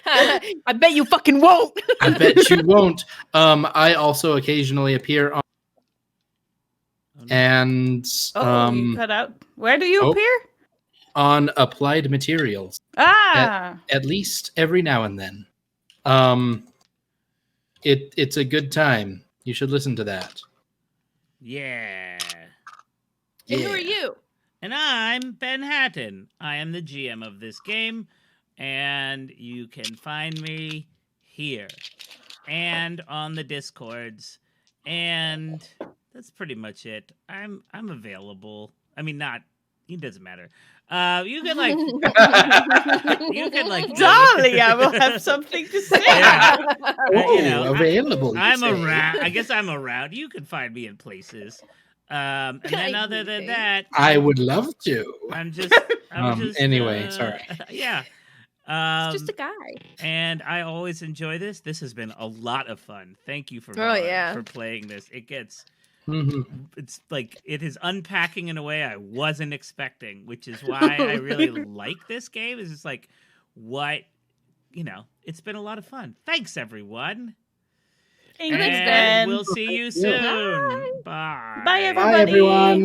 I bet you fucking won't. I bet you won't. I also occasionally appear on and you cut out. Where do you appear? On Applied Materials. At least every now and then. It's a good time. You should listen to that. Yeah. And who are you? And I'm Ben Hatton. I am the GM of this game, and you can find me here and on the Discords, and that's pretty much it. I'm available. I mean, not. It doesn't matter. You can like. Dolly, I will have something to say. Yeah. Available. I'm around. I guess I'm around. You can find me in places. And then other than that, I would love to. I'm just anyway, sorry. Yeah. It's just a guy. And I always enjoy this. This has been a lot of fun. Thank you for playing this. It gets it's like it is unpacking in a way I wasn't expecting, which is why I really like this game. Is just like it's been a lot of fun. Thanks everyone. Thanks, Ben. We'll see you soon. Bye. Bye, everybody. Bye, everyone.